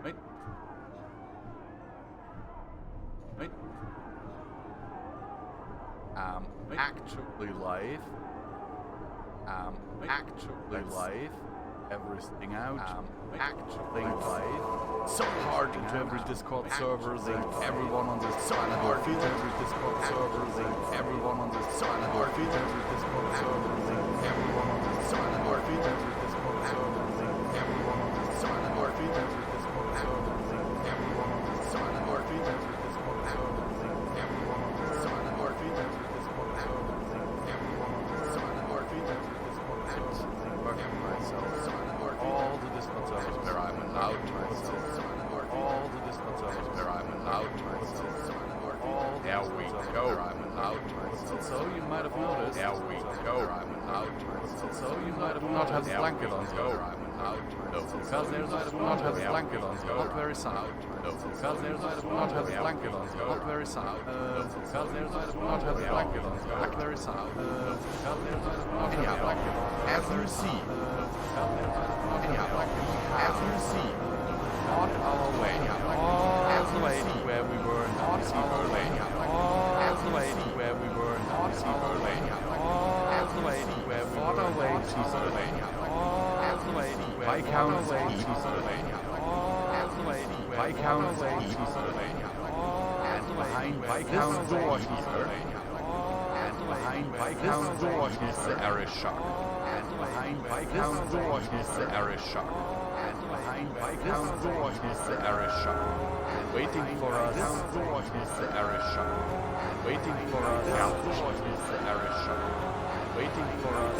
Wait. Wait. Actually live. Actually live. Everything out. Actually live. So hard into every Discord server. Everyone on this planet. Every Discord server. Everyone on this planet. Every Discord server. Everyone on this planet. Every Discord server. Everyone on this planet. Every Discord server. Everyone on this planet. Every Discord server. Everyone on this planet. Every Discord server. Everyone on this planet. Every Discord server. Working myself. All the Discord servers where I'm allowed to myself. All the Discord servers where I'm allowed to myself. There we go. I'm allowed to myself. So you might have noticed. There we go. I'm allowed to myself. So you might have not had the blanket on go. I'm allowed to myself. Because there's not have the blanket on go. Not very sound. Because there's not have the blanket on go. Not very sound. Because there's not have the blanket on go. Not very sound. Because there's not have the blanket on. As you see. As you see. On our way. As the way where we were. On our way. As the way where we were. On our way. As the way where we fought our way to Pennsylvania. As the way Viscount way to Pennsylvania. As the way Viscount way to Pennsylvania. And behind Viscount door here. And behind Viscount door is the ARISHOK. And behind Viscount door is the ARISHOK. And behind Viscount door is the ARISHOK. Waiting for us is the ARISHOK. Waiting for us is the ARISHOK. Waiting for us.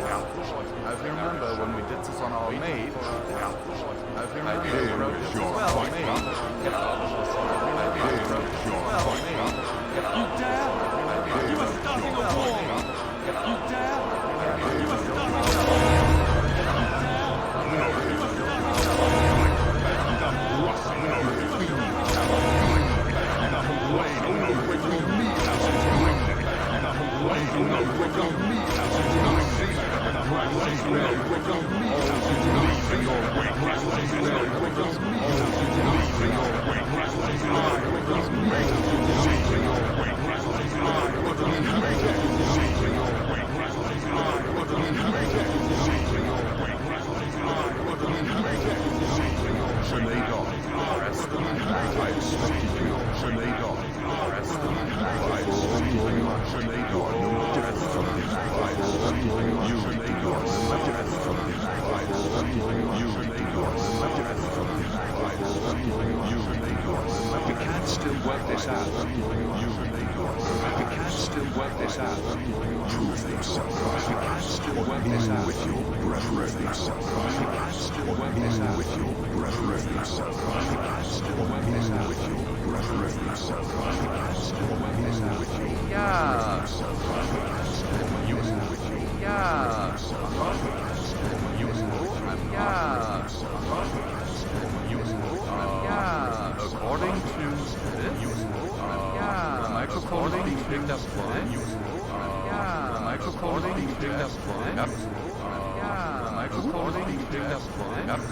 I remember when we did this on our mage. I remember we wrote this as well, mage. You dare? You are starting a war. You dare? You are starting a war. We can still work this out. We can still work this out. Prove yourself. We can still work this out. With your brethren yourself. We can still work this out. With your brethren yourself. We can still work this out. With your brethren yourself. We can still work this out. With your brethren yourself. We can still work this out. With your brethren yourself. We can still work this out. According to this, the microphone being picked up twice. The microphone being picked up twice. The microphone being picked up twice.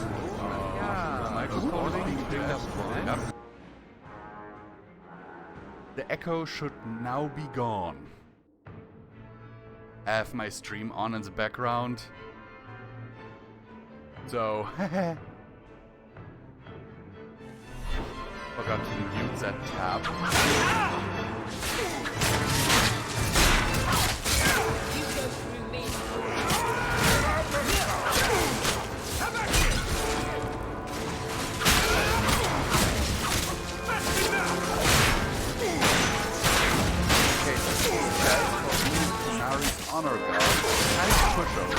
The microphone being picked up twice. The echo should now be gone. I have my stream on in the background. So, forgot to mute that tab. Okay, so Nari's honor guard. Nice pushover.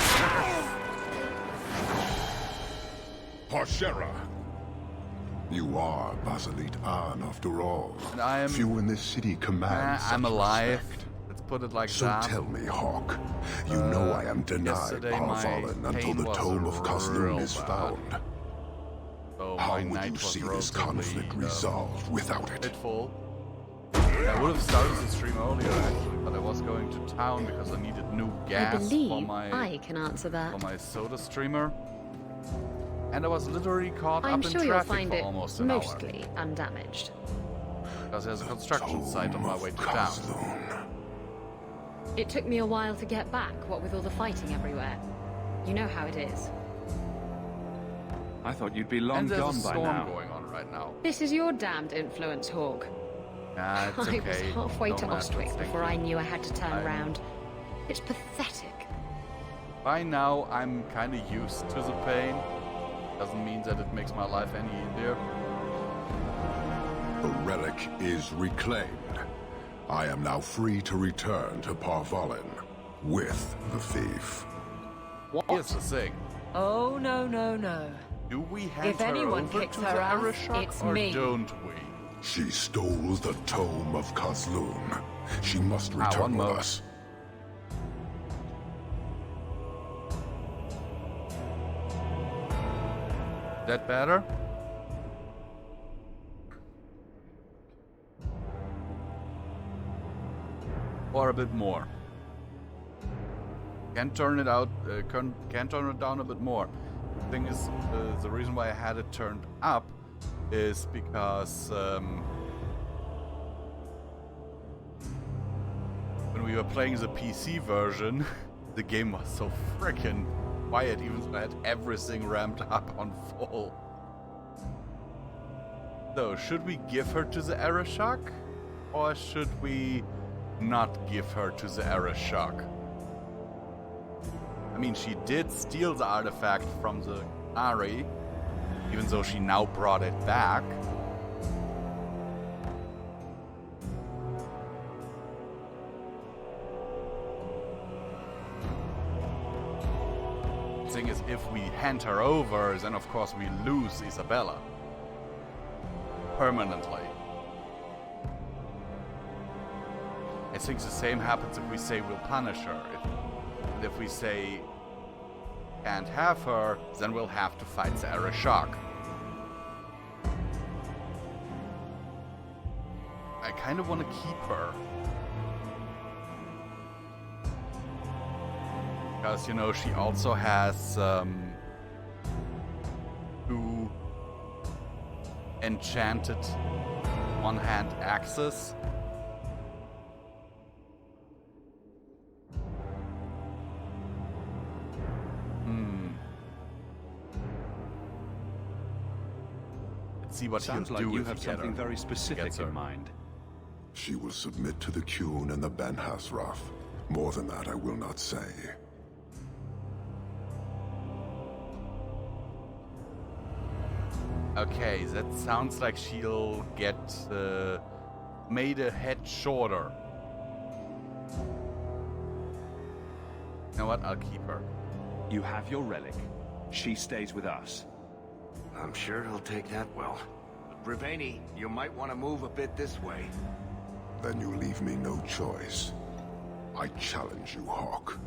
Parshera. You are Basilit An after all. And I am... Few in this city command I'm such alive. respect. Let's put it like So that. tell me, Hawk, you know I am denied yesterday my Parvalin until pain the was tome of Kazlun real is bad. found. So How my would night you was see this relatively, conflict resolved without it? Full. I would have started the stream earlier actually, but I was going to town because I needed new gas I believe for my I can answer that. soda streamer. And I was literally caught I'm up in sure you'll traffic find for it almost an hour. mostly undamaged. Because there's a construction site on my way to town. Kazloon. It took me a while to get back, what with all the fighting everywhere. You know how it is. I thought you'd be long And there's a gone by storm now. going on right now. This is your damned influence, Hawk. It's I okay. was halfway to Nomad, Ostwick thank before you. I knew I had to turn around. It's pathetic. By now, I'm kind of used to the pain. Doesn't mean that it makes my life any easier. The relic is reclaimed. I am now free to return to Parvalin with the thief. Here's the thing. Oh, no, no, no. Do we hand If her anyone over kicks to her the ass, ARISHOK, it's or me. don't we? She stole the tome of Kazloon. She must one return with more. us. That better? Or a bit more? Can turn it out, can turn it down a bit more. The thing is, the reason why I had it turned up is because when we were playing the PC version, the game was so freaking quiet, even though I had everything ramped up on full. So, should we give her to the ARISHOK? Or should we not give her to the ARISHOK? I mean, she did steal the artifact from the Ari, even though she now brought it back. The thing is, if we hand her over, then of course we lose Isabella. Permanently. I think the same happens if we say we'll punish her. If we say can't have her, then we'll have to fight the ARISHOK. I kind of want to keep her. Because, you know, she also has 2 enchanted one-hand axes. Let's see what Sounds he'll like do you if have he get something her. very specific Gets her. in mind. She will submit to the Qun and the Ben Hasraf. More than that I will not say. Okay, that sounds like she'll get made a head shorter. You know what? I'll keep her. You have your relic. She stays with us. I'm sure he'll take that well. Riveni, you might want to move a bit this way. Then you leave me no choice. I challenge you, Hawk.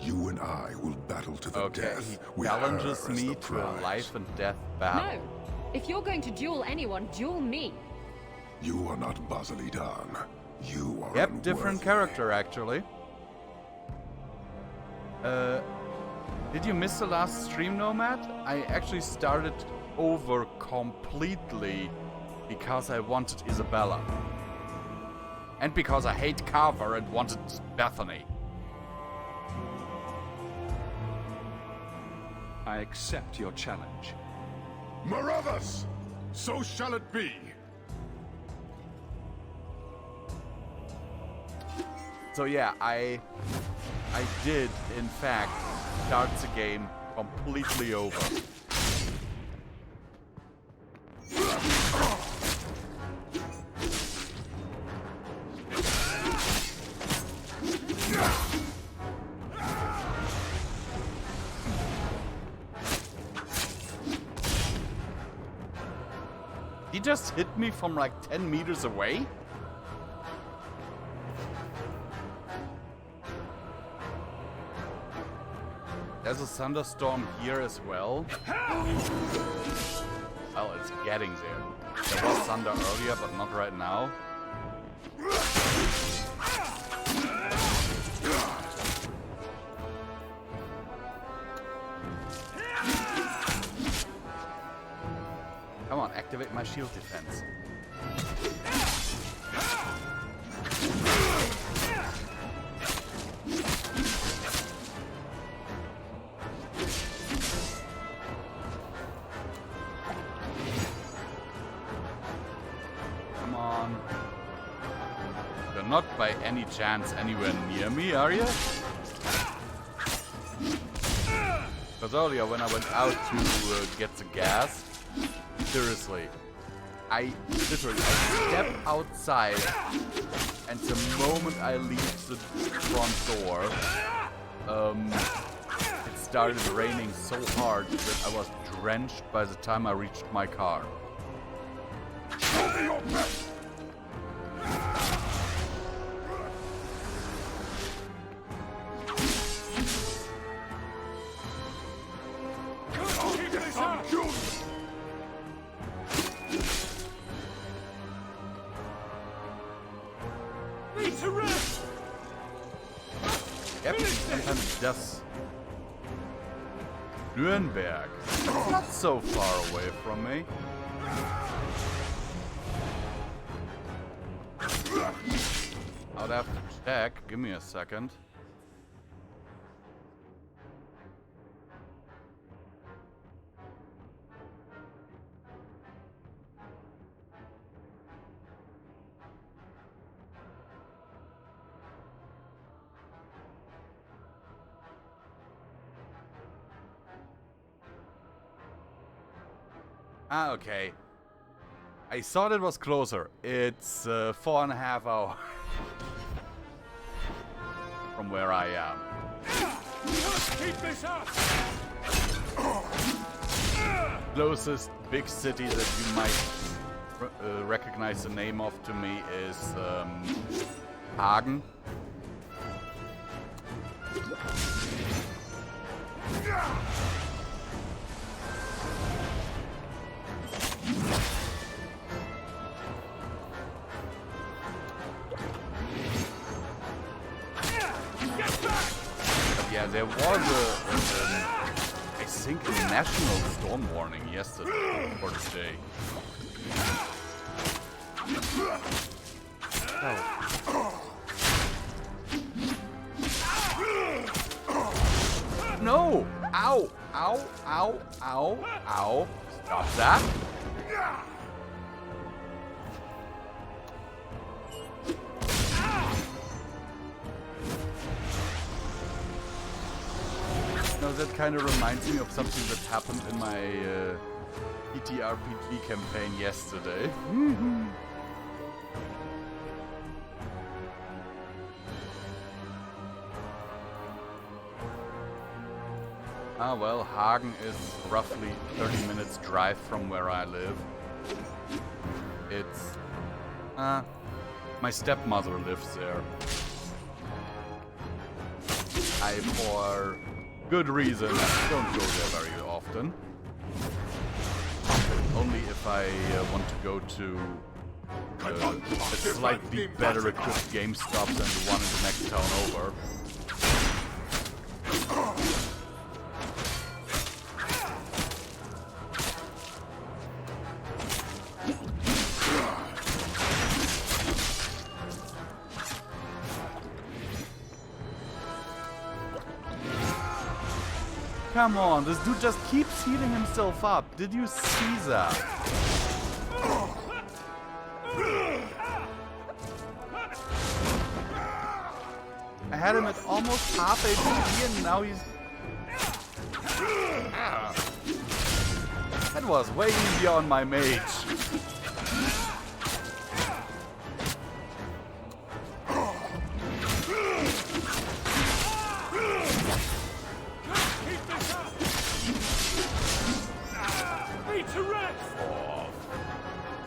You and I will battle to the Okay, death. he with her challenges as me the to a prize. life and death battle. No. If you're going to duel anyone, duel me. You are not Basilidan. You are Yep, different unworthy. character actually. Did you miss the last stream, Nomad? I actually started over completely because I wanted Isabella. And because I hate Carver and wanted Bethany. I accept your challenge. Marathas! So shall it be. So yeah, I did in fact start the game completely over. He just hit me from like 10 meters away? There's a thunderstorm here as well. Well, it's getting there. There was thunder earlier, but not right now. Come on, activate my shield defense. Come on. You're not by any chance anywhere near me, are you? Because earlier when I went out to get the gas, seriously, I literally step outside and the moment I leave the front door, it started raining so hard that I was drenched by the time I reached my car. Show me your best! Yep, sometimes it does. Nuremberg. It's not so far away from me. I'll have to check. Give me a second. Ah, okay. I thought it was closer. It's 4.5 hours from where I am. Keep this up! Closest big city that you might recognize the name of to me is Hagen. Yeah, there was I think a national storm warning yesterday or today. No! Ow! Ow! Ow! Ow! Ow! Stop that! No, that kind of reminds me of something that happened in my ETRPG campaign yesterday. Ah, well, Hagen is roughly 30 minutes drive from where I live. It's... my stepmother lives there. For good reason, don't go there very often. Only if I want to go to a slightly better equipped GameStop than the one in the next town over. Come on, this dude just keeps healing himself up. Did you see that? I had him at almost half HP and now he's... That was way beyond my mage.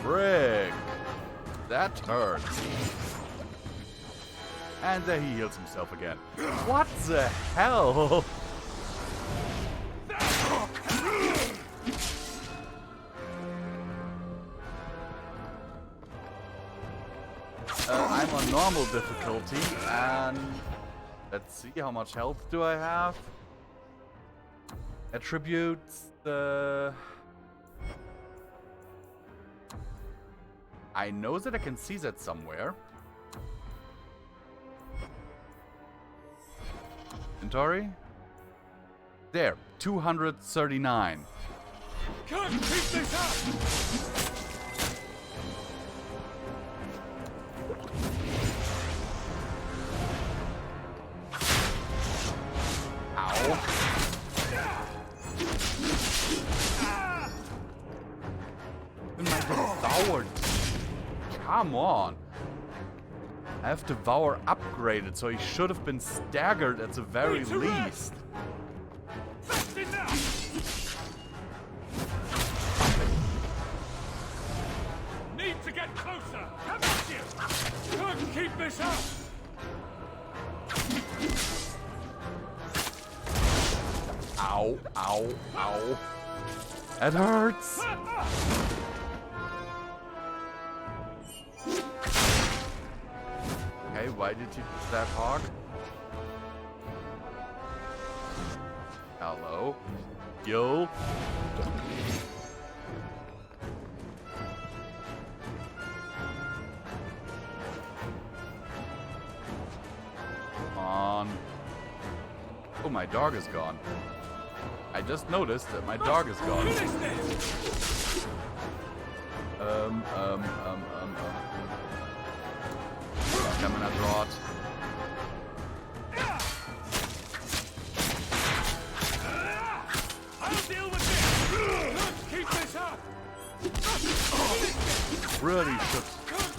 Frick! That hurts. And there he heals himself again. What the hell? I'm on normal difficulty, and let's see, how much health do I have? Attributes, I know that I can see that somewhere. Inventory? There, 239. Can't keep this up! Ow. Am I devoured? Come on. I have Devour upgraded, so he should have been staggered at the very least. That's enough! Need to get closer! Come at you! Can't keep this up! Ow, ow, ow. It hurts. Okay, why did you do that, Hog? Hello? Yo? Come on. Oh, my dog is gone. I just noticed that my dog is gone. Stamina rod. I'll deal with this! Can't keep this up! Really should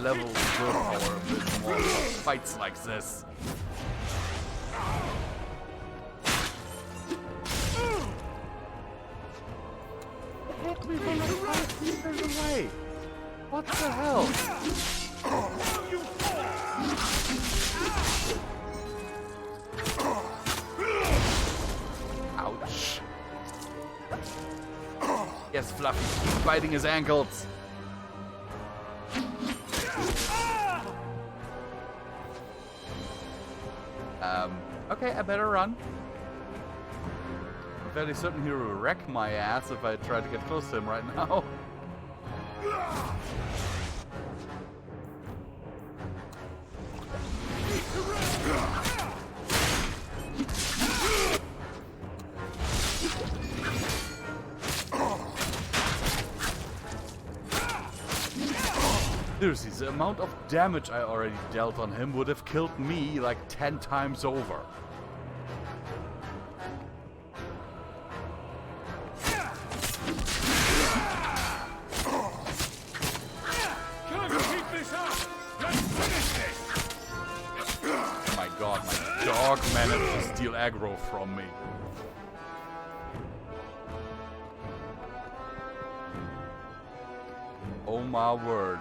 level willpower a bit more for fights like this. Hit me from like 5 meters away. What the hell? Ouch. Yes, Fluffy, keep biting his ankles. Okay, I better run. I'm fairly certain he will wreck my ass if I try to get close to him right now. Seriously, the amount of damage I already dealt on him would have killed me like 10 times over. Oh my god, my dog managed to steal aggro from me. Oh my word.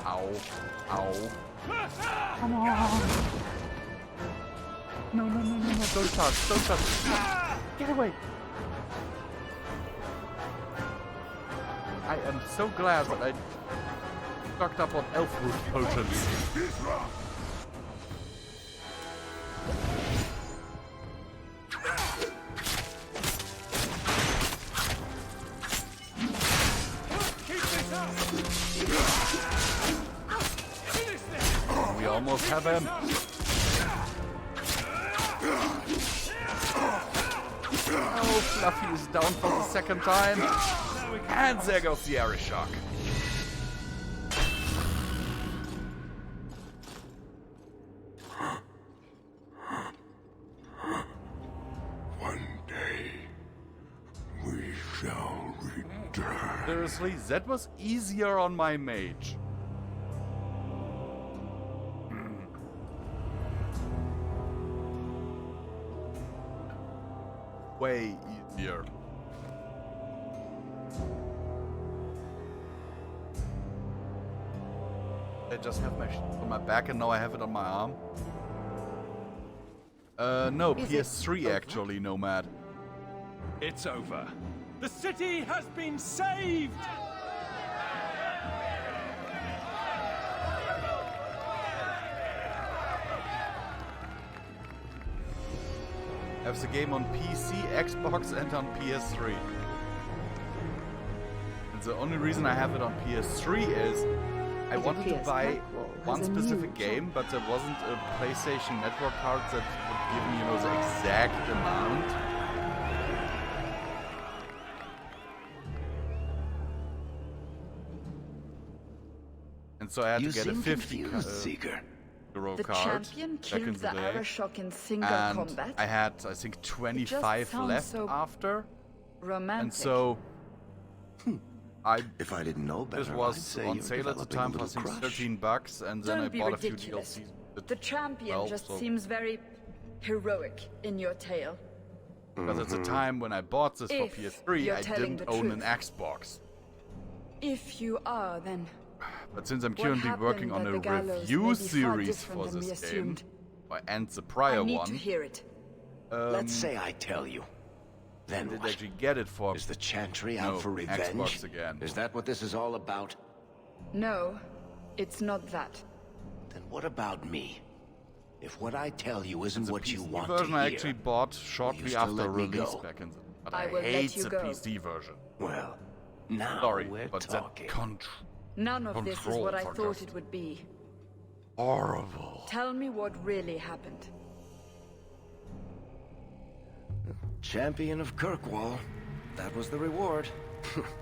Ow. Ow. Come on. No, no, no, no, no. Don't touch. Don't touch. Get away. I am so glad that I stocked up on elf root potions. We almost have him. Oh, Fluffy is down for the second time. And there goes the ARISHOK. One day, we shall return. Seriously, that was easier on my mage. Way easier. I just have my shit on my back and now I have it on my arm. No, Is PS3 actually, Nomad. It's over. The city has been saved! I have the game on PC, Xbox, and on PS3. And the only reason I have it on PS3 is I wanted to buy one specific game, but there wasn't a PlayStation Network card that would give me, you know, the exact amount. And so I had to get a 50 euro The card champion back in killed the the day. ARISHOK in single And combat. I had, I think, 25 sounds left so after. Romantic. And so If I didn't know better, this I'd was say on you're sale at the developing time a for I little think crush. $13, and then Don't I be bought ridiculous. a few DLCs. The champion well, just so- seems very heroic in your tale. Because at the time when I bought this for If PS3, you're I telling didn't the own an truth. Xbox. If you are, then But since I'm what currently happened working on at a the gallows may review be far series different for than we this game, assumed. and the I prior need one, to hear it. Let's say I tell you. Then I did what? actually get it for Is the Chantry no, out for revenge? Xbox again. Is that what this is all about? No, it's not that. Then what about me? If what I tell you isn't the what you PC want version to hear, I actually bought shortly still after let me release go? back in the... But I I will let hate you the go. PC version. well, now Sorry, we're but talking. that None of this is Control what I for thought just- it would be. horrible. Tell me what really happened. Champion of Kirkwall. That was the reward.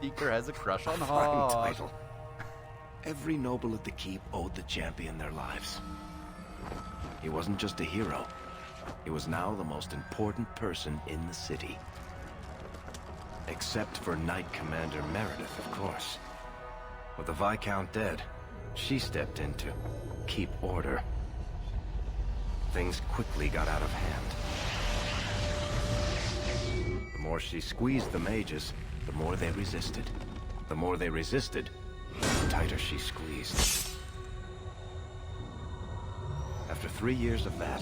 Seeker has a crush on Fine Hog. title. Every noble at the keep owed the champion their lives. He wasn't just a hero. He was now the most important person in the city. Except for Knight Commander Meredith, of course. With the Viscount dead, she stepped in to keep order. Things quickly got out of hand. The more she squeezed the mages, the more they resisted. The more they resisted, the tighter she squeezed. After 3 years of that,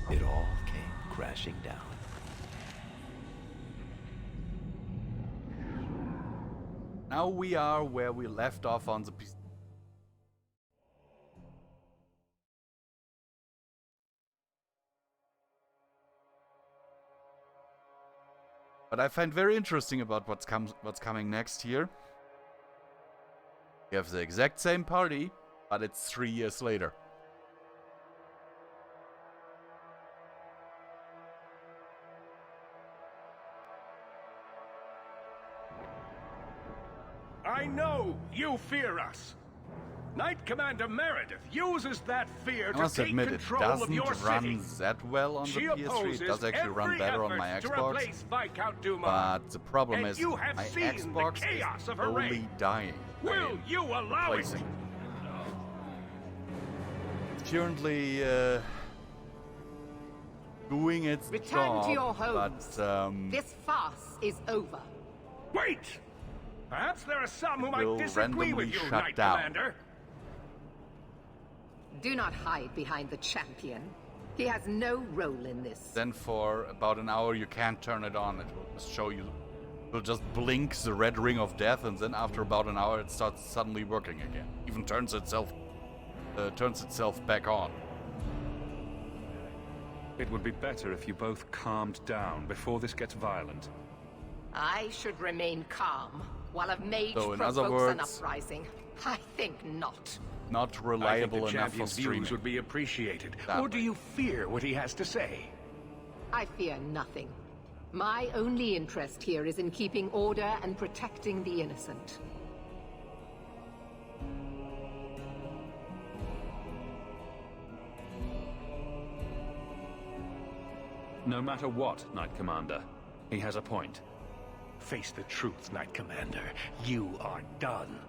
it all came crashing down. Now we are where we left off on the PC. What I find very interesting about what's coming next here. You have the exact same party, but it's 3 years later. I know you fear us. Knight Commander Meredith uses that fear I to must take admit, it control of doesn't your run city. that well on the She PS3. It opposes does actually run every better on effort my to Xbox. replace Viscount Dumas. But the problem And is, you have my seen the Xbox chaos is of her slowly reign. dying. Will you allow it? Placing. It's currently doing its Return job, to your homes. but This farce is over. Wait! Perhaps there are some who will might disagree with randomly you, shut Knight down. Commander. Do not hide behind the champion. He has no role in this. then for about an hour you can't turn it on. It will just show you. It will just blink the red ring of death, and then after about an hour it starts suddenly working again. Even turns itself back on. It would be better if you both calmed down before this gets violent. I should remain calm while a mage So, in provokes other an words- uprising. I think not. Not I think reliable the enough for champion's streaming. views would be appreciated. That Or do way. you fear what he has to say? I fear nothing. My only interest here is in keeping order and protecting the innocent. No matter what, Knight Commander, he has a point. Face the truth, Knight Commander. You are done.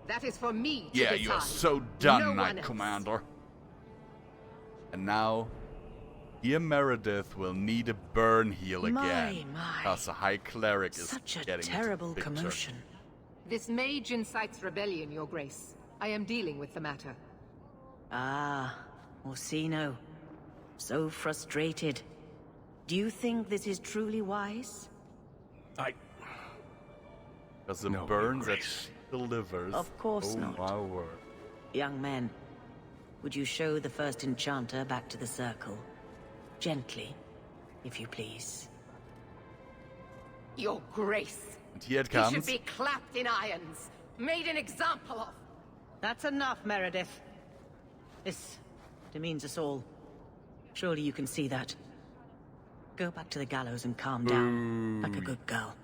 That is for me to Yeah, decide. you're so done, No one Knight else. Commander. And now, dear Meredith will need a burn heal again. My. Because the High Cleric is Such a getting into terrible the picture. commotion. This mage incites rebellion, Your Grace. I am dealing with the matter. Ah, Orsino. So frustrated. Do you think this is truly wise? Because the No, burn Your that Grace. she delivers. Of course oh not. my word. Young men, would you show the first enchanter back to the circle? Gently. if you please. Your Grace. And here it He comes. should be clapped in irons, made an example of. That's enough, Meredith. This demeans us all. Surely you can see that. Go back to the gallows and calm down, like a good girl.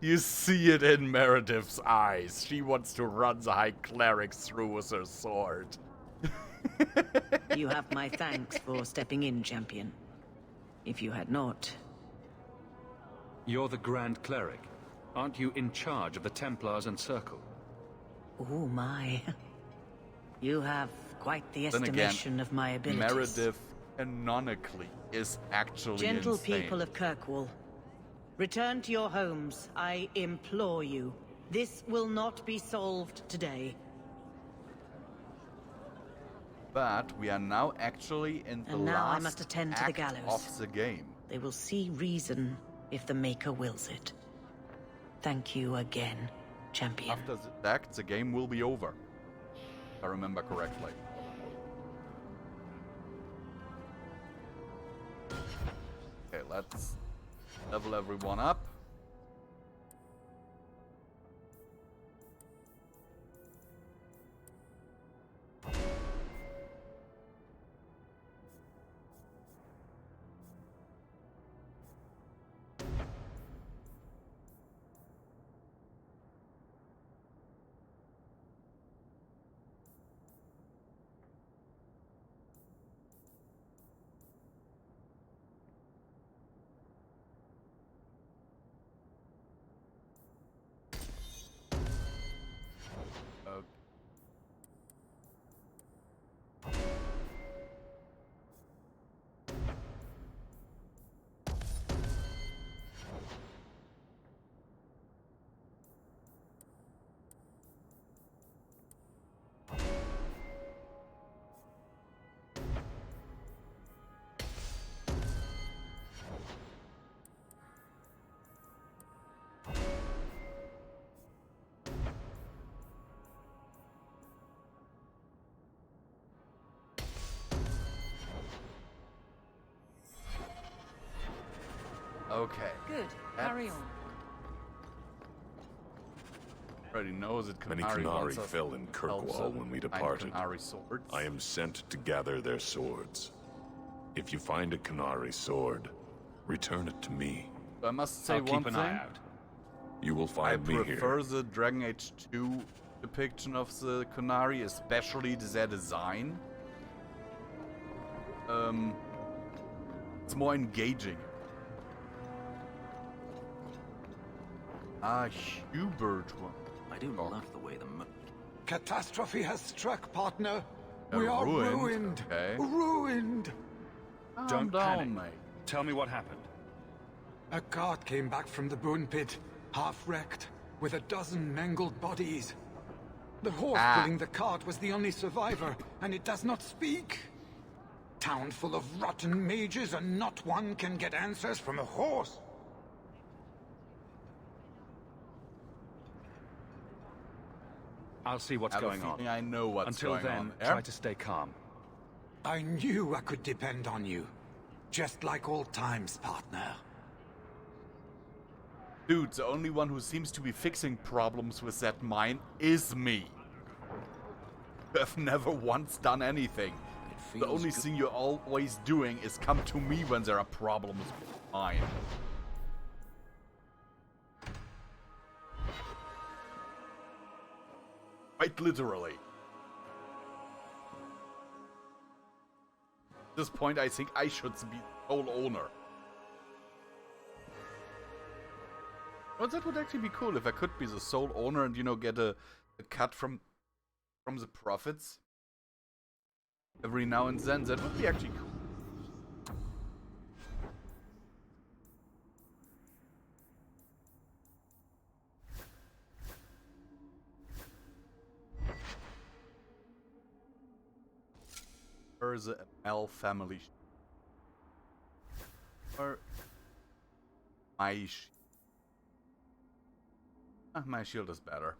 You see it in Meredith's eyes. She wants to run the High Cleric through with her sword. You have my thanks for stepping in, champion. If you had not... You're the Grand Cleric. Aren't you in charge of the Templars and Circle? Oh my. You have quite the Then estimation again, of my abilities. Meredith canonically is actually Gentle insane. people of Kirkwall, return to your homes, I implore you. This will not be solved today. But we are now actually in the And now I last must attend to the act gallows. of the game. They will see reason if the Maker wills it. Thank you again, champion. After the act, the game will be over. If I remember correctly. Okay, let's level everyone up. Okay. Good. Carry on. Already knows that Many Canary Qunari wants us fell in to Kirkwall help when we them find departed. Qunari swords. I am sent to gather their swords. If you find a Qunari sword, return it to me. So I must say I'll one keep an thing. eye out. You will I find me prefer here. the Dragon Age 2 depiction of the Qunari, especially their design. It's more engaging. Ah, Hubert one. I do love the way the Catastrophe has struck, partner. Uh, We are ruined, ruined. okay. Ruined. Calm Don't down, panic. mate. Tell me what happened. A cart came back from the Boon Pit, half wrecked, with a dozen mangled bodies. The horse pulling the cart was the only survivor, and it does not speak. Town full of rotten mages, and not one can get answers from a horse. I'll see what's I have a going on. feeling I know what's Until going then, on. try to stay calm. I knew I could depend on you. Just like old times, partner. Dude, the only one who seems to be fixing problems with that mine is me. I've never once done anything. The only thing you're always doing is come to me when there are problems with mine. Quite literally. At this point, I think I should be sole owner. Well, that would actually be cool if I could be the sole owner and, you know, get a cut from the profits every now and then. That would be actually cool. Or the L family. Or my shield. My shield is better.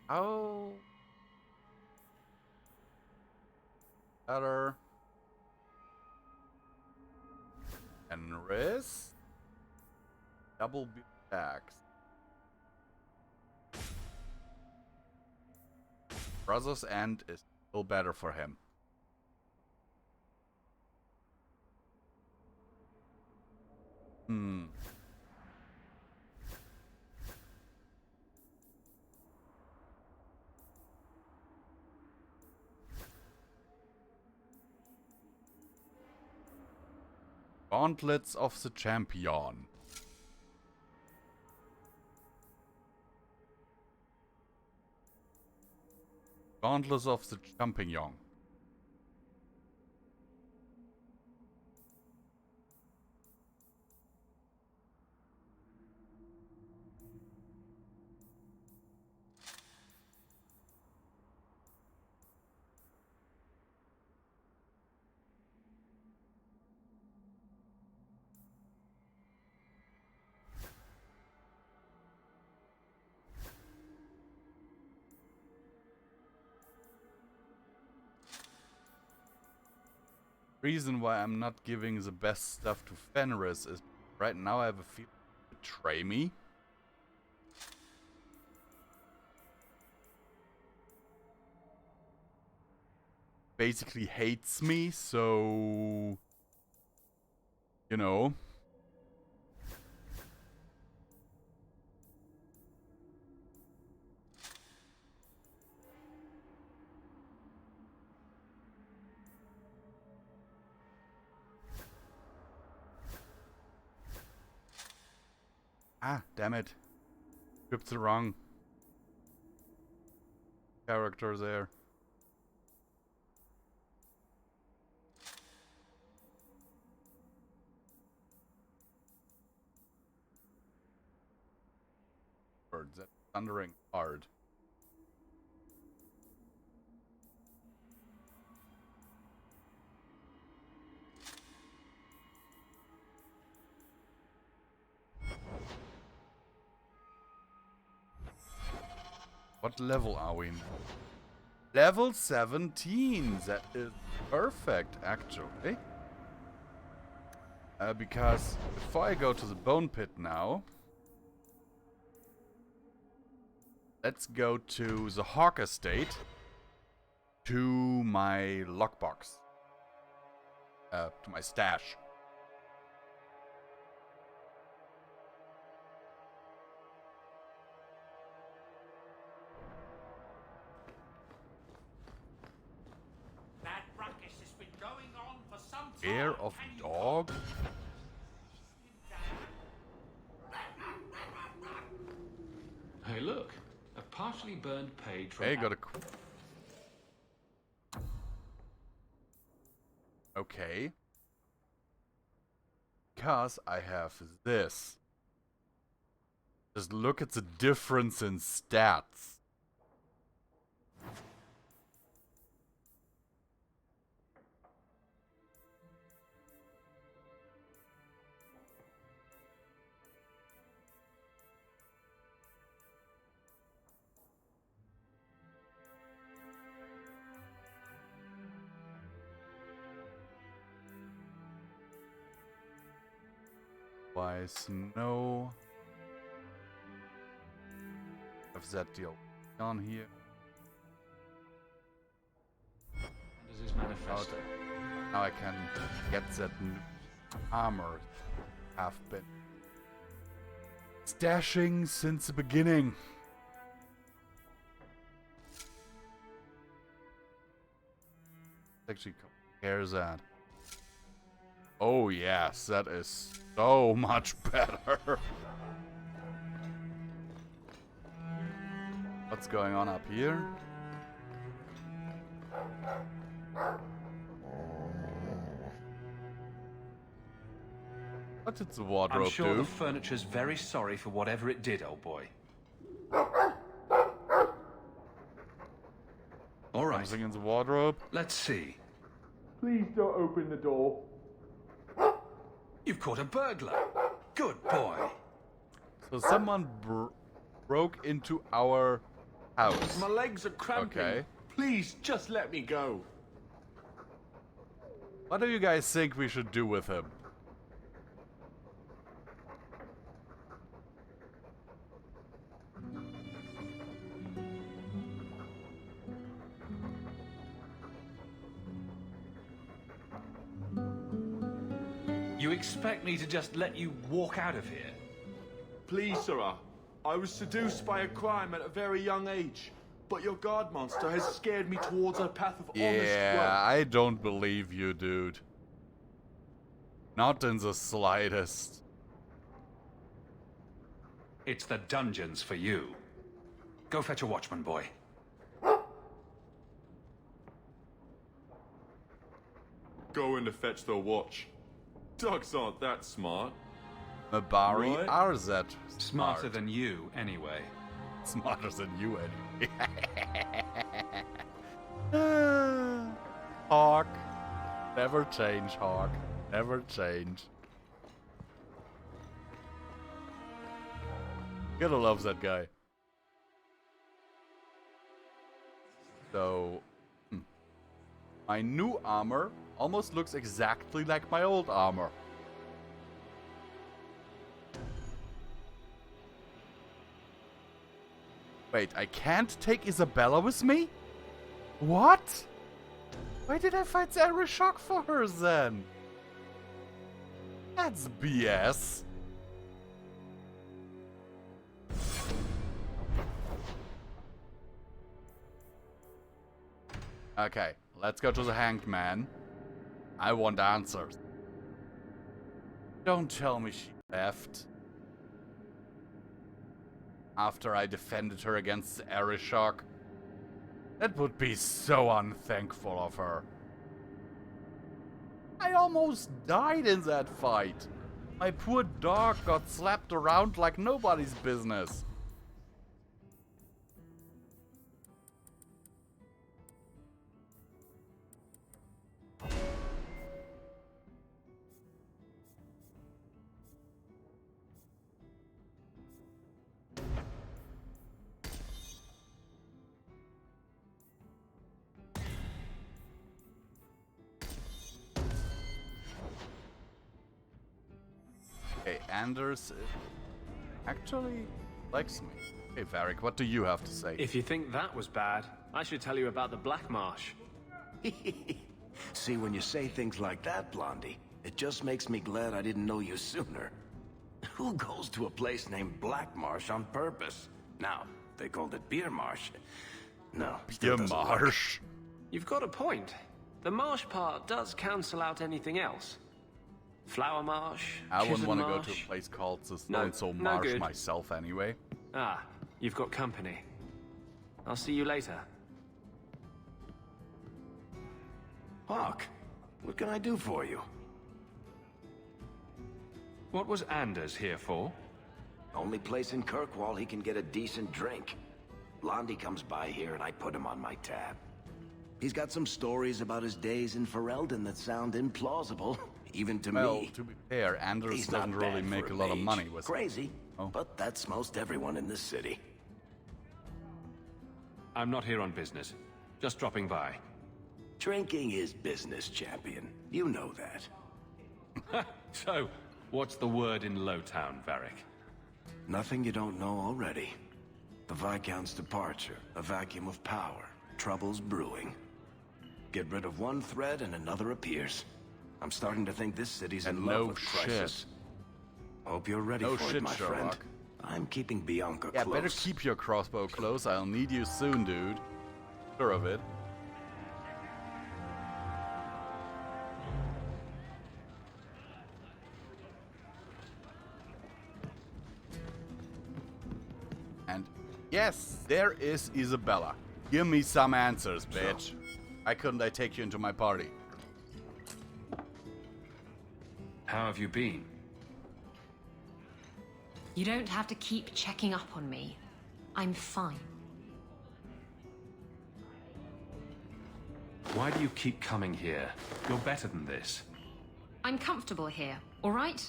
Oh. better. Enris. Double B axe. Brother's End is still better for him. Gauntlets of the Champion. Gauntlets of the Champignon. Reason why I'm not giving the best stuff to Fenris is right now I have a feeling he betray me. Basically hates me, so you know. Ah, damn it. Picked the wrong character there. Birds, that's thundering hard. What level are we now? Level 17! That is perfect, actually. Because before I go to the bone pit now, let's go to the Hawk Estate, to my lockbox, to my stash. Air of dog? Hey, look. A partially burned page from... Hey, got a... Okay. Because I have this. Just look at the difference in stats. Why snow? Have that deal on here. Does his manifesto? Now I can get that new armor. Have been stashing since the beginning. Actually, compares that. Oh yes, that is so much better. What's going on up here? What did the wardrobe do? I'm sure the furniture's very sorry for whatever it did, old boy. All right. Something in the wardrobe? Let's see. Please don't open the door. You've caught a burglar. Good boy. So someone broke into our house. My legs are cramping. Okay. Please, just let me go. What do you guys think we should do with him? You expect me to just let you walk out of here? Please, sirrah. I was seduced by a crime at a very young age, but your guard monster has scared me towards a path of honest work. Yeah, I don't believe you, dude. Not in the slightest. It's the dungeons for you. Go fetch a watchman, boy. Go in to fetch the watch. Dogs aren't that smart. Mabari Right? are that Smarter smart. than you, anyway. Smarter than you, anyway. Hawk. Never change, Hawk. Never change. Gotta love that guy. So, my new armor almost looks exactly like my old armor. Wait, I can't take Isabella with me? What? Why did I fight ARISHOK for her then? That's BS. Okay, let's go to the Hanged Man. I want answers. Don't tell me she left. After I defended her against ARISHOK. That would be so unthankful of her. I almost died in that fight. My poor dog got slapped around like nobody's business. Okay, Anders actually likes me. Hey, Varric, what do you have to say? If you think that was bad, I should tell you about the Black Marsh. See, when you say things like that, Blondie, it just makes me glad I didn't know you sooner. Who goes to a place named Black Marsh on purpose? Now, they called it Beer Marsh. No, still Beer doesn't work. Marsh. You've got a point. The marsh part does cancel out anything else. Flower Marsh, I wouldn't want want to go to a place called the No, So no Marsh good. myself anyway. Ah, you've got company. I'll see you later. Hawk, what can I do for you? What was Anders here for? Only place in Kirkwall he can get a decent drink. Blondie comes by here and I put him on my tab. He's got some stories about his days in Ferelden that sound implausible, even to Well, me. to be fair, Anders He's not doesn't really bad make for a lot of mage. money with it. Crazy, Oh. but that's most everyone in this city. I'm not here on business. Just dropping by. Drinking is business, champion. You know that. So, what's the word in Lowtown, Varric? Nothing you don't know already. The Viscount's departure, a vacuum of power, troubles brewing. Get rid of one thread and another appears. I'm starting to think this city's in And love no with crisis. shit. Hope you're ready No for shit, it, my friend. Sherlock. I'm keeping Bianca Yeah, close. better keep your crossbow close. I'll need you soon, dude. Sure of it. And yes, there is Isabella. Give me some answers, bitch. Why couldn't I take you into my party? How have you been? You don't have to keep checking up on me. I'm fine. Why do you keep coming here? You're better than this. I'm comfortable here, all right?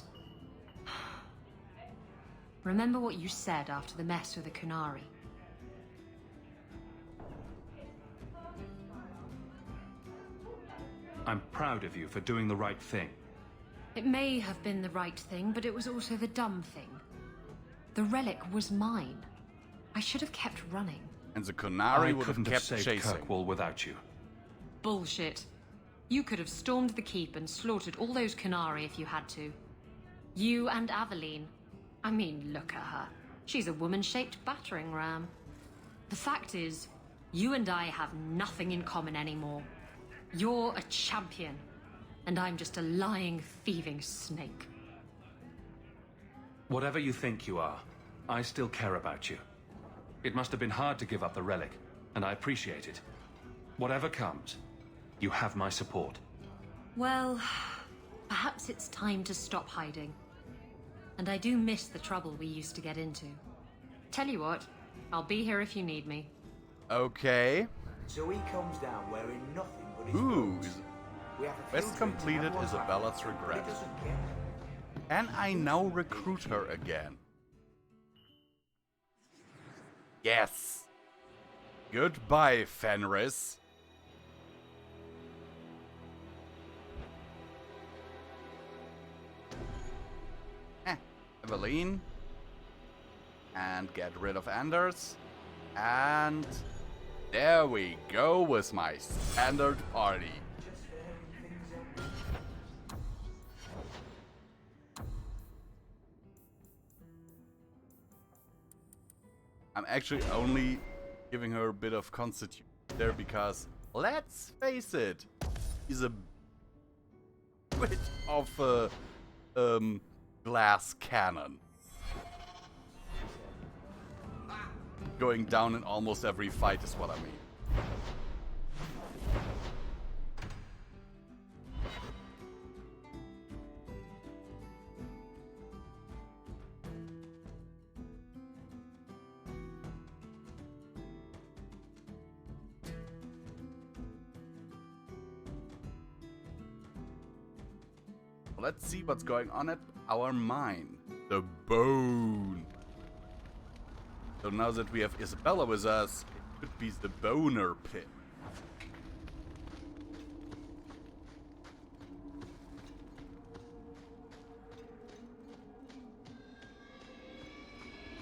Remember what you said after the mess with the Kunari. I'm proud of you for doing the right thing. It may have been the right thing, but it was also the dumb thing. The relic was mine. I should have kept running. And the I Qunari would have couldn't kept saved chasing. Kirkwall without you. Bullshit. You could have stormed the keep and slaughtered all those Qunari if you had to. You and Aveline. I mean, look at her. She's a woman-shaped battering ram. The fact is, you and I have nothing in common anymore. You're a champion, and I'm just a lying, thieving snake. Whatever you think you are, I still care about you. It must have been hard to give up the relic, and I appreciate it. Whatever comes, you have my support. Well, perhaps it's time to stop hiding. And I do miss the trouble we used to get into. Tell you what, I'll be here if you need me. Okay. So he comes down wearing nothing but his Ooh. robes. We have a few Quest drinks completed, and have one Isabella's back, but regret. he doesn't care. And I now recruit her again. Yes. Goodbye, Fenris. Aveline. And get rid of Anders. And there we go with my standard party. I'm actually only giving her a bit of constitution there because, let's face it, he's a bit of a glass cannon. Going down in almost every fight is what I mean. Let's see what's going on at our mine. The bone. So now that we have Isabella with us, it could be the boner pit.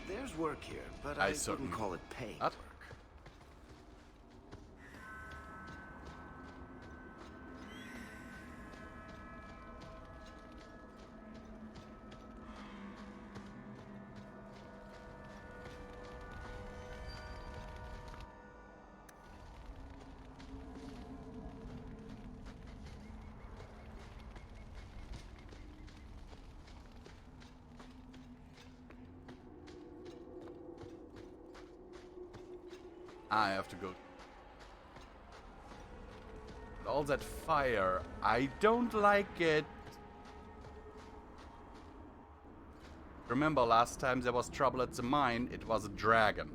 There's work here, but I I certainly wouldn't call it paid not. work. I have to go. But all that fire, I don't like it. Remember last time there was trouble at the mine, it was a dragon.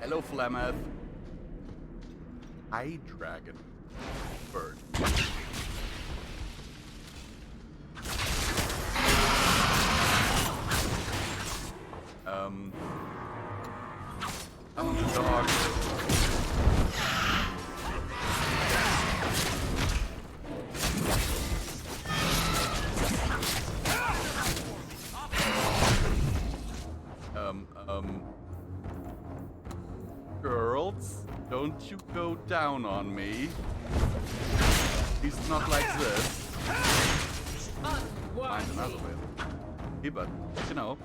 Hello, Flemeth. Hi, dragon. Bird. I'm the dog. Girls, don't you go down on me. He's not like this. Find another way. Yeah, but, you know.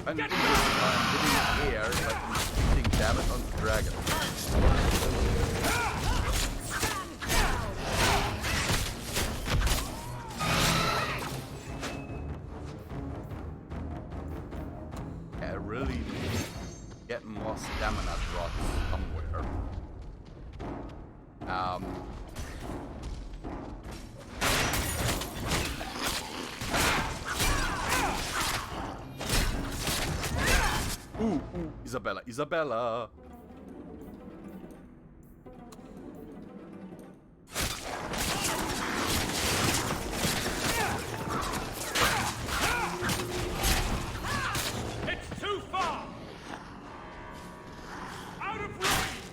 I'm hitting the air, but I'm hitting damage on the dragon. really get more stamina drops somewhere. Ooh, Isabella, Isabella. It's too far! Out of range!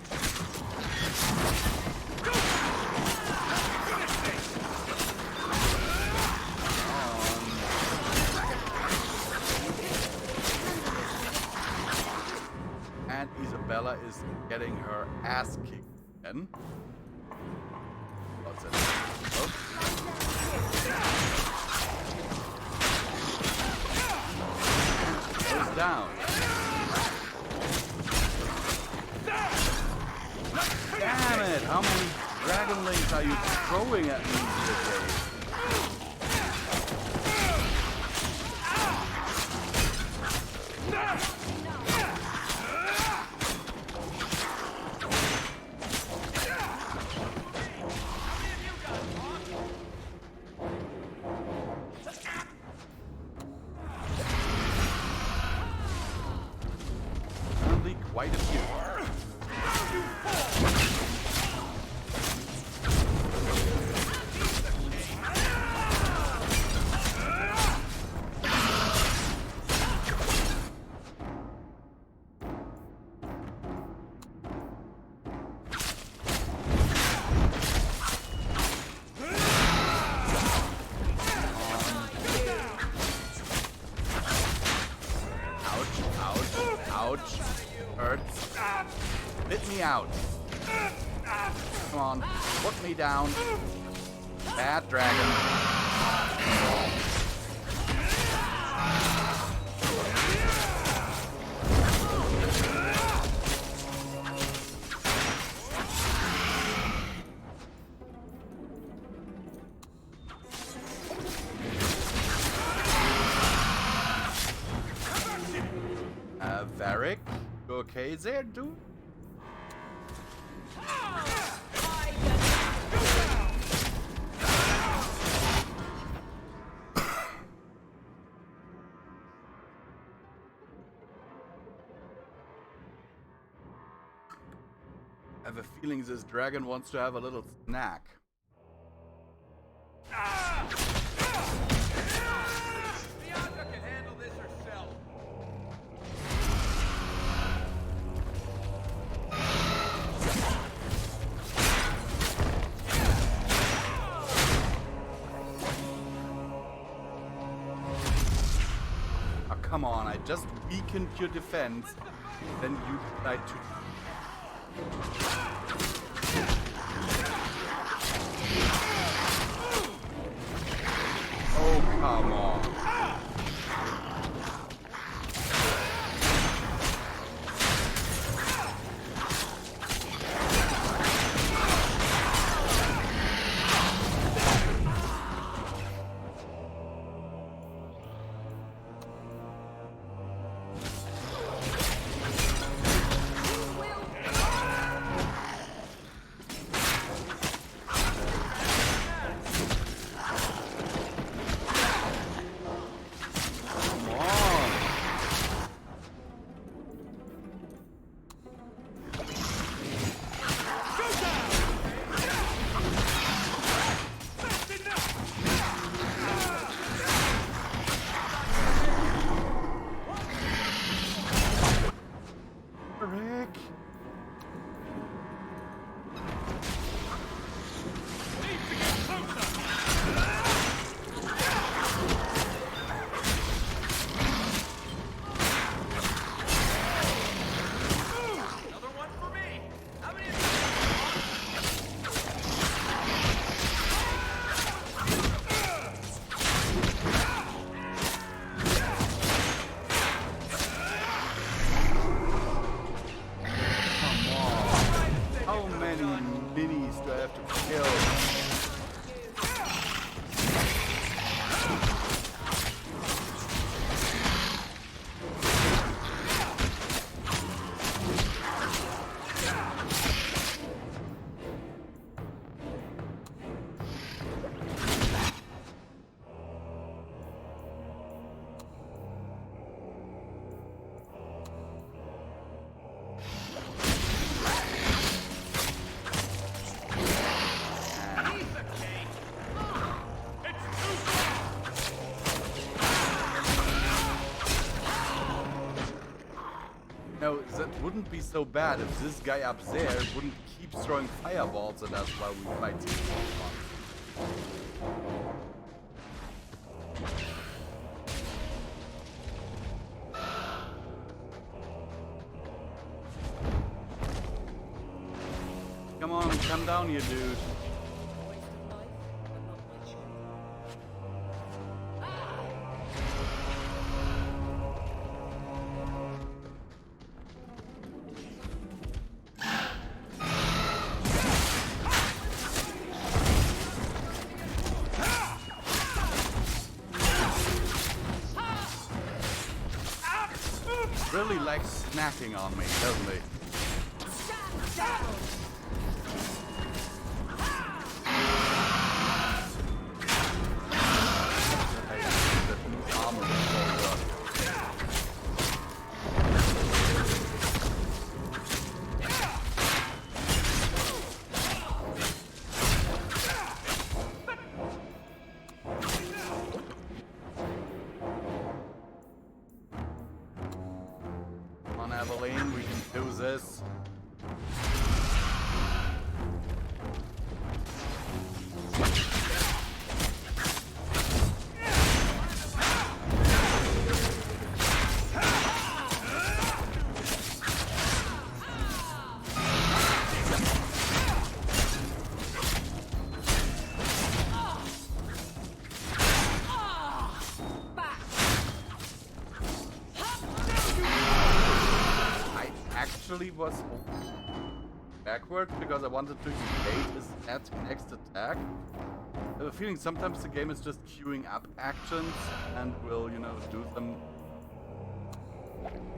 And Isabella is getting her ass kicked again. What's it? Oh. Goes down. Damn it! How many dragon links are you throwing at me today? Only quite a few. Ouch. Hurts. Spit me out. Come on. Put me down. Bad dragon. Varric, you okay there, dude? I have a feeling this dragon wants to have a little snack. Bianca can handle this herself. Oh, come on, I just weakened your defense. Then you decide to... Oh, come on. No, that wouldn't be so bad if this guy up there wouldn't keep throwing fireballs at us while we fight these monsters. Come on, come down here, dude. Really likes snacking on me, doesn't he? On Evelyn, we can do this. Was backward because I wanted to evade his next attack. I have a feeling sometimes the game is just queuing up actions and will, you know, do them.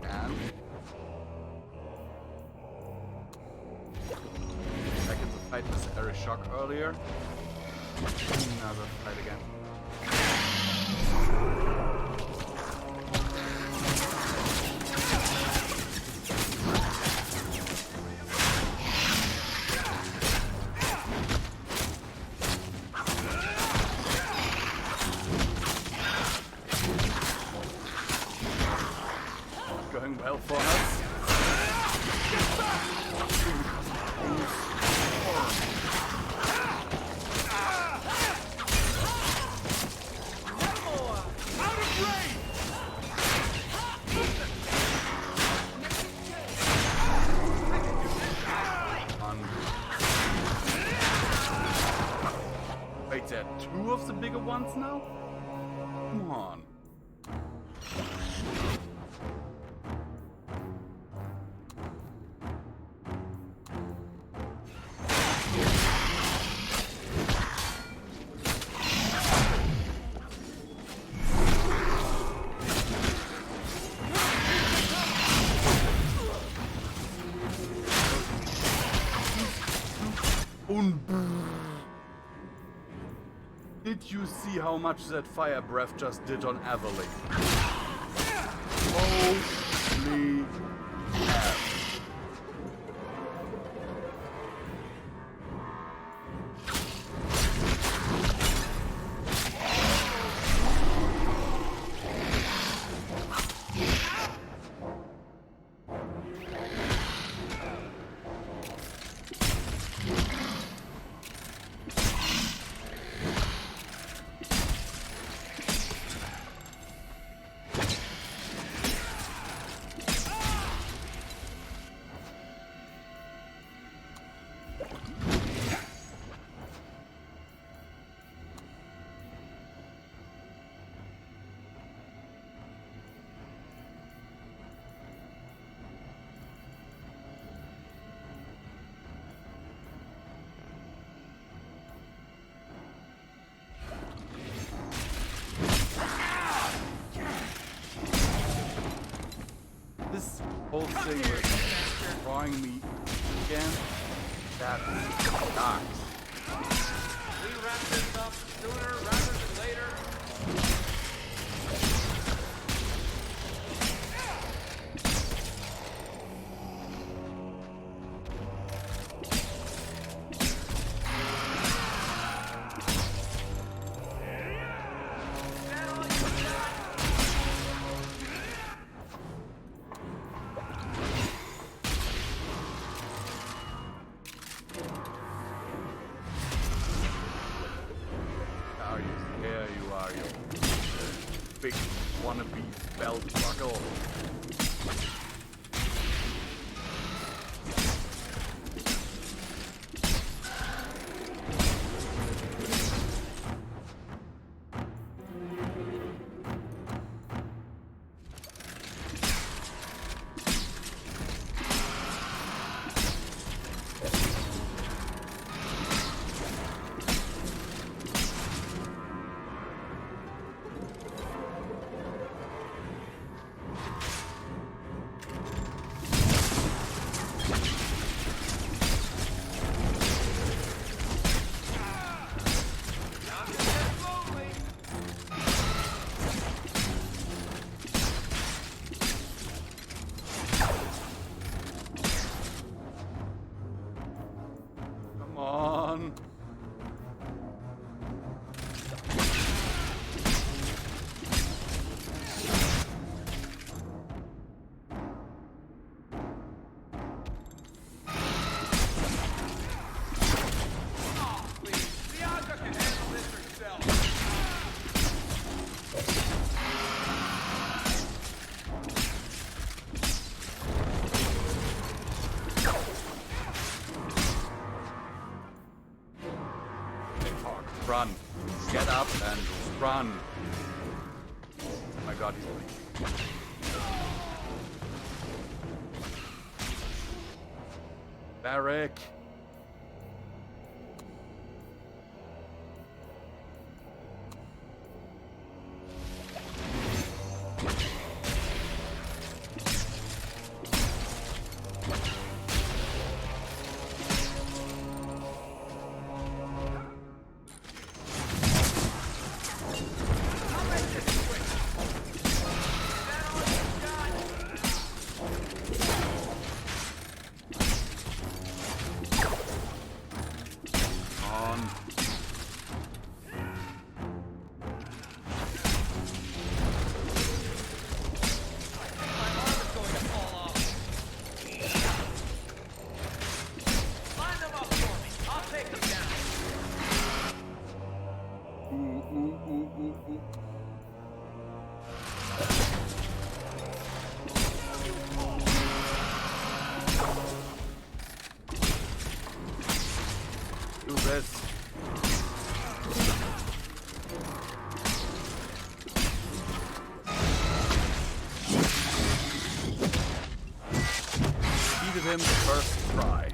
And back in the fight with ARISHOK earlier. Another fight again. Going well for us. Wait, there are two of the bigger ones now? Come on. Did you see how much that fire breath just did on Evelyn? Holy crap. This whole thing was drawing me again. That sucks. We wrap this up sooner rather than later. wannabe belt buckle. Come on. Run. Get up and run. Oh my god, he's bleeding. Barrick. Do this. Defeated him first try.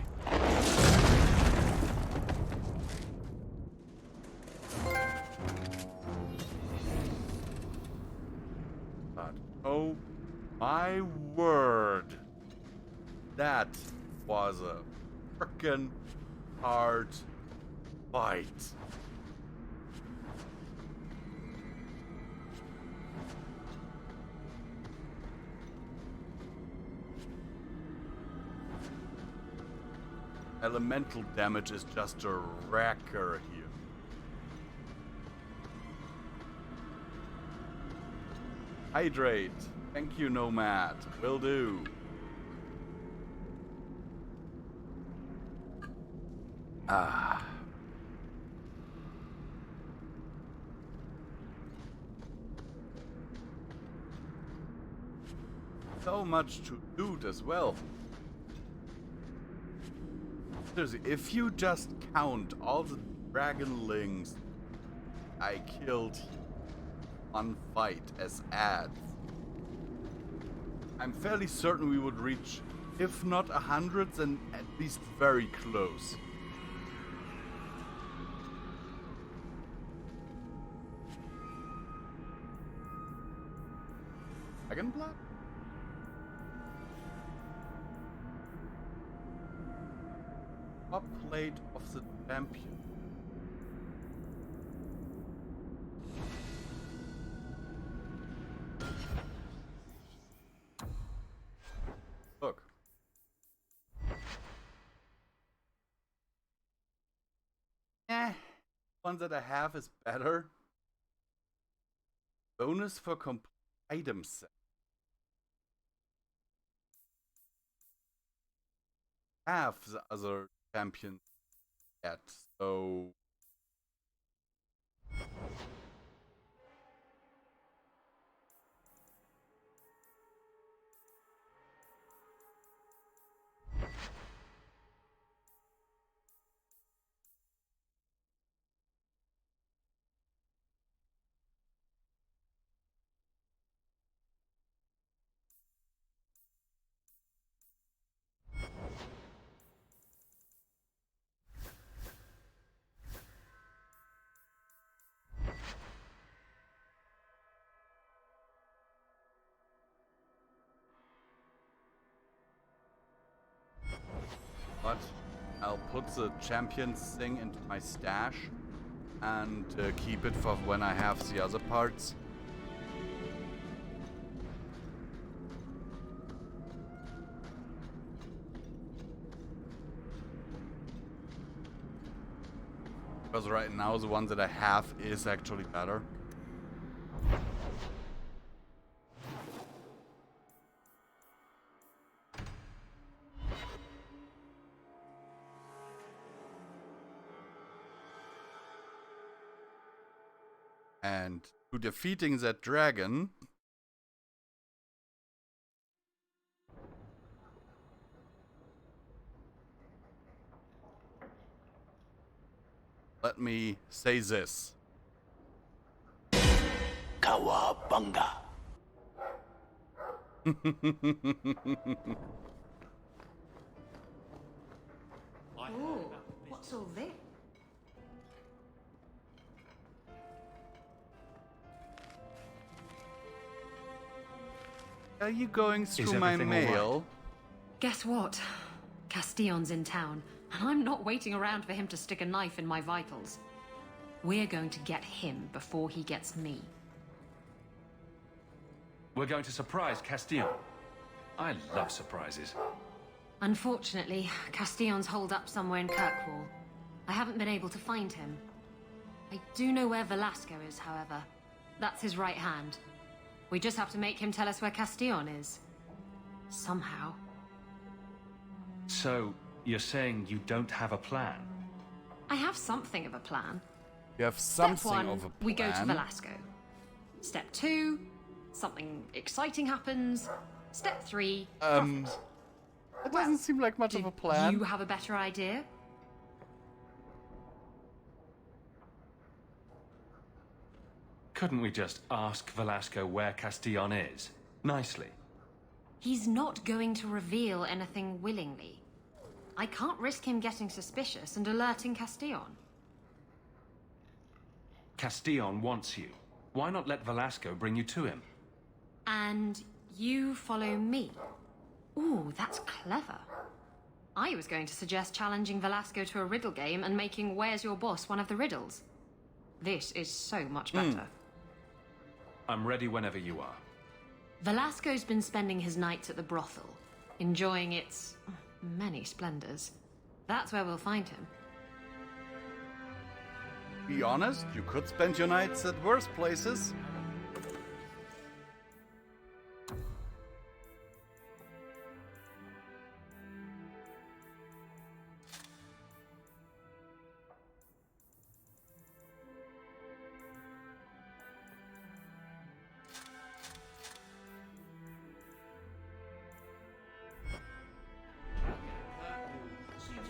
But oh my word, that was a frickin' hard fight. Elemental damage is just a wrecker here. Hydrate. Thank you, Nomad. Will do. Ah. So much to loot as well. Seriously, if you just count all the dragonlings I killed on fight as ads, I'm fairly certain we would reach, if not 100, then at least very close. Dragonblood? Top plate of the champion. Look. One that I have is better. Bonus for complete item set. Have the other champion yet, so put the champions thing into my stash and keep it for when I have the other parts. Because right now the one that I have is actually better. And to defeating that dragon, let me say this. Kawabunga. Oh, what's all this? Are you going Is through my everything all mail? right? Guess what? Castillon's in town, and I'm not waiting around for him to stick a knife in my vitals. We're going to get him before he gets me. We're going to surprise Castillon. I love surprises. Unfortunately, Castillon's holed up somewhere in Kirkwall. I haven't been able to find him. I do know where Velasco is, however. That's his right hand. We just have to make him tell us where Castillon is. Somehow. So, you're saying you don't have a plan? I have something of a plan. You have Step something 1, of a plan. we go to Velasco. Step 2, something exciting happens. Step 3, profit. It doesn't seem like much of a plan. You have a better idea? Couldn't we just ask Velasco where Castillon is? Nicely. He's not going to reveal anything willingly. I can't risk him getting suspicious and alerting Castillon. Castillon wants you. Why not let Velasco bring you to him? And you follow me. Ooh, that's clever. I was going to suggest challenging Velasco to a riddle game and making Where's Your Boss one of the riddles. This is so much better. I'm ready whenever you are. Velasco's been spending his nights at the brothel, enjoying its many splendors. That's where we'll find him. Be honest, you could spend your nights at worse places.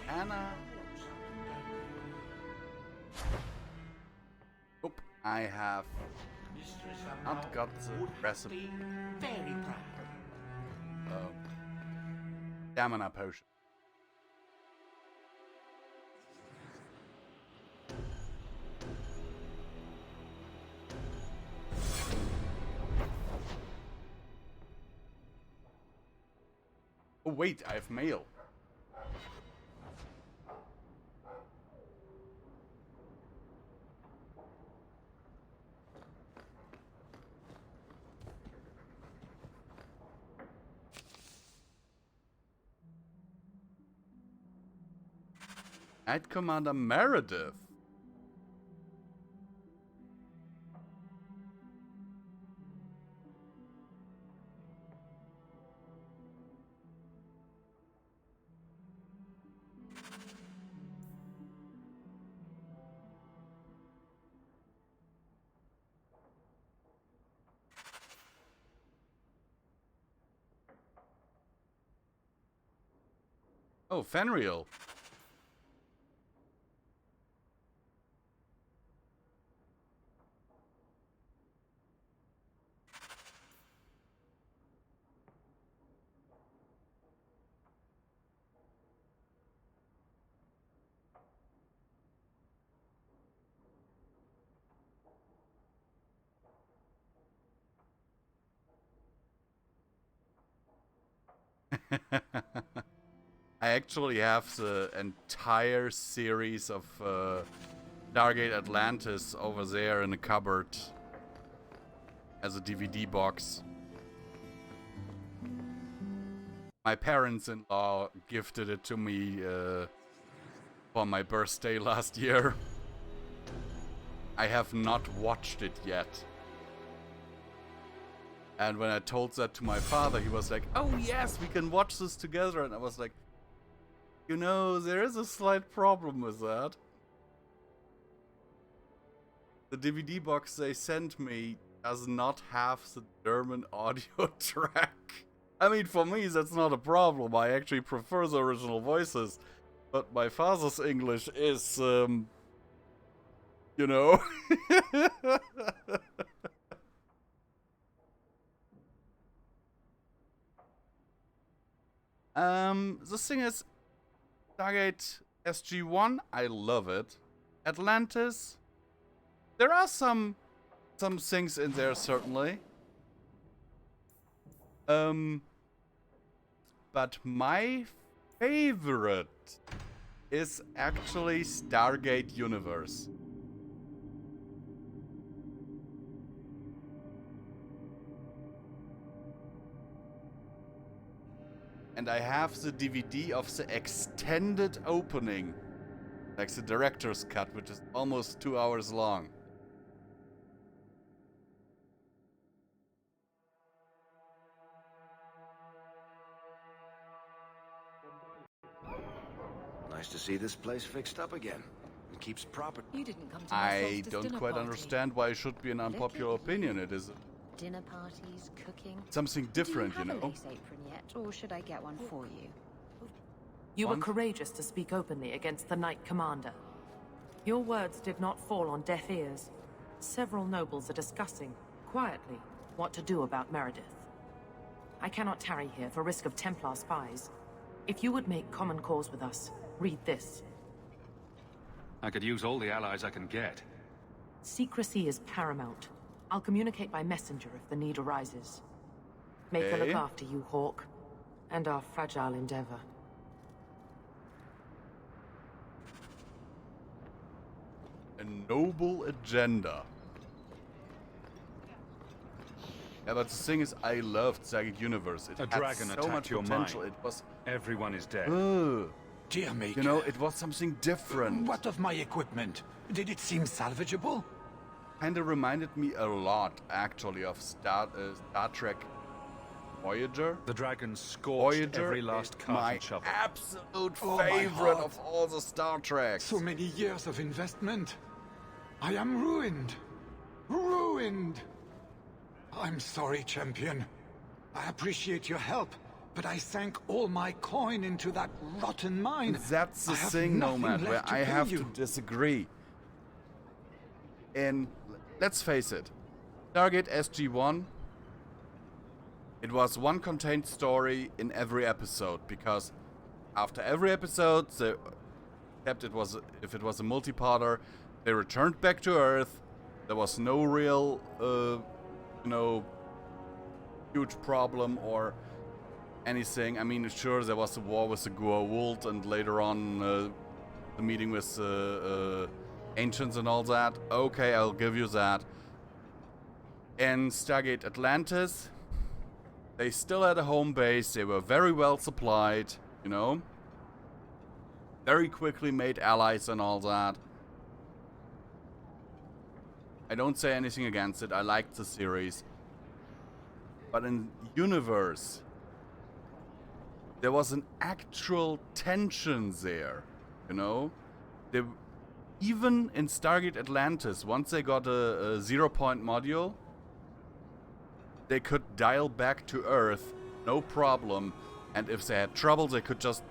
Anna. Oop, I have not got the recipe. Very proud. Stamina potion. Oh wait, I have mail. Knight Commander Meredith. Oh, Fenrir. I actually have the entire series of Stargate Atlantis over there in a cupboard as a DVD box. My parents-in-law gifted it to me for my birthday last year. I have not watched it yet. And when I told that to my father, he was like, "Oh yes, we can watch this together." And I was like, you know, there is a slight problem with that. The DVD box they sent me does not have the German audio track. I mean, for me, that's not a problem. I actually prefer the original voices. But my father's English is, you know. The thing is, Stargate SG-1, I love it. Atlantis, there are some things in there, certainly. But my favorite is actually Stargate Universe. And I have the DVD of the extended opening, like the director's cut, which is almost 2 hours long. Nice to see this place fixed up again. It keeps proper. You didn't come to my I solstice don't dinner quite party. understand why it should be an unpopular opinion. It is Dinner parties, cooking. something different, Do you you have know. a lace apron yet, or should I get one for you? You were courageous to speak openly against the Knight Commander. Your words did not fall on deaf ears. Several nobles are discussing, quietly, what to do about Meredith. I cannot tarry here for risk of Templar spies. If you would make common cause with us, read this. I could use all the allies I can get. Secrecy is paramount. I'll communicate by messenger if the need arises. May I look Okay. after you, Hawk, and our fragile endeavor. A noble agenda. Yeah, but the thing is, I loved Stargate Universe. It A had dragon so attacked much your potential. mind. It was. Everyone is dead. Dear me. You know, it was something different. What of my equipment? Did it seem salvageable? Kinda reminded me a lot, actually, of Star Trek Voyager. The dragon scorched Voyager every last is cart my and shovel. absolute Oh, my favorite heart. of all the Star Treks. So many years of investment. I am ruined. Ruined. I'm sorry, champion. I appreciate your help, but I sank all my coin into that rotten mine. That's the I have thing, nothing Nomad, left where to I pay have you. to disagree. And let's face it, Stargate SG-1, it was one contained story in every episode, because after every episode, except if it was a multi-parter, they returned back to Earth. There was no real, huge problem or anything. I mean, sure, there was a war with the Goa'uld, and later on, the meeting with Ancients and all that. Okay, I'll give you that. In Stargate Atlantis, they still had a home base. They were very well supplied, you know. Very quickly made allies and all that. I don't say anything against it. I liked the series. But in Universe, there was an actual tension there, you know. Even in Stargate Atlantis, once they got a 0-point module, they could dial back to Earth, no problem. And if they had trouble, they could just,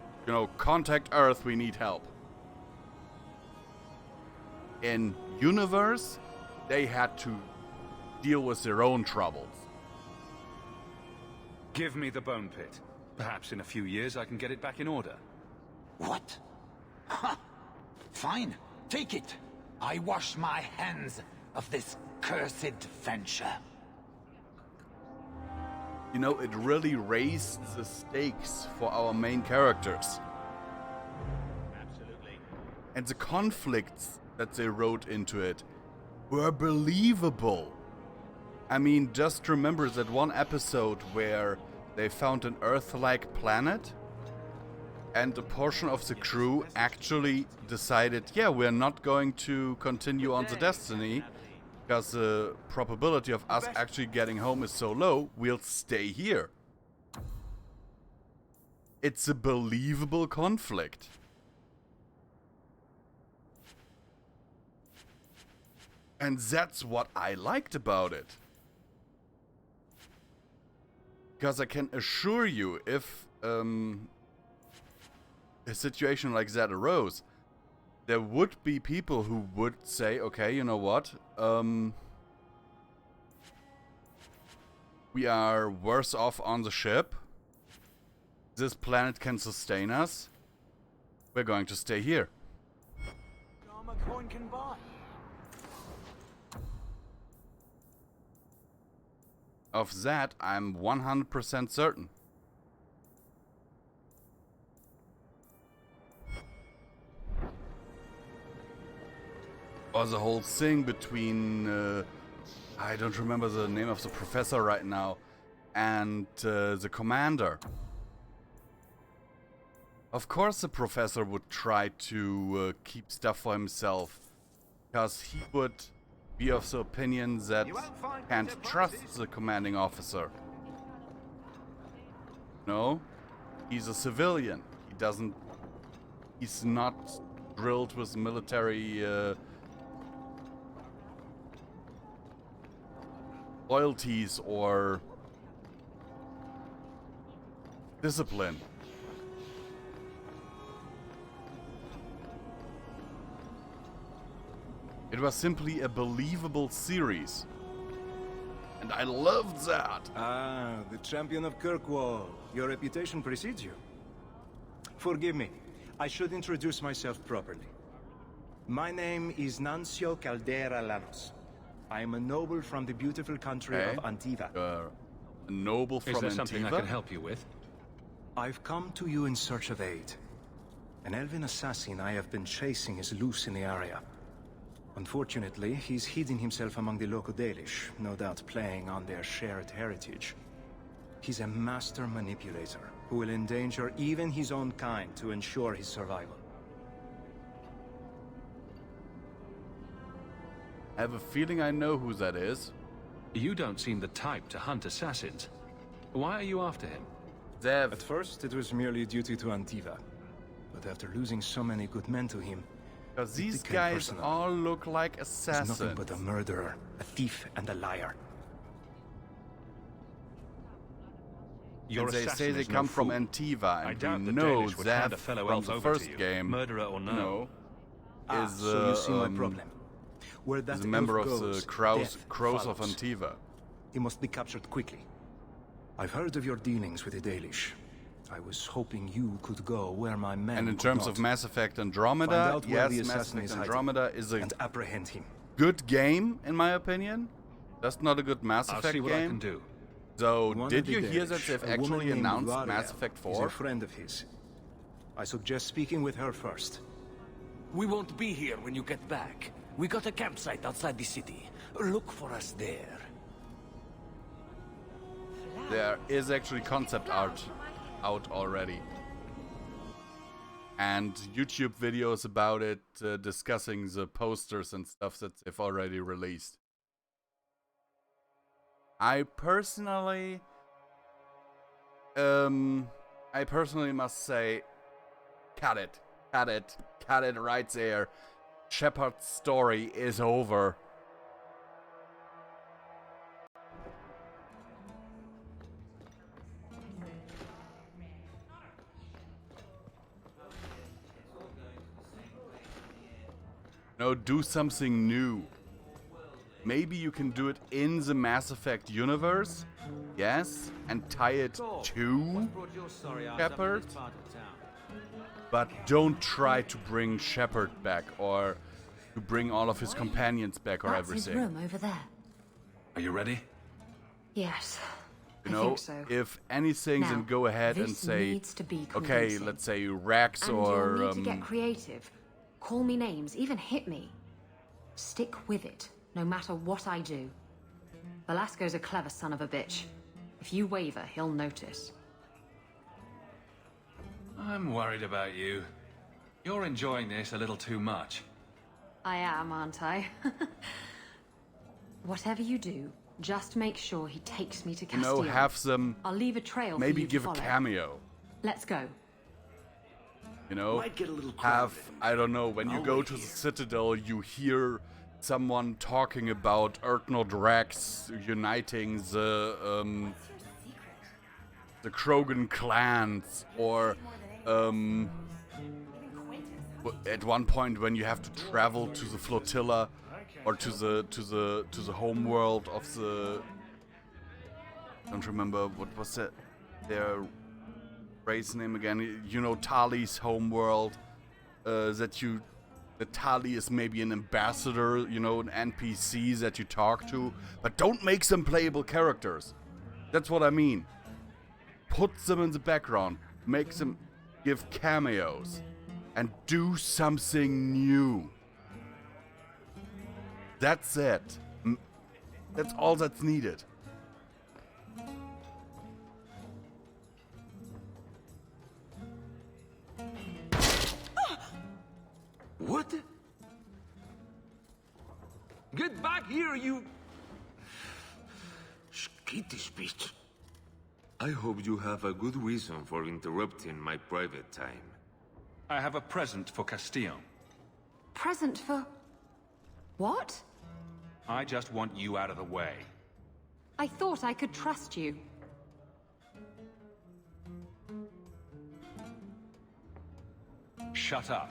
contact Earth, we need help. In Universe, they had to deal with their own troubles. Give me the bone pit. Perhaps in a few years I can get it back in order. What? Ha! Fine, take it. I wash my hands of this cursed venture. You know, it really raised the stakes for our main characters. And the conflicts that they wrote into it were believable. I mean, just remember that one episode where they found an Earth-like planet and a portion of the crew actually decided, yeah, we're not going to continue on the Destiny because the probability of us actually getting home is so low, we'll stay here. It's a believable conflict. And that's what I liked about it. Because I can assure you, if a situation like that arose, there would be people who would say, okay, you know what? We are worse off on the ship. This planet can sustain us. We're going to stay here. Of that, I'm 100% certain. Or the whole thing between, I don't remember the name of the professor right now, and the commander. Of course the professor would try to keep stuff for himself, because he would be of the opinion that can't trust the commanding officer. No, he's a civilian. He's not drilled with military loyalties or discipline. It was simply a believable series. And I loved that. Ah, the champion of Kirkwall. Your reputation precedes you. Forgive me. I should introduce myself properly. My name is Nancio Caldera Lanos. I am a noble from the beautiful country of Antiva. A noble from Antiva? Is there something I can help you with? I've come to you in search of aid. An elven assassin I have been chasing is loose in the area. Unfortunately, he's hidden himself among the local Dalish, no doubt playing on their shared heritage. He's a master manipulator who will endanger even his own kind to ensure his survival. I have a feeling I know who that is. You don't seem the type to hunt assassins. Why are you after him? Zev. At first, it was merely duty to Antiva. But after losing so many good men to him, because these guys all look like assassins. He's nothing but a murderer, a thief, and a liar. And they say they come from Antiva, and we know that from the first game, murderer or no, is so you see my problem. Where that is a member of goes, the Crows of Antiva. He must be captured quickly. I've heard of your dealings with the Dalish. I was hoping you could go where my men And in terms of Mass Effect Andromeda, yes, Mass Effect Andromeda is a apprehend him. good game, in my opinion. That's not a good Mass Effect I'll see what game. I can do. So, did you hear that they've actually announced Varia Mass Effect 4? Is a friend of his. I suggest speaking with her first. We won't be here when you get back. We got a campsite outside the city. Look for us there. There is actually concept art out already. And YouTube videos about it, discussing the posters and stuff that they've already released. I personally must say, cut it right there. Shepard's story is over. No, do something new. Maybe you can do it in the Mass Effect universe, yes, and tie it to Shepard. But don't try to bring Shepard back or to bring all of his companions back or everything. That's his room over there. Are you ready? Yes. You know, I think so. if anything, then go ahead and this say, needs to be okay, convincing. let's say Rax and or you'll need to get creative. Call me names, even hit me. Stick with it, no matter what I do. Velasco's a clever son of a bitch. If you waver, he'll notice. I'm worried about you. You're enjoying this a little too much. I am, aren't I? Whatever you do, just make sure he takes me to You know, Castile. have some... I'll leave a trail for Maybe you to give a follow. cameo. Let's go. You know, Might get a little have, crowded. I don't know, when you I'll go wait to the here. Citadel, you hear someone talking about Erdnor Drax uniting the Krogan clans, or at one point when you have to travel to the flotilla or to the home world of the, I don't remember what was their race name again. You know, Tali's home world. That Tali is maybe an ambassador, you know, an NPC that you talk to, but don't make them playable characters. That's what I mean. Put them in the background, make them give cameos, and do something new. That's it. That's all that's needed. What? Get back here, you... skittish bitch. I hope you have a good reason for interrupting my private time. I have a present for Castile. Present for... what? I just want you out of the way. I thought I could trust you. Shut up.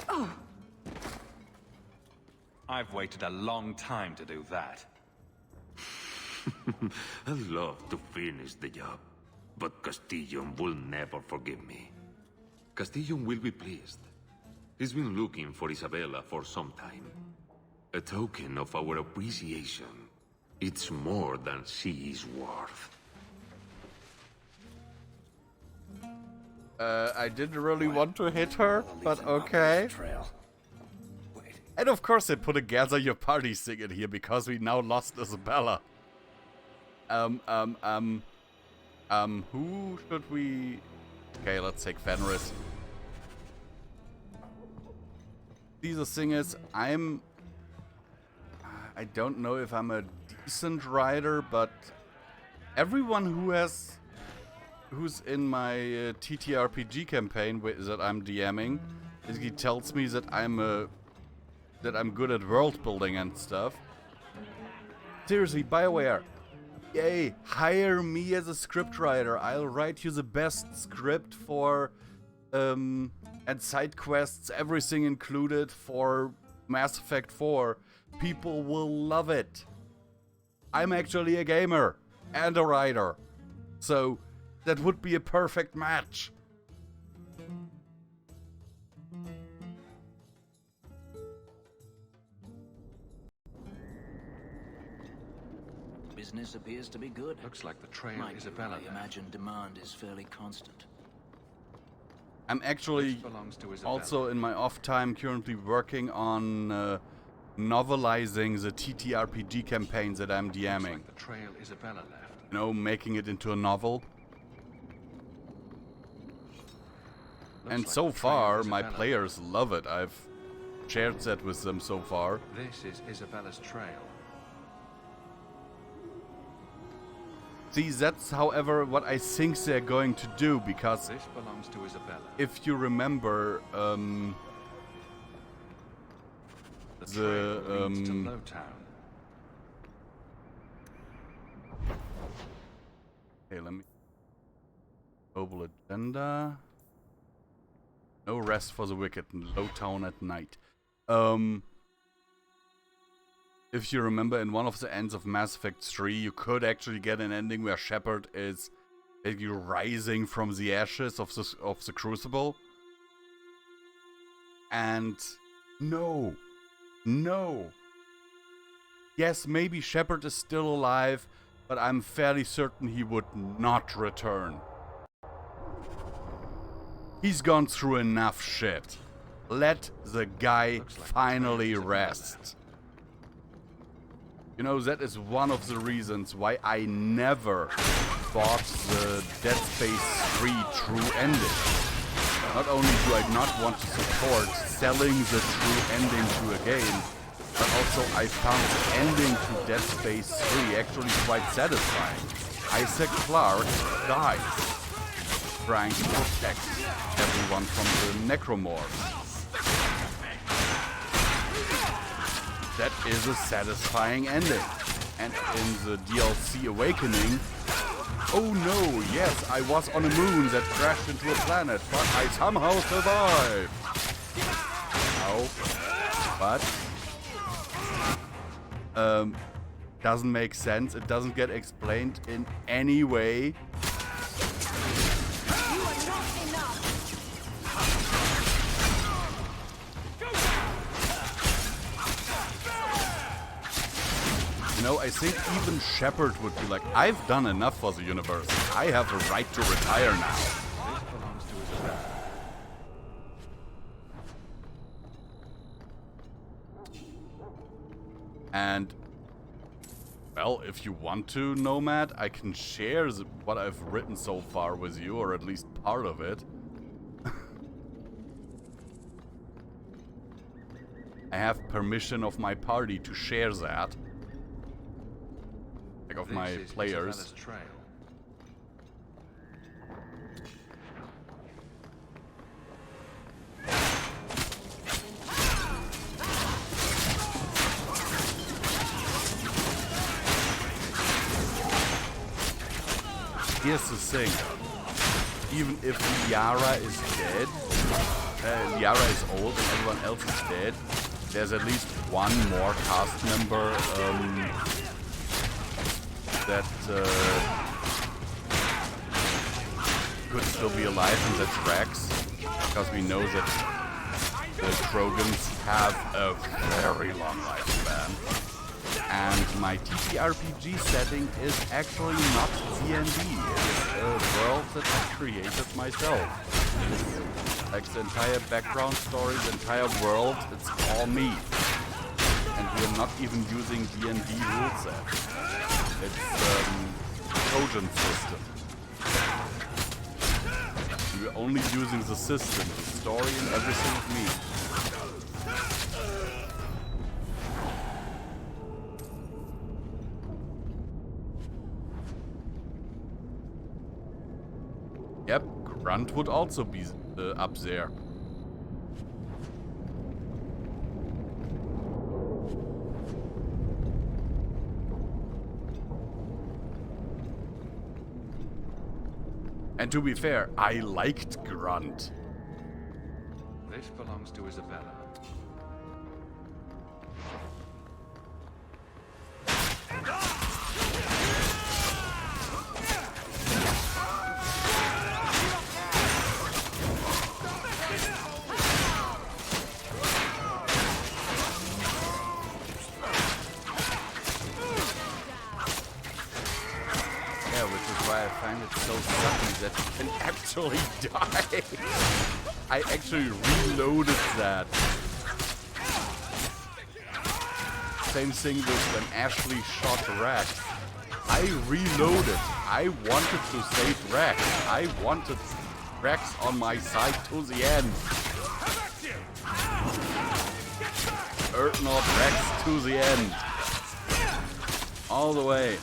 Oh, I've waited a long time to do that. I'd love to finish the job, but Castillon will never forgive me. Castillon will be pleased. He's been looking for Isabella for some time. A token of our appreciation. It's more than she is worth. I didn't really want to hit her, but okay. And of course they put a gather your party thing in here because we now lost Isabella. Who should we... Okay, let's take Fenris. See, the thing is, I don't know if I'm a decent rider, but everyone who's in my TTRPG campaign that I'm DMing, basically tells me that I'm good at world building and stuff. Seriously, BioWare, yay! Hire me as a scriptwriter. I'll write you the best script for and side quests, everything included for Mass Effect 4. People will love it. I'm actually a gamer and a writer, so that would be a perfect match. Business appears to be good. Looks like the trail Mind you, Isabella I left. imagine demand is fairly constant. I'm actually This belongs to Isabella. also in my off time currently working on novelizing the TTRPG campaigns that I'm DMing. Looks like the trail Isabella left. You know, making it into a novel. And like so the trail far, my Isabella players love it. I've shared that with them so far. This is Isabella's trail. See, that's, however, what I think they're going to do, because This belongs to Isabella. if you remember, The trail leads to Lowtown. Okay, let me... Global agenda. No rest for the wicked in Lowtown at night. If you remember, in one of the ends of Mass Effect 3, you could actually get an ending where Shepard is basically rising from the ashes of the Crucible. And no. Yes, maybe Shepard is still alive, but I'm fairly certain he would not return. He's gone through enough shit. Let the guy finally rest. You know, that is one of the reasons why I never bought the Dead Space 3 true ending. Not only do I not want to support selling the true ending to a game, but also I found the ending to Dead Space 3 actually quite satisfying. Isaac Clarke dies, trying to protect everyone from the necromorphs. That is a satisfying ending. And in the DLC Awakening, oh no, yes, I was on a moon that crashed into a planet, but I somehow survived. But doesn't make sense. It doesn't get explained in any way. You know, I think even Shepard would be like, I've done enough for the universe. I have a right to retire now. And, well, if you want to, Nomad, I can share what I've written so far with you, or at least part of it. I have permission of my party to share that. Like of my players. Here's the thing. Even if Liara is dead, Liara is old and everyone else is dead, there's at least one more cast member that could still be alive, and that's Rex, because we know that the Krogans have a very long lifespan. And my TTRPG setting is actually not D&D. It is a world that I created myself. Like the entire background story, the entire world, it's all me. And we're not even using D&D rule set. It's a Trojan system. We're only using the system, the story, and everything is me. Yep, Grunt would also be up there. And to be fair, I liked Grunt. This belongs to Isabella. That you can actually die. I actually reloaded that. Same thing with when Ashley shot Rex. I reloaded. I wanted to save Rex. I wanted Rex on my side to the end. Urdnot Rex to the end. All the way.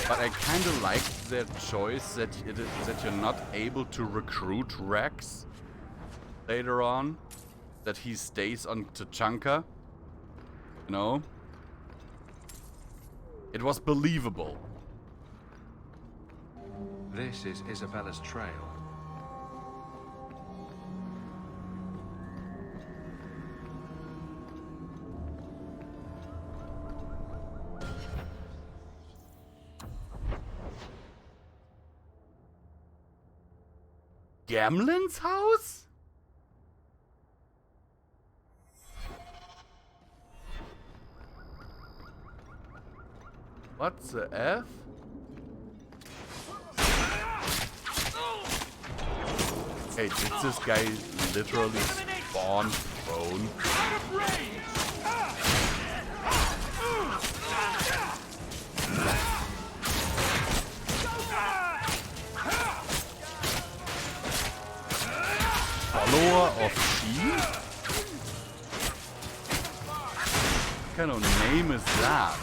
But I kind of liked their choice that that you're not able to recruit Rex later on. That he stays on Tachanka. You know? It was believable. This is Isabella's trail. Gamlen's house? What's the F? Hey, did this guy literally spawn prone? Follower of Shield? What kind of name is that?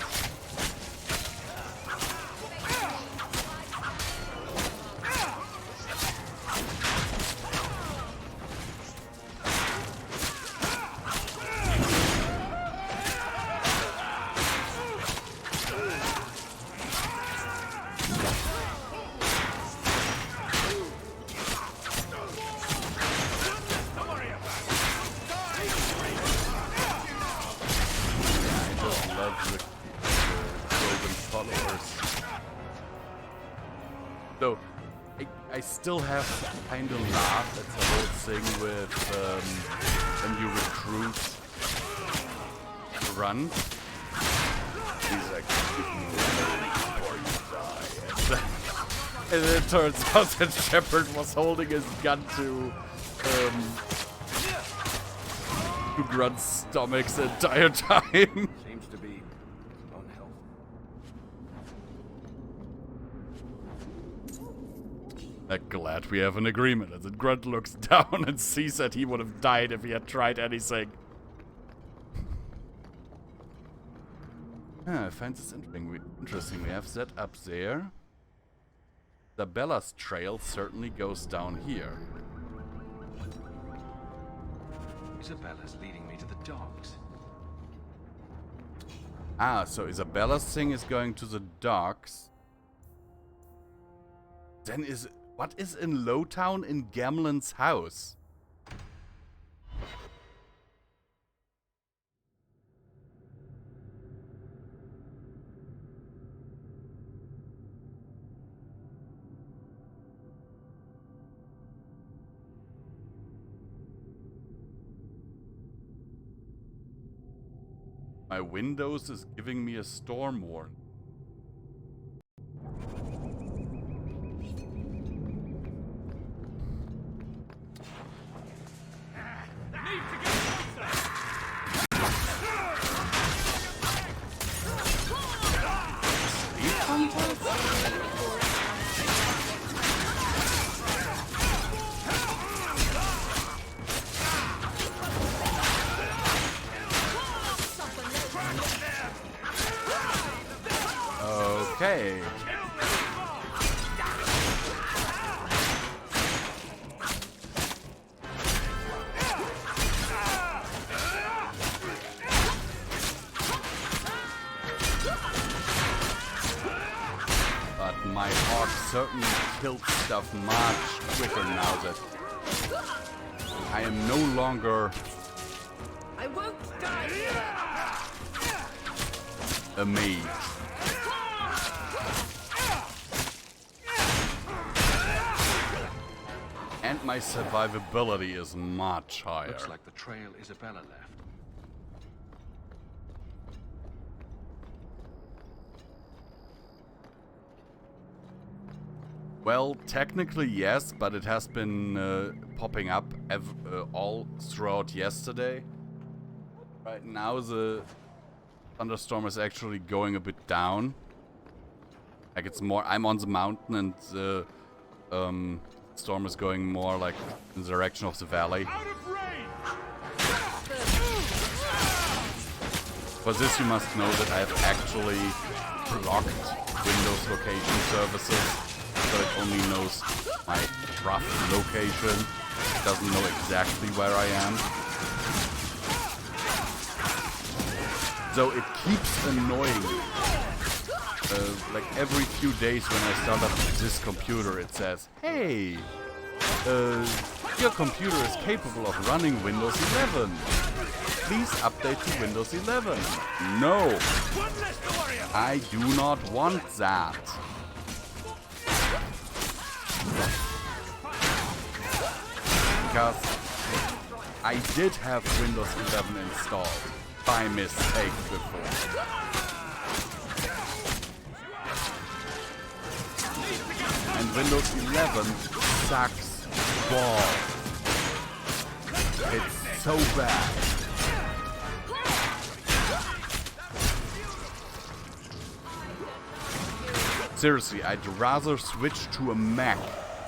So, I still have kind of laughed at the whole thing with when you recruit grunt. He's like, before you die. And then it turns out that Shepard was holding his gun to Grunt's stomach the entire time. Seems to be unhealthy. I'm glad we have an agreement. As Grunt looks down and sees that he would have died if he had tried anything. I find this interesting. We have that up there. Isabella's trail certainly goes down here. Isabella's leading me to the docks. Ah, so Isabella's thing is going to the docks. Then what is in Lowtown in Gamlen's house? My Windows is giving me a storm warning. Okay. But my hawk certainly killed stuff much quicker now that I am no longer I won't die a mage. And my survivability is much higher. Looks like the trail Isabella left. Well, technically yes, but it has been popping up all throughout yesterday. Right now the thunderstorm is actually going a bit down. Like it's more, I'm on the mountain and the storm is going more like in the direction of the valley. For this you must know that I have actually blocked Windows location services, so it only knows my rough location. It doesn't know exactly where I am. So it keeps annoying me. Like every few days when I start up this computer, it says, hey, your computer is capable of running Windows 11. Please update to Windows 11. No, I do not want that. Because I did have Windows 11 installed by mistake before. And Windows 11 sucks balls. It's so bad. Seriously, I'd rather switch to a Mac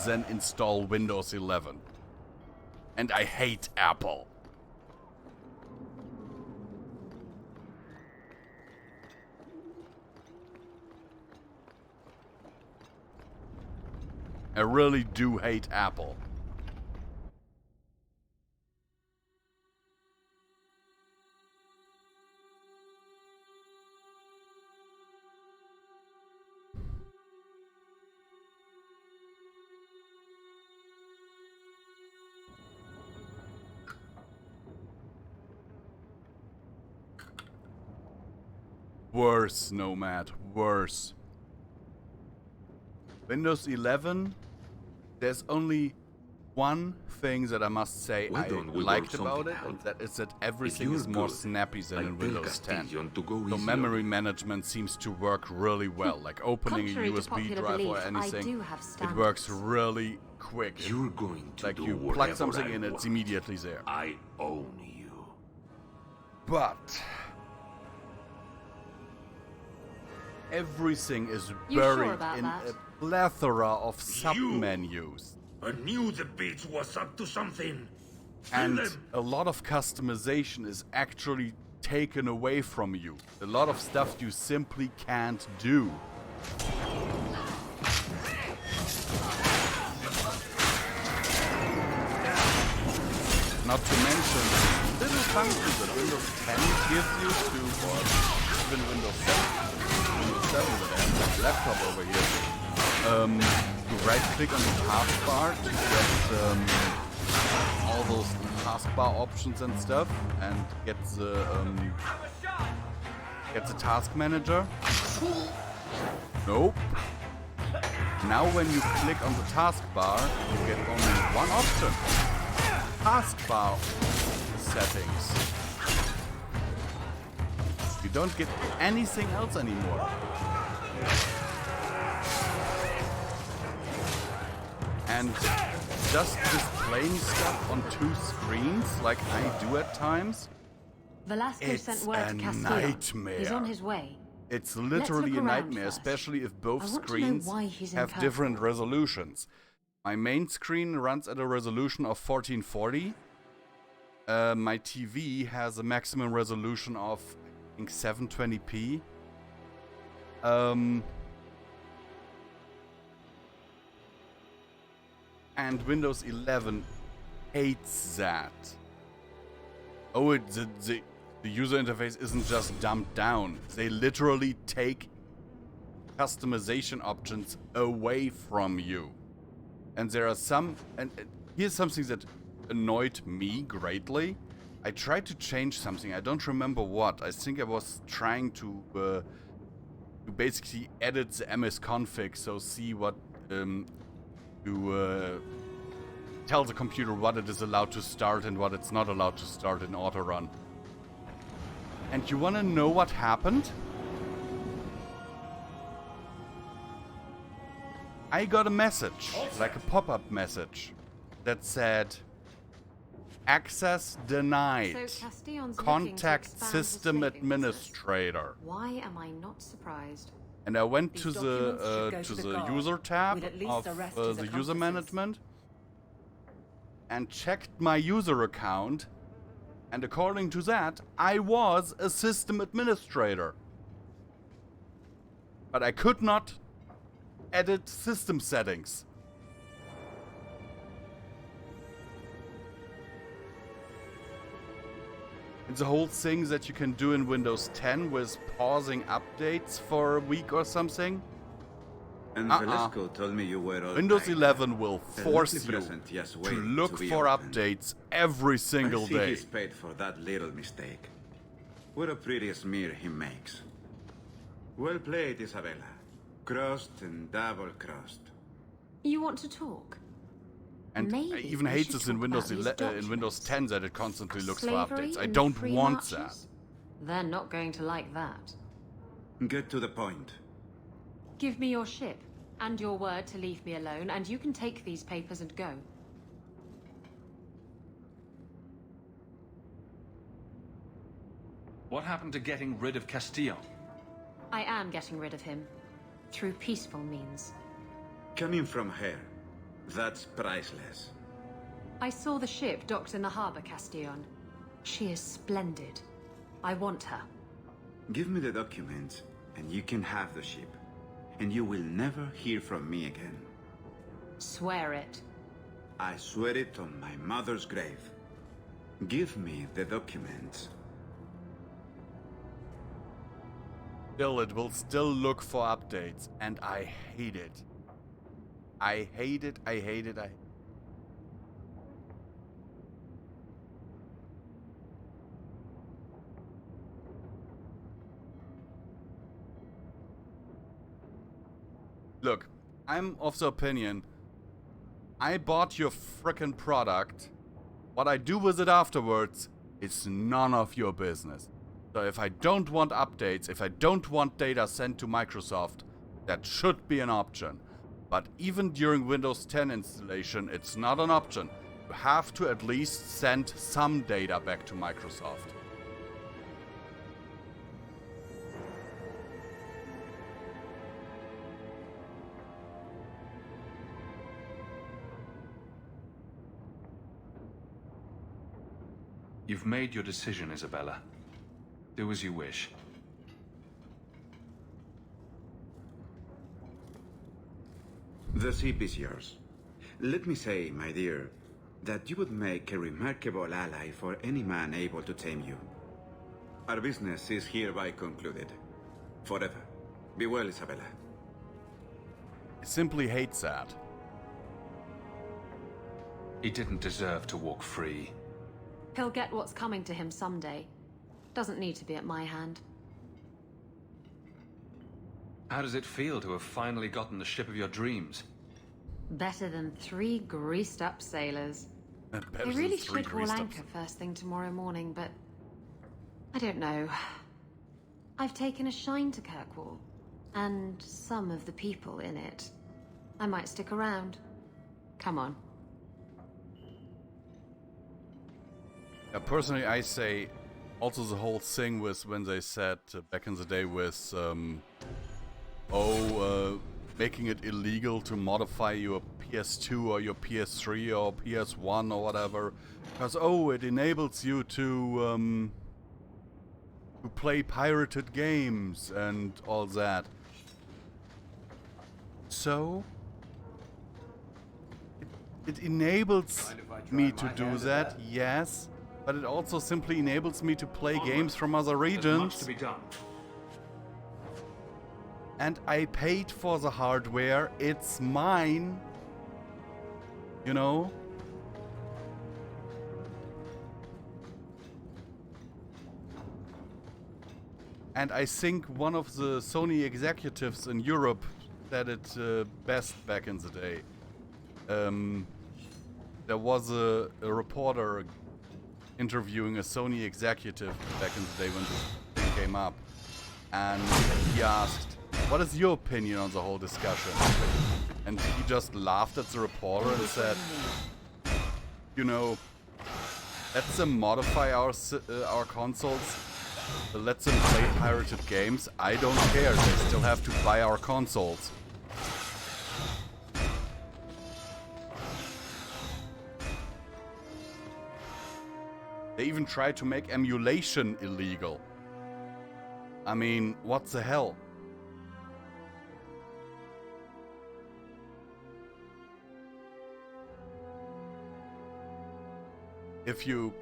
than install Windows 11. And I hate Apple. I really do hate Apple. Worse, Nomad, worse. Windows 11, there's only one thing that I must say I liked about it, and that is that everything is more snappy than in Windows 10. So memory management seems to work really well, like opening a USB drive or anything, it works really quick. You're going to like do you plug whatever something I in, it's want. immediately there. I own you. But everything is You buried sure about in that? a plethora of sub-menus. I knew the beach was up to something. And a lot of customization is actually taken away from you. A lot of stuff you simply can't do. Not to mention little functions that Windows 10 gives you to, or even Windows 7. Windows 7 with that laptop over here. You right click on the taskbar to get all those taskbar options and stuff, and get the task manager. Nope. Now when you click on the taskbar, you get only one option. Taskbar settings. You don't get anything else anymore. And just displaying stuff on two screens, like I do at times, Velasco it's sent word a to Castile. nightmare. He's on his way. It's Let's literally look a around nightmare, first. especially if I both want to know screens why he's in have purple. different resolutions. My main screen runs at a resolution of 1440. My TV has a maximum resolution of, I think, 720p. And Windows 11 hates that. Oh, the user interface isn't just dumbed down. They literally take customization options away from you. And there are some, and here's something that annoyed me greatly. I tried to change something, I don't remember what. I think I was trying to basically edit the msconfig, so see what, tell the computer what it is allowed to start and what it's not allowed to start in auto-run. And you wanna know what happened? I got a message, like a pop-up message, that said, access denied. So Castillon's Contact looking to expand system his saving administrator. Why am I not surprised? And I went These to documents should go the to the guard. user tab We'd at least of arrest the his user accomplices. management and checked my user account, and according to that, I was a system administrator. But I could not edit system settings. It's a whole thing that you can do in Windows 10 with pausing updates for a week or something. And Velasco told me you were all Windows right. 11 will A force lovely you present, yes, to wait look be for opened. updates every single I see day. he's paid for that little mistake. What a pretty smear he makes. Well played, Isabella. Crossed and double-crossed. You want to talk? And I Maybe even we hate should this in talk Windows about these in Windows 10 that it constantly looks for Slavery updates. I in don't free want marches? that. They're not going to like that. Get to the point. Give me your ship. And your word to leave me alone, and you can take these papers and go. What happened to getting rid of Castillo? I am getting rid of him. Through peaceful means. Coming from her, that's priceless. I saw the ship docked in the harbor, Castillon. She is splendid. I want her. Give me the documents, and you can have the ship. And you will never hear from me again. Swear it. I swear it on my mother's grave. Give me the documents. Still, it will still look for updates, and I hate it. I hate it, I hate it, Look, I'm of the opinion, I bought your frickin' product. What I do with it afterwards is none of your business. So if I don't want updates, if I don't want data sent to Microsoft, that should be an option. But even during Windows 10 installation, it's not an option. You have to at least send some data back to Microsoft. You've made your decision, Isabella. Do as you wish. The ship is yours. Let me say, my dear, that you would make a remarkable ally for any man able to tame you. Our business is hereby concluded. Forever. Be well, Isabella. I simply hate that. He didn't deserve to walk free. He'll get what's coming to him someday. Doesn't need to be at my hand. How does it feel to have finally gotten the ship of your dreams? Better than 3 greased-up sailors. They really should call anchor first thing tomorrow morning, but... I don't know. I've taken a shine to Kirkwall, and some of the people in it. I might stick around. Come on. Personally, I say also the whole thing with when they said back in the day with making it illegal to modify your PS2 or your PS3 or PS1 or whatever, because it enables you to play pirated games and all that. So it enables me to do that, yes. But it also simply enables me to play games from other regions. Much to be done. And I paid for the hardware. It's mine. You know? And I think one of the Sony executives in Europe said it best back in the day. There was a reporter interviewing a Sony executive back in the day when this thing came up, and he asked, what is your opinion on the whole discussion? And he just laughed at the reporter and said, you know, let's them modify our consoles, let them play pirated games, I don't care, they still have to buy our consoles. They even tried to make emulation illegal. I mean, what the hell? If you...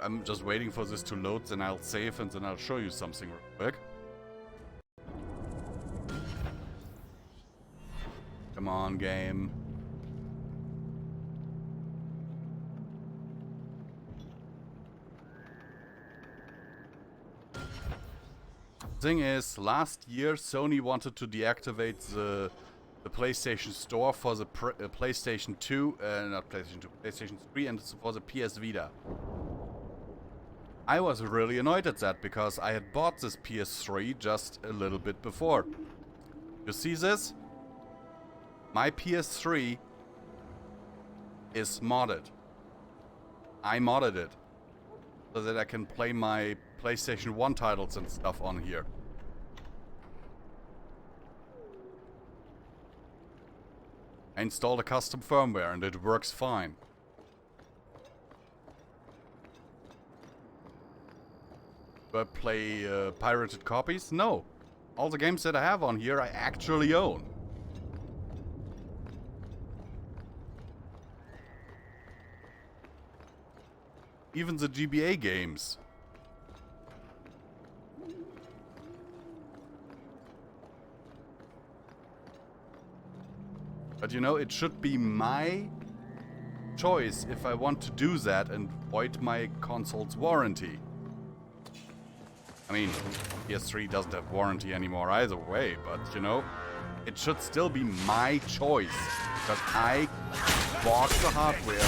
I'm just waiting for this to load, then I'll save and then I'll show you something real quick. Come on, game. Thing is, last year Sony wanted to deactivate the PlayStation Store for the PlayStation 2, not PlayStation 2, PlayStation 3 and for the PS Vita. I was really annoyed at that because I had bought this PS3 just a little bit before. You see this? My PS3 is modded. I modded it so that I can play my PlayStation 1 titles and stuff on here. I installed a custom firmware and it works fine. Do I play pirated copies? No. All the games that I have on here I actually own. Even the GBA games. But you know, it should be my choice if I want to do that and void my console's warranty. I mean, PS3 doesn't have warranty anymore either way, but you know, it should still be my choice. Because I bought the hardware,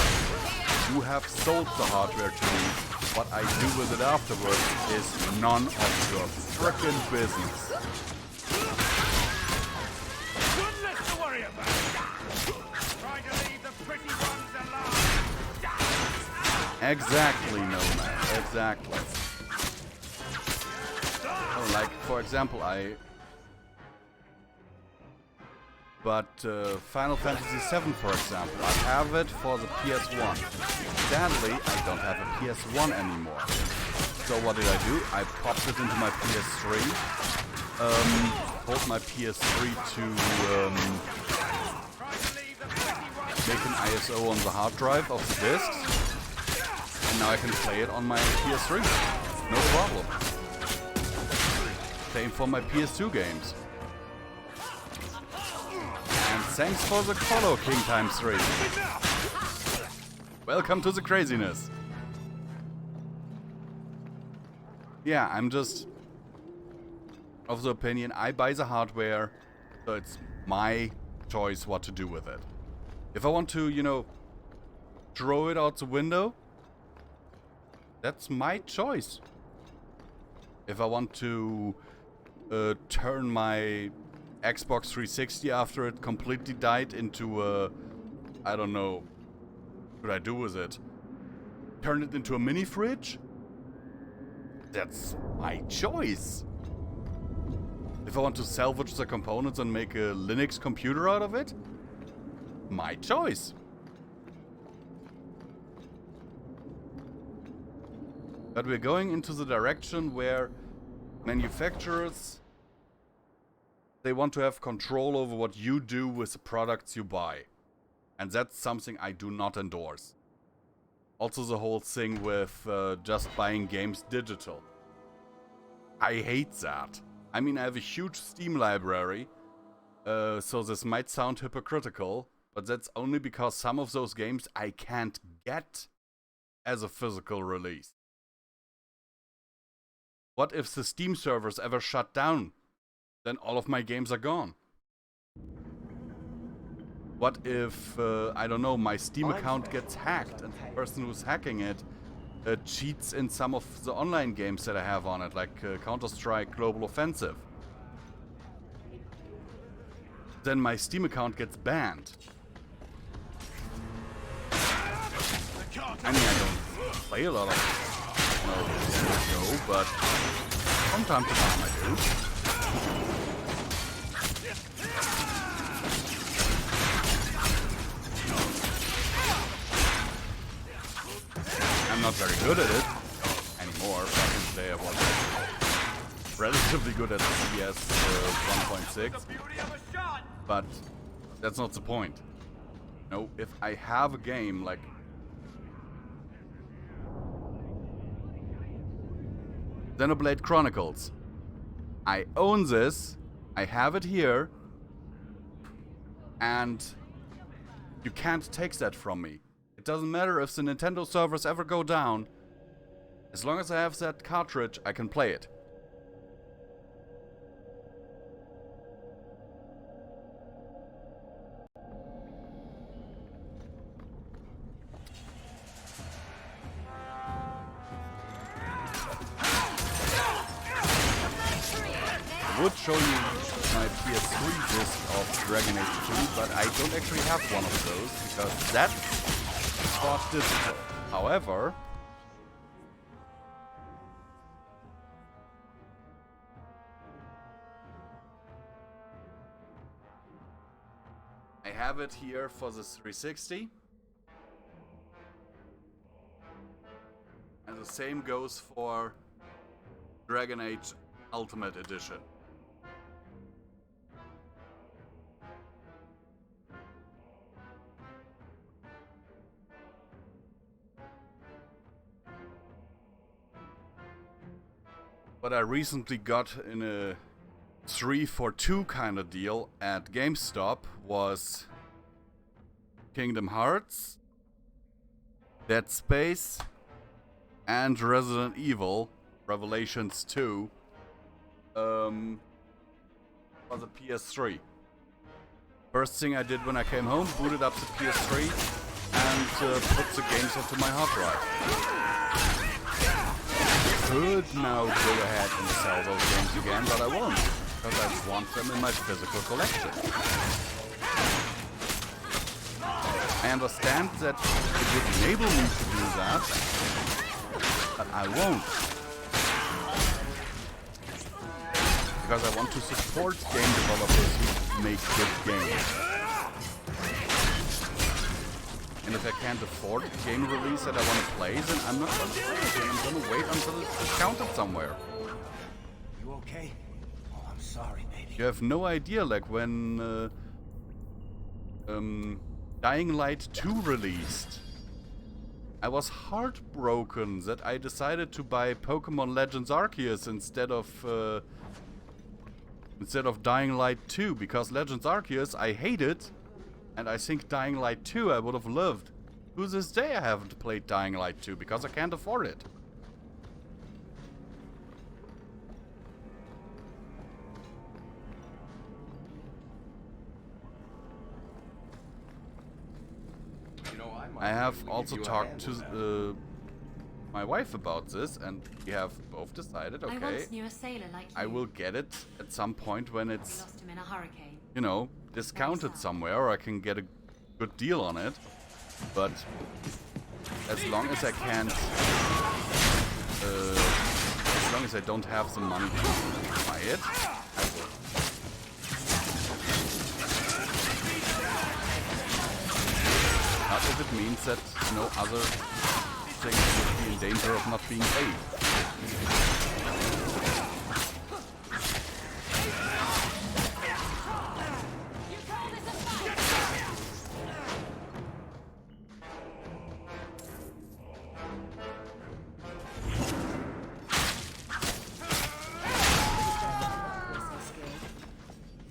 you have sold the hardware to me. What I do with it afterwards is none of your frickin' business. Goodness to worry about. Try to leave the pretty ones alone. Exactly, Nomad. Exactly. Oh, like, for example, But Final Fantasy VII, for example, I have it for the PS1. Sadly, I don't have a PS1 anymore. So what did I do? I popped it into my PS3. Told my PS3 to make an ISO on the hard drive of the discs. And now I can play it on my PS3. No problem. Same for my PS2 games. And thanks for the follow, King times 3. Welcome to the craziness. Yeah, I'm just of the opinion I buy the hardware, so it's my choice what to do with it. If I want to, you know, throw it out the window, that's my choice. If I want to turn my Xbox 360 after it completely died into a, I don't know, what I do with it? Turn it into a mini fridge? That's my choice. If I want to salvage the components and make a Linux computer out of it, my choice. But we're going into the direction where manufacturers, they want to have control over what you do with the products you buy. And that's something I do not endorse. Also the whole thing with just buying games digital. I hate that. I mean, I have a huge Steam library, so this might sound hypocritical, but that's only because some of those games I can't get as a physical release. What if the Steam servers ever shut down? Then all of my games are gone. What if, I don't know, my Steam account gets hacked and the person who's hacking it cheats in some of the online games that I have on it, like Counter-Strike Global Offensive. Then my Steam account gets banned. I mean, I don't play a lot of, you know, CS:GO, but from time to time I do. I'm not very good at it anymore. Back in the day I was relatively good at CS 1.6. But that's not the point. No, if I have a game like Xenoblade Chronicles, I own this, I have it here, and you can't take that from me. It doesn't matter if the Nintendo servers ever go down. As long as I have that cartridge, I can play it. I would show you my PS3 disc of Dragon Age 2, but I don't actually have one of those because that's bought digital. However, I have it here for the 360. And the same goes for Dragon Age Ultimate Edition. What I recently got in a 3 for 2 kind of deal at GameStop was Kingdom Hearts, Dead Space, and Resident Evil Revelations 2 for the PS3. First thing I did when I came home, booted up the PS3 and put the games onto my hard drive. Could now go ahead and sell those games again, but I won't, because I want them in my physical collection. I understand that it would enable me to do that, but I won't. Because I want to support game developers who make good games. And if I can't afford a game release that I want to play, then I'm not going to play it, and I'm going to wait until it's discounted somewhere. You okay? Oh, I'm sorry, baby. You have no idea, like when Dying Light 2 released, I was heartbroken that I decided to buy Pokemon Legends Arceus instead of Dying Light 2, because Legends Arceus I hated, and I think Dying Light 2 I would have loved. To this day I haven't played Dying Light 2 because I can't afford it. I have also talked to my wife about this, and we have both decided, I okay, once knew a sailor like you. I will get it at some point when it's, Lost him in a hurricane. you know, discounted somewhere, or I can get a good deal on it. But as long as I can't, as long as I don't have the money to buy it, I will. Not if it means that, you know, other things would be in danger of not being paid.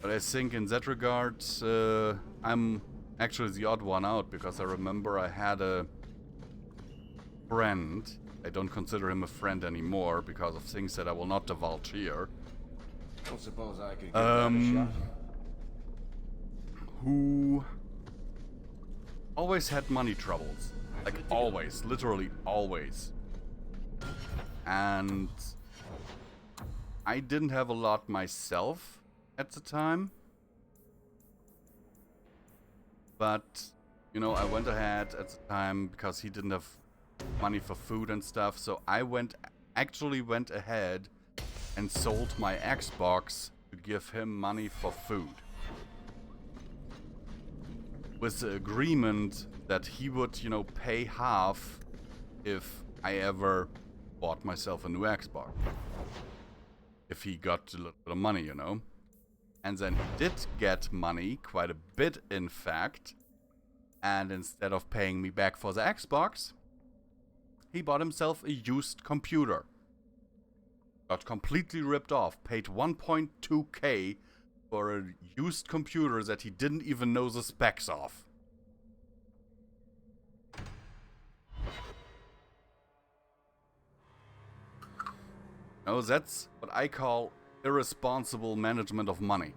But I think in that regard, I'm actually the odd one out, because I remember I had a friend, I don't consider him a friend anymore because of things that I will not divulge here, Don't suppose I could give that a shot. who always had money troubles. Like always, literally always. And I didn't have a lot myself at the time. But, you know, I went ahead at the time because he didn't have money for food and stuff. So I actually went ahead and sold my Xbox to give him money for food, with the agreement that he would, you know, pay half if I ever bought myself a new Xbox. If he got a little bit of money, you know. And then he did get money, quite a bit in fact. And instead of paying me back for the Xbox, he bought himself a used computer. Got completely ripped off, paid 1.2k for a used computer that he didn't even know the specs of. No, that's what I call irresponsible management of money.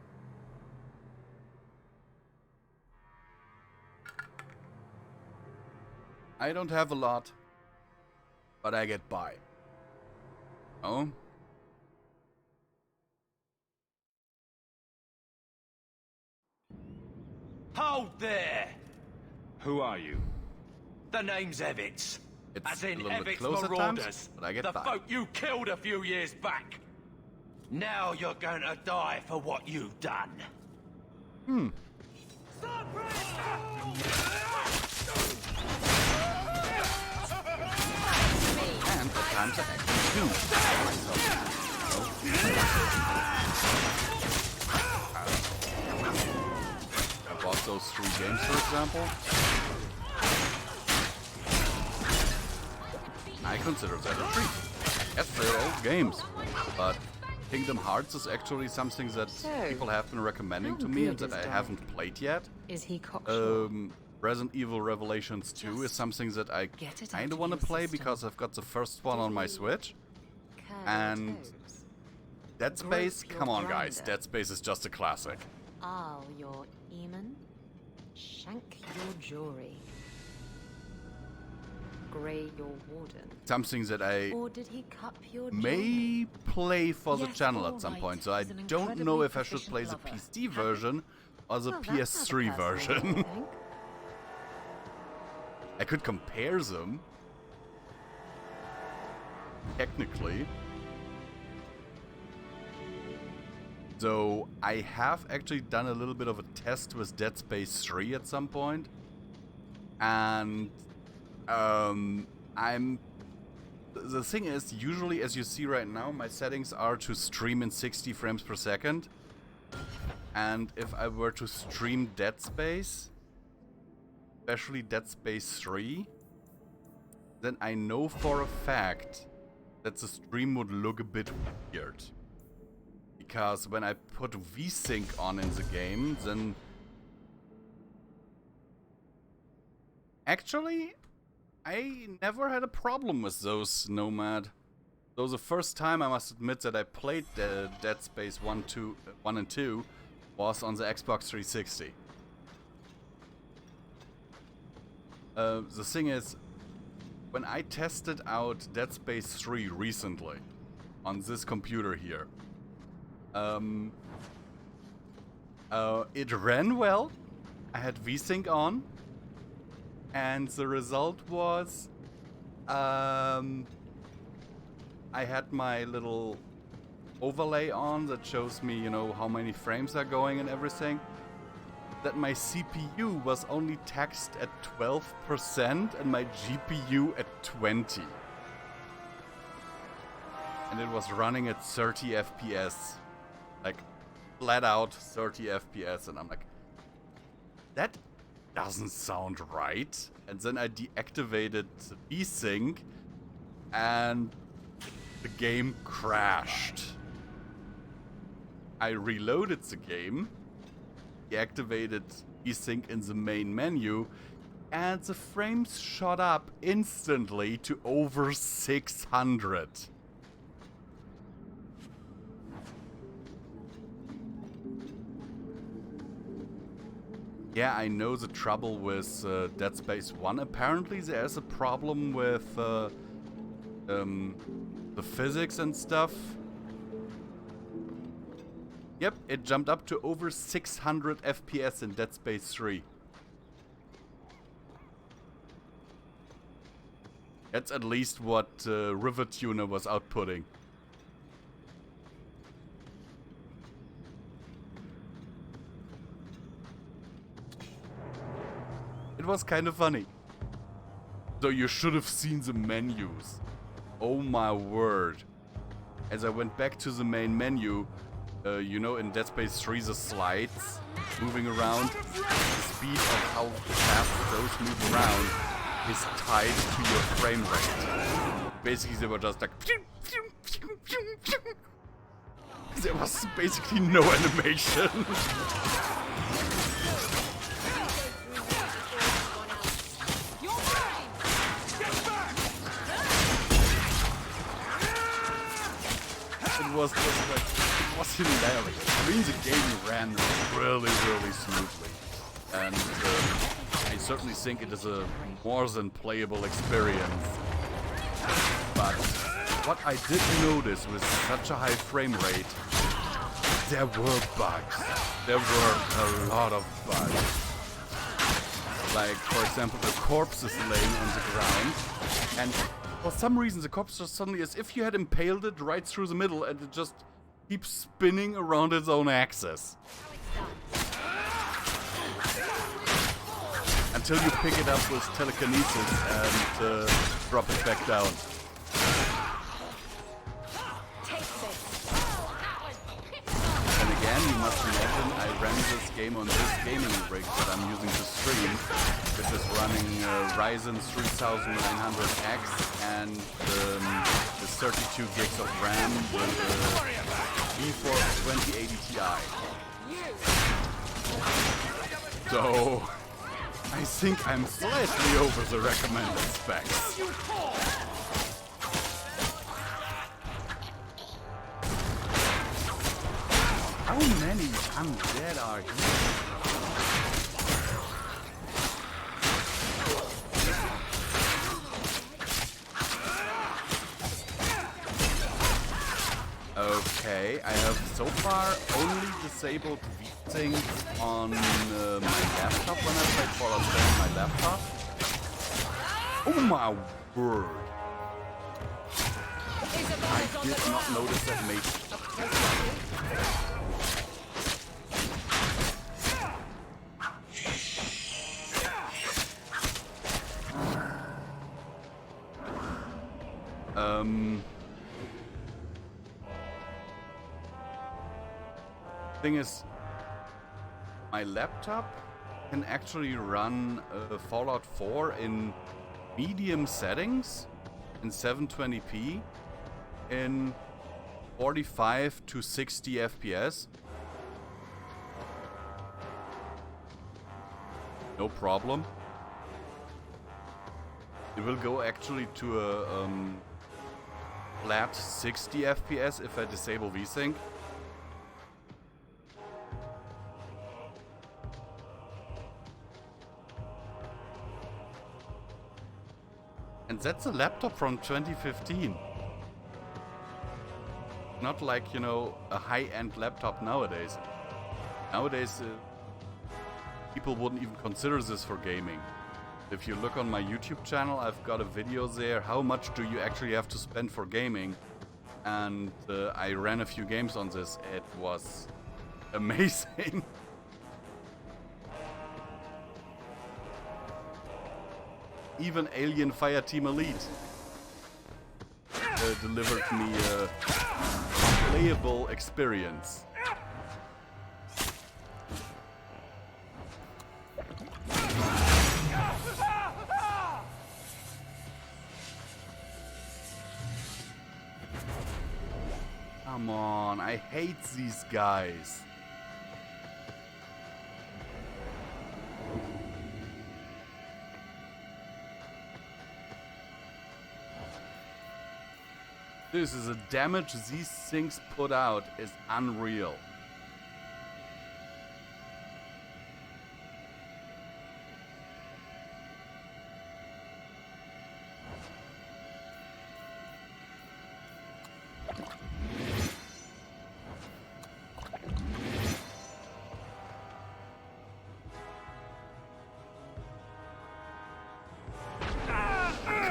I don't have a lot, but I get by. Oh? Hold there! Who are you? The name's Evitz. It's As in a little bit Evitz close at Marauders. times, but I get the by. folk you killed a few years back. Now you're going to die for what you've done. Hmm. And at times I actually do. I bought those 3 games, for example. I consider that a treat. Yes, they're old games, but Kingdom Hearts is actually something that people have been recommending to me and that I haven't played yet. Is he cocksure? Resident Evil Revelations 2 is something that I kind of want to play because I've got the first one on my Switch. And Dead Space, come on guys, Dead Space is just a classic. I'll your Eamon, shank your jury, grey your warden. Something that I Or did he cup your may play for the Yes, channel all at some right. point, so I He's an don't know incredibly if I should proficient play the lover. PC version or the Well, that's not a PS3 personal version. thing. I could compare them. Technically. So, I have actually done a little bit of a test with Dead Space 3 at some point. And, the thing is, usually as you see right now, my settings are to stream in 60 frames per second. And if I were to stream Dead Space, especially Dead Space 3, then I know for a fact that the stream would look a bit weird. Because when I put VSync on in the game, then... Actually, I never had a problem with those, Nomad. Though the first time I must admit that I played Dead Space 1 and 2 was on the Xbox 360. The thing is, when I tested out Dead Space 3 recently on this computer here, it ran well. I had VSync on, and the result was I had my little overlay on that shows me, you know, how many frames are going and everything. That my CPU was only taxed at 12% and my GPU at 20%. And it was running at 30 FPS. Like, flat out 30 FPS. And I'm like, that doesn't sound right. And then I deactivated VSync and the game crashed. I reloaded the game, deactivated VSync in the main menu, and the frames shot up instantly to over 600. Yeah, I know the trouble with Dead Space 1. Apparently there's a problem with the physics and stuff. Yep, it jumped up to over 600 FPS in Dead Space 3. That's at least what River Tuner was outputting. It was kind of funny. So you should have seen the menus. Oh my word. As I went back to the main menu, you know, in Dead Space 3, the slides moving around, the speed of how fast those move around is tied to your frame rate. Basically, they were just like... There was basically no animation. It was just like, it was hilarious. I mean, the game ran really, really smoothly. And I certainly think it is a more than playable experience. But what I did notice with such a high frame rate, there were bugs. There were a lot of bugs. Like, for example, the corpse is laying on the ground, and for some reason the corpse just suddenly, as if you had impaled it right through the middle, and it just keeps spinning around its own axis. Until you pick it up with telekinesis and drop it back down. And again, you must imagine I ran this game on this gaming rig that I'm using to stream, which is running Ryzen 3900X and the 32 gigs of RAM with GeForce 2080 Ti. So I think I'm slightly over the recommended specs. How many undead are here? Okay, I have so far only disabled things on my laptop when I played Fallout 4 on my laptop. Oh my word! I did not notice that mate. Thing is, my laptop can actually run Fallout 4 in medium settings in 720p in 45 to 60 FPS. No problem. It will go actually to a flat 60 FPS if I disable VSync. And that's a laptop from 2015. Not like, you know, a high-end laptop nowadays. Nowadays, people wouldn't even consider this for gaming. If you look on my YouTube channel, I've got a video there. How much do you actually have to spend for gaming? And I ran a few games on this. It was amazing. Even Alien Fireteam Elite delivered me a playable experience. Come on, I hate these guys. This is the damage these things put out is unreal.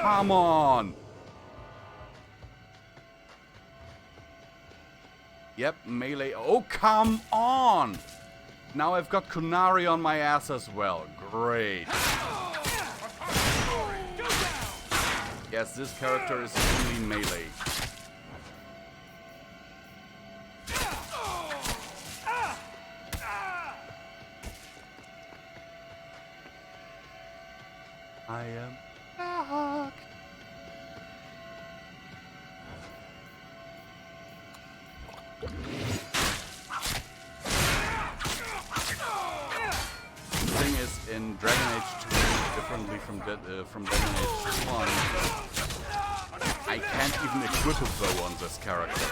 Come on! Yep, melee. Oh, come on! Now I've got Kunari on my ass as well. Great. Yes, this character is only melee. I am back. The thing is, in Dragon Age 2, differently from Dragon Age 1, I can't even equip a bow on this character.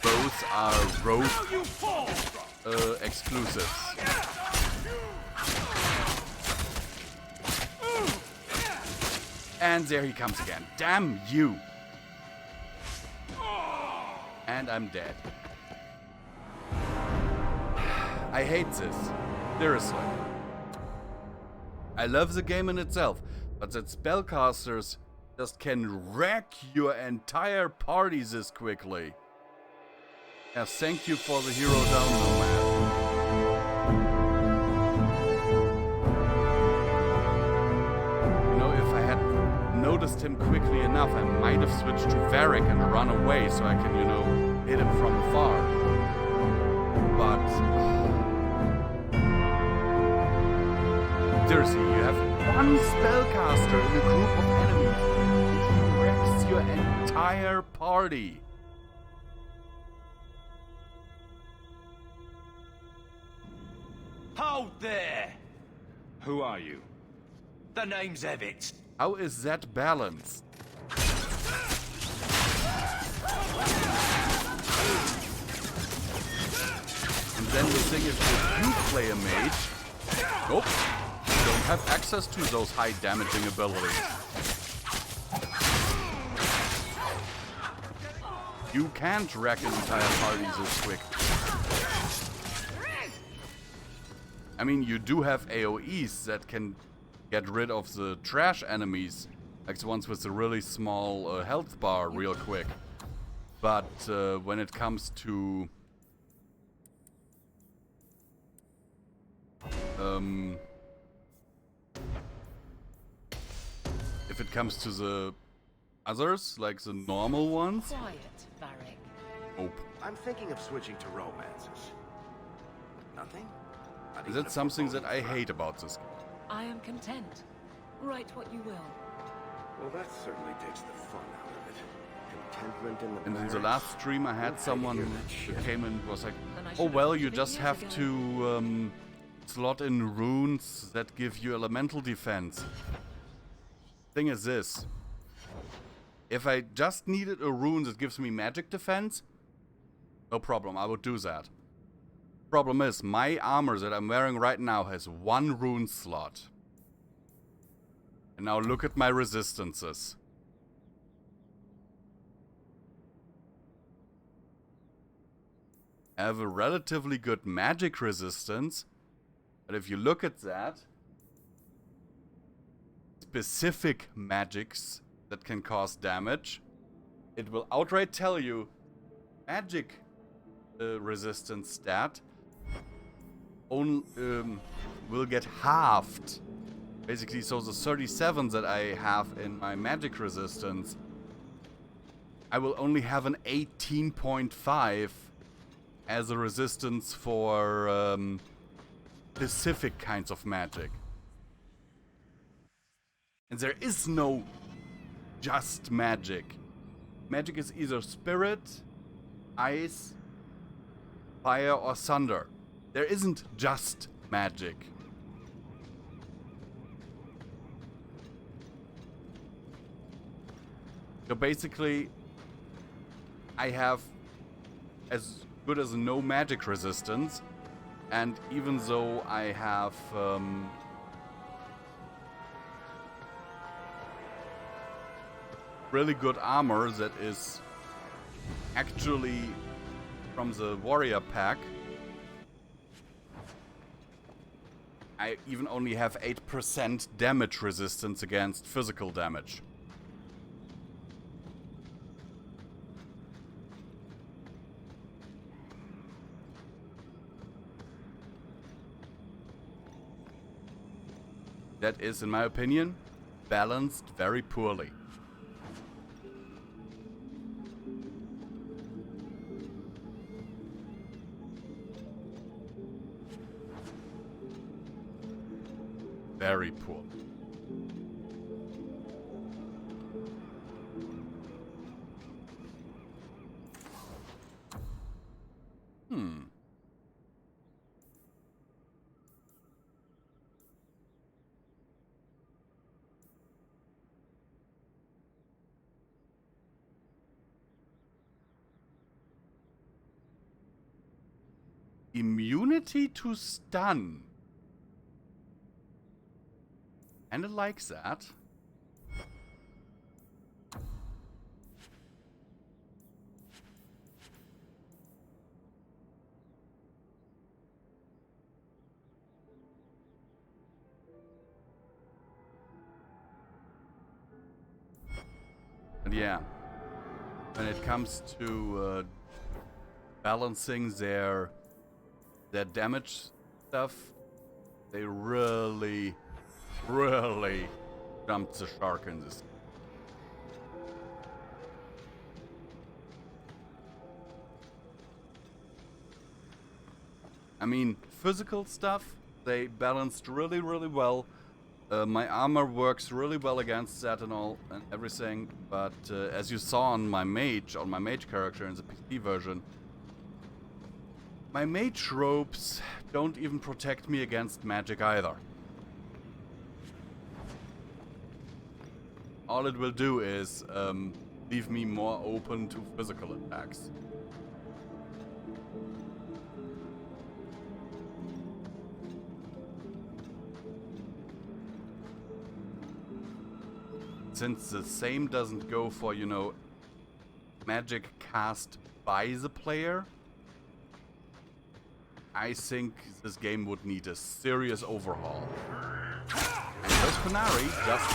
Bows are rogue exclusives. And there he comes again. Damn you! And I'm dead. I hate this. Seriously. I love the game in itself, but that spellcasters just can wreck your entire party this quickly. Yeah, thank you for the hero download, man. You know, if I had noticed him quickly enough, I might have switched to Varric and run away so I can, you know, hit him from afar. But seriously, you have one spellcaster in a group of enemies and he wrecks your entire party. Hold there! Who are you? The name's Evitz. How is that balanced? And then the thing is, if you play a mage, nope, you don't have access to those high damaging abilities. You can't wreck an entire party this quick. I mean, you do have AoEs that can get rid of the trash enemies, like the ones with the really small health bar real quick. But when it comes to if it comes to the others, like the normal ones, Quiet, Varric. nope. I'm thinking of switching to romances. Nothing? Not Is even that a something that I proposal? hate about this game? I am content. Write what you will. Well, that certainly takes the fun out of it. Contentment in the And in the barracks. last stream, I had Okay, someone hear that who shit. came and was like, Then I "Oh should have well, put you it just years have ago." to slot in runes that give you elemental defense." Thing is this: if I just needed a rune that gives me magic defense, no problem, I would do that. Problem is, my armor that I'm wearing right now has one rune slot. And now look at my resistances. I have a relatively good magic resistance, but if you look at that, specific magics that can cause damage, it will outright tell you magic resistance stat will get halved. Basically, so the 37 that I have in my magic resistance, I will only have an 18.5 as a resistance for specific kinds of magic. And there is no just magic. Magic is either spirit, ice, fire, or thunder. There isn't just magic. So basically, I have as good as no magic resistance, and even though I have really good armor that is actually from the warrior pack, I even only have 8% damage resistance against physical damage. That is, in my opinion, balanced very poorly. Very poor. Immunity to stun. Kinda likes that. And yeah, when it comes to balancing their damage stuff, they really jumped the shark in this. I mean, physical stuff, they balanced really well. My armor works really well against that and all and everything, but as you saw on my mage character in the PC version, my mage ropes don't even protect me against magic either. All it will do is leave me more open to physical attacks. Since the same doesn't go for, you know, magic cast by the player, I think this game would need a serious overhaul. And those Canary just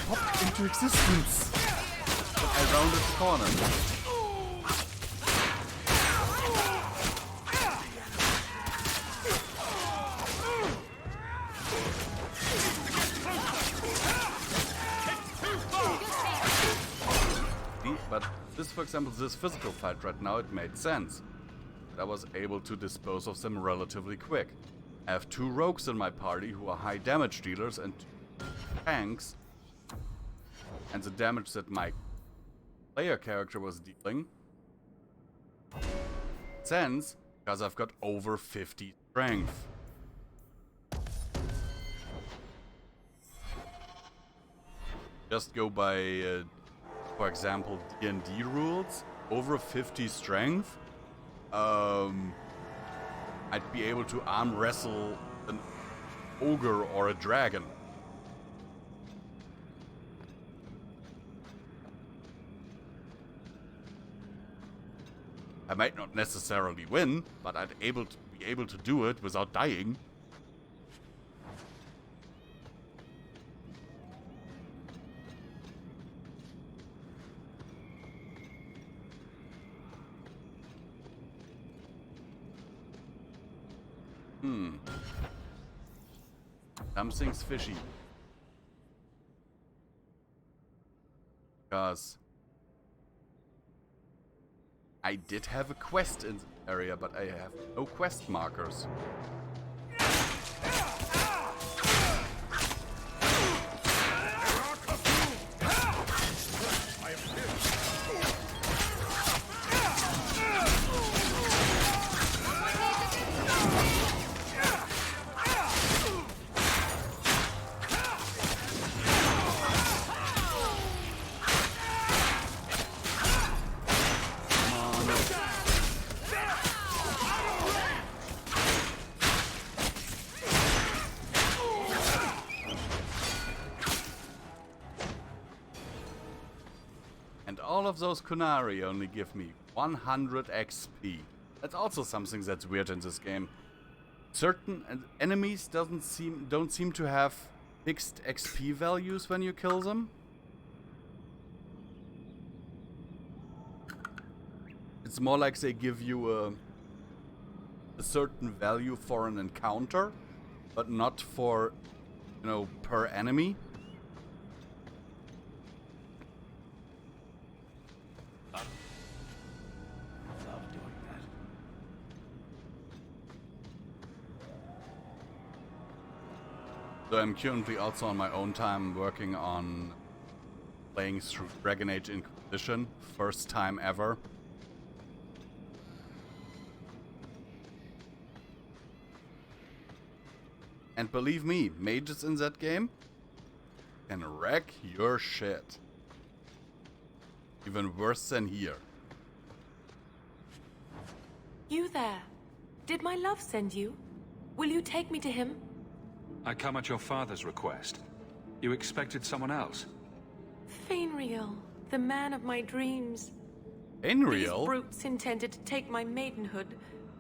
popped into existence. But I rounded the corner. But this, for example, this physical fight right now, it made sense. I was able to dispose of them relatively quick. I have 2 rogues in my party who are high damage dealers and 2 tanks. And the damage that my player character was dealing sense because I've got over 50 strength. Just go by, for example, D&D rules, over 50 strength. I'd be able to arm wrestle an ogre or a dragon. I might not necessarily win, but I'd be able to do it without dying. Something's fishy. Because I did have a quest in the area, but I have no quest markers. All of those Kunari only give me 100 XP. That's also something that's weird in this game. Certain enemies don't seem to have fixed XP values when you kill them. It's more like they give you a certain value for an encounter, but not for, you know, per enemy. So I'm currently also on my own time working on playing through Dragon Age Inquisition, first time ever. And believe me, mages in that game can wreck your shit. Even worse than here. You there. Did my love send you? Will you take me to him? I come at your father's request. You expected someone else? Fainriel, the man of my dreams. Fainriel? These brutes intended to take my maidenhood.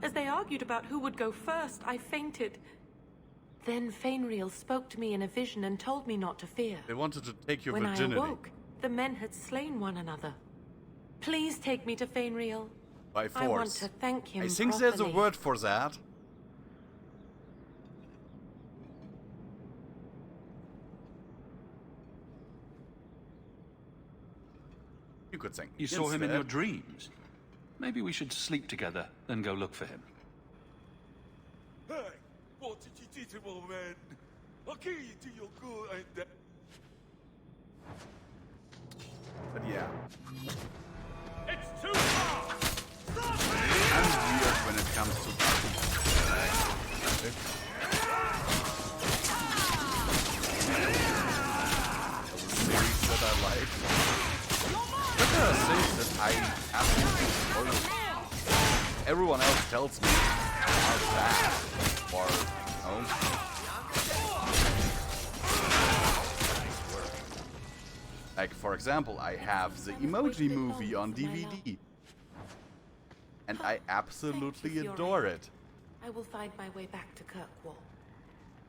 As they argued about who would go first, I fainted. Then Fainriel spoke to me in a vision and told me not to fear. They wanted to take your when virginity. I awoke, the men had slain one another. Please take me to Fainriel. By force. I want to thank him I think there's a properly. word for that. You could sing. You saw him in Instead- your dreams. Maybe we should sleep together, then go look for him. Hey, what did you do to my man? I'll kill you till you're good, ain't that? But yeah. It's too far! I'm weird when it comes to series that I like. But there are things that I absolutely enjoy. Everyone else tells me are bad, or like, for example, I have the Emoji Movie on DVD. And I absolutely adore it. I will find my way back to Kirkwall.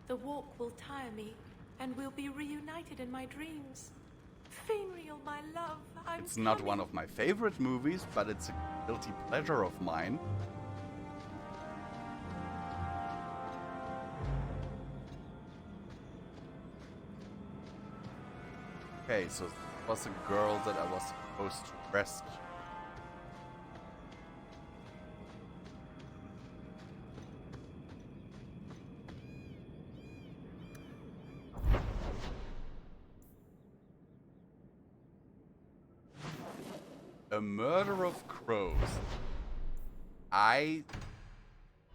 The walk will tire me, and we'll be reunited in my dreams. Fainriel, my love, I'm It's not one of my favorite movies, but it's a guilty pleasure of mine. Okay, so it was a girl that I was supposed to rescue. A murder of crows. I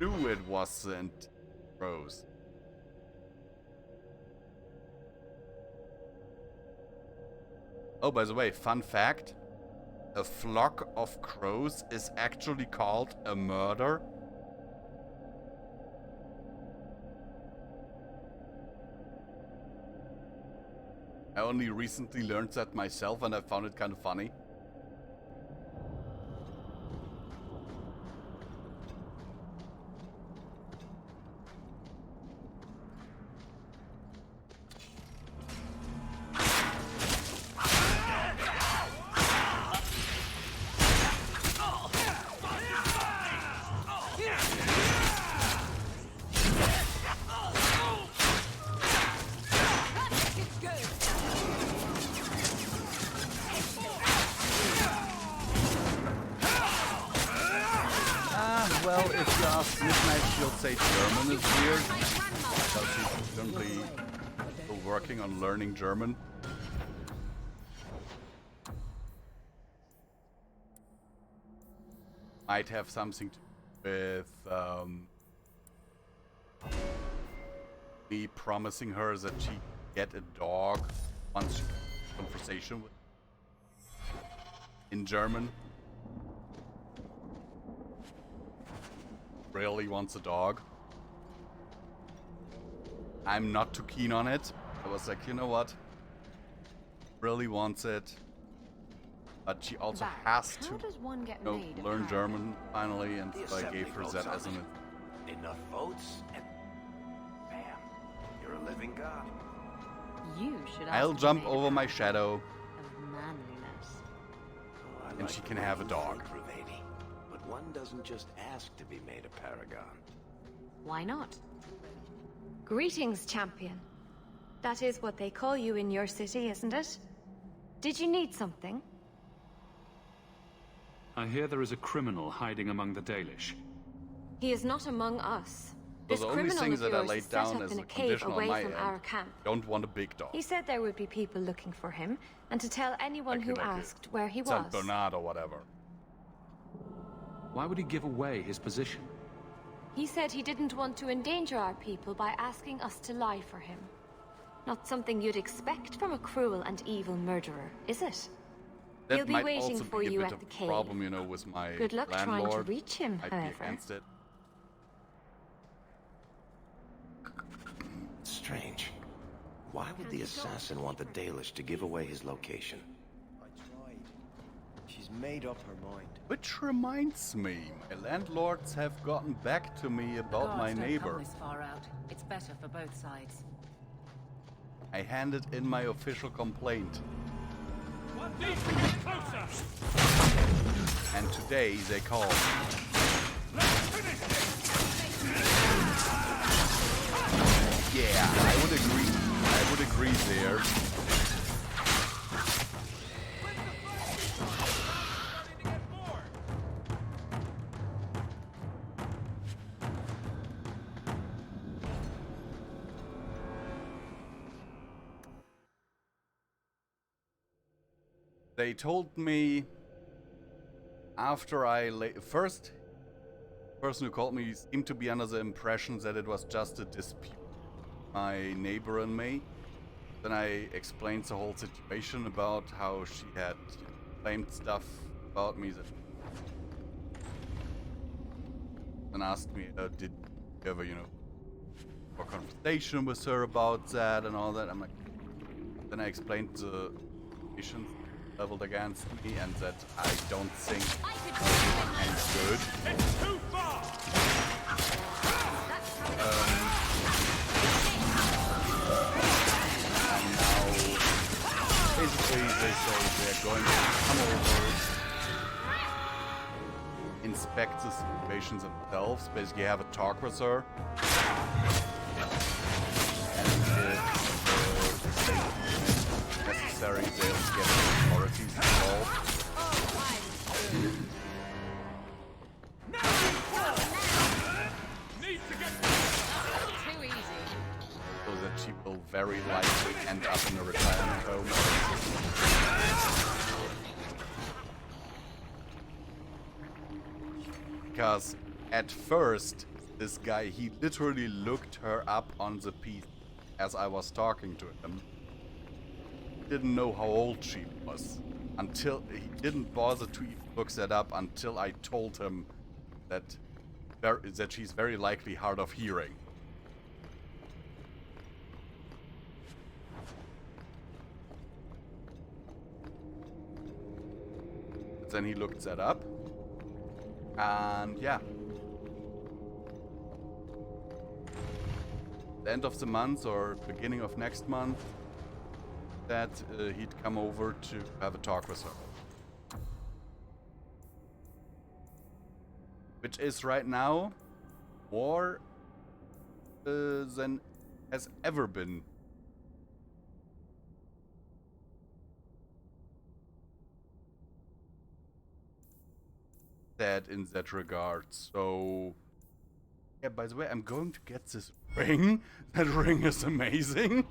knew it wasn't crows. Oh, by the way, fun fact. A flock of crows is actually called a murder. I only recently learned that myself and I found it kind of funny. Well, if you ask Midnight, she'll say German is weird. Because she's currently still working on learning German. Might have something to do with me promising her that she get a dog once she has a conversation with in German. Really wants a dog. I'm not too keen on it. I was like, you know what? Really wants it. But she also has to learn German finally, and so I gave her that as an... Enough votes, and bam, you're a living god. You should I'll ask jump the over my shadow, of manliness. and she can have a dog. But one doesn't just ask to be made a paragon. Why not? Greetings, champion. That is what they call you in your city, isn't it? Did you need something? I hear there is a criminal hiding among the Dalish. He is not among us. So This the only criminal things of that I yours laid is set down up as in a a cave condition on away my from end, our camp. don't want a big dog. He said there would be people looking for him, and to tell anyone who asked where he San was. Bernard or whatever. Why would he give away his position? He said he didn't want to endanger our people by asking us to lie for him. Not something you'd expect from a cruel and evil murderer, is it? That He'll be might waiting also for be a you bit at of the a cave. problem, you know, with my Good luck trying to landlord. reach him, I'd be however. against it. Strange. Why would the assassin want the Dalish to give away his location? I tried. She's made up her mind. Which reminds me, my landlords have gotten back to me about my Guards don't neighbor. come this far out. It's better for both sides. I handed in my official complaint. And today they call. Yeah, I would agree. I would agree there. They told me after first person who called me seemed to be under the impression that it was just a dispute, my neighbor and me. Then I explained the whole situation about how she had claimed stuff about me that, and asked me, did you ever, have a conversation with her about that and all that. I'm like, then I explained the issues leveled against me and that I don't think I'm good. It's too far. And now, basically, they say they're going to come over, inspect the situations themselves, basically have a talk with her, and if necessary, they'll get the authorities involved. Too easy. So that she will very likely end up in a retirement home. Because at first, this guy, he literally looked her up on the piece as I was talking to him. Didn't know how old she was. Until he didn't bother to even look that up until I told him that she's very likely hard of hearing. Then he looked that up. And yeah. The end of the month or beginning of next month, that he'd come over to have a talk with her. Which is right now more than has ever been. Said in that regard. So yeah, by the way, I'm going to get this ring. That ring is amazing.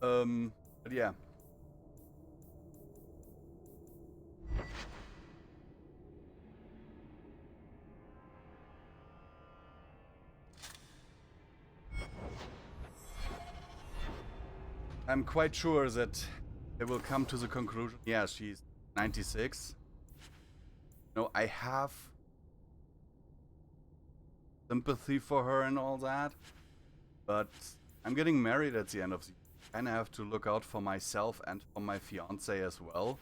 But yeah. I'm quite sure that they will come to the conclusion. Yeah, she's 96. No, I have sympathy for her and all that, but I'm getting married at the end of the year. I kind of have to look out for myself and for my fiance as well.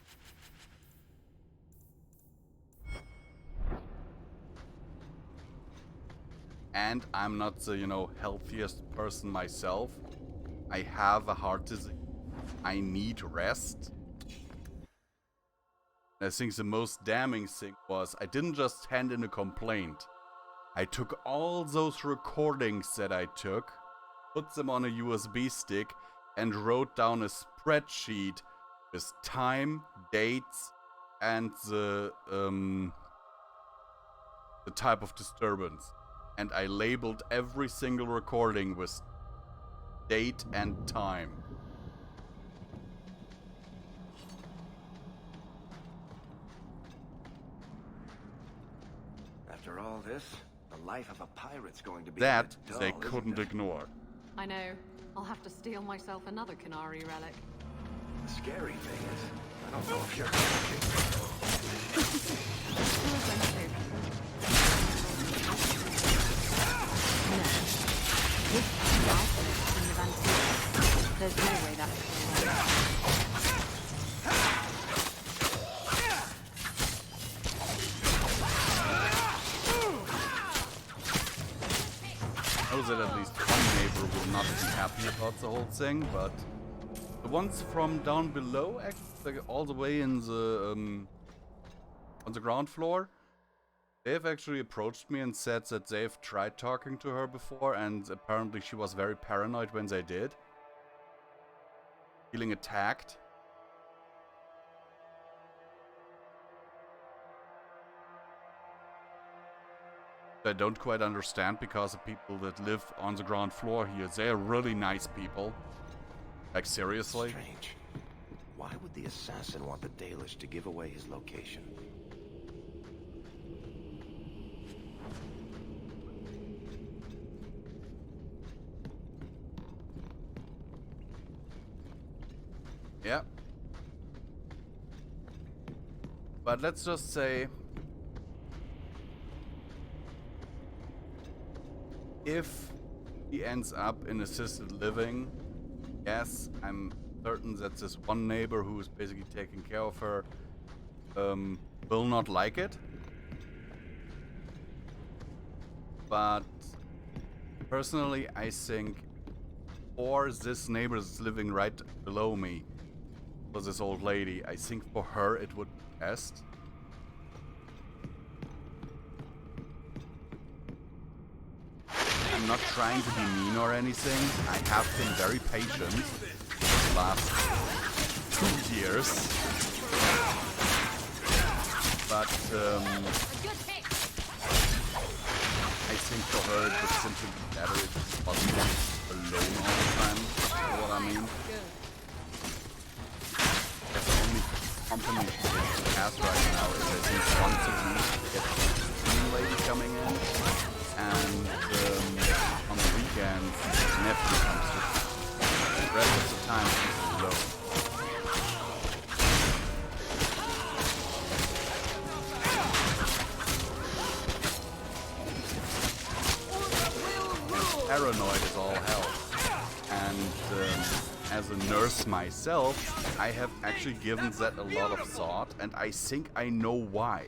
And I'm not the, healthiest person myself. I have a heart disease. I need rest. And I think the most damning thing was I didn't just hand in a complaint. I took all those recordings that I took, put them on a USB stick, and wrote down a spreadsheet with time, dates, and the type of disturbance. And I labeled every single recording with date and time. After all this, the life of a pirate's going to be That dull, they couldn't ignore. I know. I'll have to steal myself another Canary relic. The scary thing is, I don't know if you're There's no way that's going to work. know that at least one neighbor will not be happy about the whole thing, but the ones from down below, actually, all the way in the on the ground floor, they've actually approached me and said that they've tried talking to her before, and apparently she was very paranoid when they did, feeling attacked. I don't quite understand, because the people that live on the ground floor here, they're really nice people. Like, seriously? Strange. Why would the assassin want the Dalish to give away his location? Yeah. But let's just say, if he ends up in assisted living, yes, I'm certain that this one neighbor who is basically taking care of her will not like it. But personally, I think for this neighbor that's living right below me, for this old lady, I think for her it would be best. I'm not trying to be mean or anything. I have been very patient the last 2 years. But I think for her it would simply be better if she wasn't alone all the time. You know what I mean? That's the only company she has right now is, I think, once a week she gets a new lady coming in, and on the weekends his nephew comes to her. The rest of the time she's alone. Paranoid as all hell, and as a nurse myself, I have actually given that a lot of thought, and I think I know why.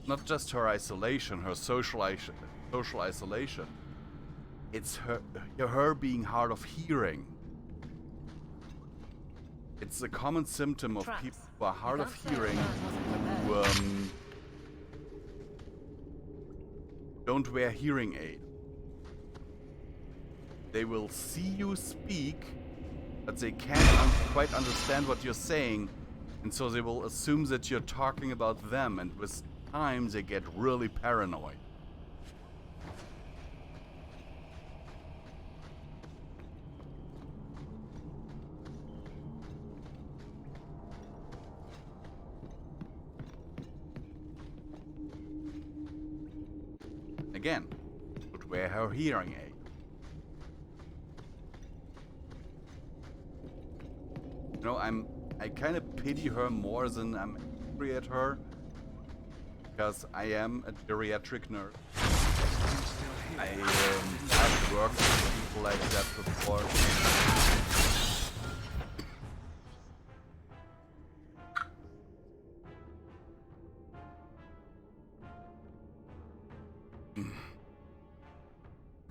Not just her isolation, her social isolation. It's her being hard of hearing. It's a common symptom of people who are hard of hearing, who don't wear hearing aid. They will see you speak, but they can't quite understand what you're saying, and so they will assume that you're talking about them, and with time they get really paranoid. Again, would wear her hearing aid. You know, I kind of pity her more than I'm angry at her, because I am a geriatric nurse. I have worked with people like that before.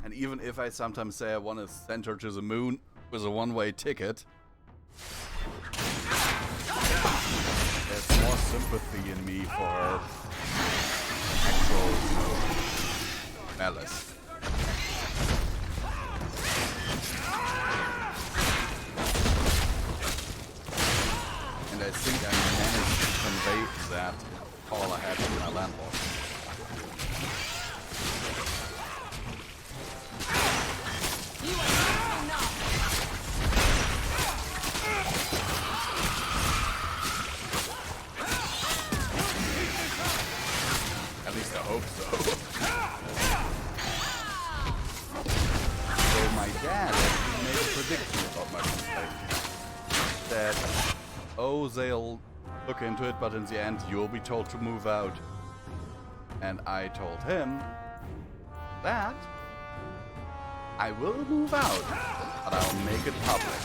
And even if I sometimes say I want to send her to the moon with a one-way ticket, there's more sympathy in me for her actual, malice. And I think I managed to convey that in a call I had with my landlord. At least I hope so. So my dad actually made a prediction about my mistake. That, oh, they'll look into it, but in the end you'll be told to move out. And I told him that I will move out, but I'll make it public.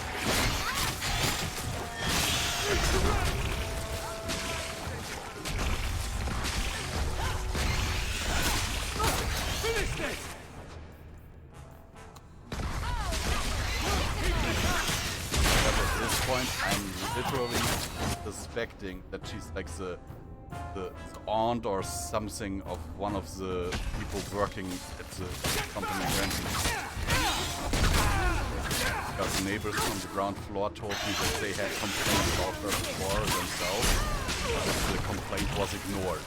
actually suspecting that she's like the aunt or something of one of the people working at the company renting. Because the neighbors on the ground floor told me that they had complained about her before themselves, but the complaint was ignored.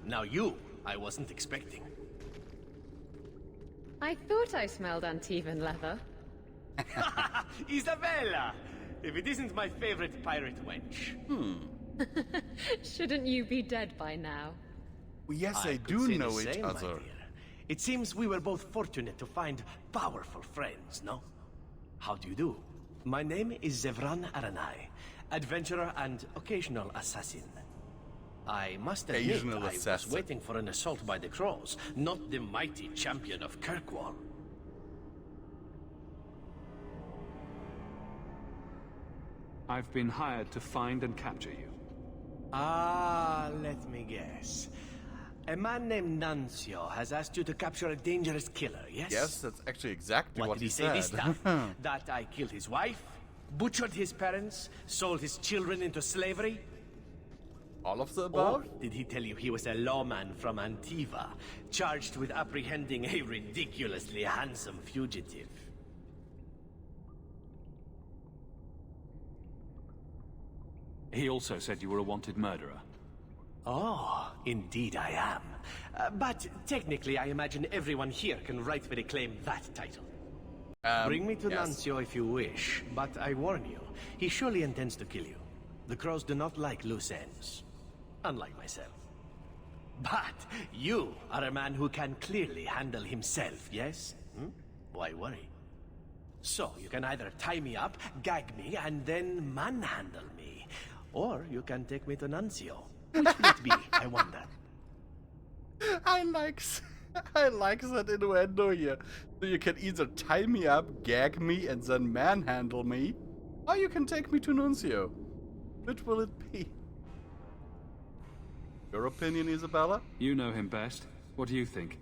Now you, I wasn't expecting. I thought I smelled Antivan leather. Isabella! If it isn't my favorite pirate wench. Shouldn't you be dead by now? Well, yes, I could do say know the each same, my other. dear. It seems we were both fortunate to find powerful friends, no? How do you do? My name is Zevran Aranai, adventurer and occasional assassin. I must admit, I was waiting for an assault by the Crows, not the mighty champion of Kirkwall. I've been hired to find and capture you. Ah, let me guess. A man named Nuncio has asked you to capture a dangerous killer, yes? Yes, that's actually exactly what did he say said. this time? That I killed his wife, butchered his parents, sold his children into slavery? All of the above? Or did he tell you he was a lawman from Antiva, charged with apprehending a ridiculously handsome fugitive? He also said you were a wanted murderer. Oh, indeed I am. But technically, I imagine everyone here can rightfully claim that title. Bring me to Nuncio if you wish, but I warn you, he surely intends to kill you. The Crows do not like loose ends. Unlike myself. But you are a man who can clearly handle himself, yes? Why worry? So, you can either tie me up, gag me, and then manhandle me. Or you can take me to Nuncio. Which will it be, I wonder? I like that innuendo here. So you can either tie me up, gag me, and then manhandle me, or you can take me to Nuncio. Which will it be? Your opinion, Isabella? You know him best. What do you think?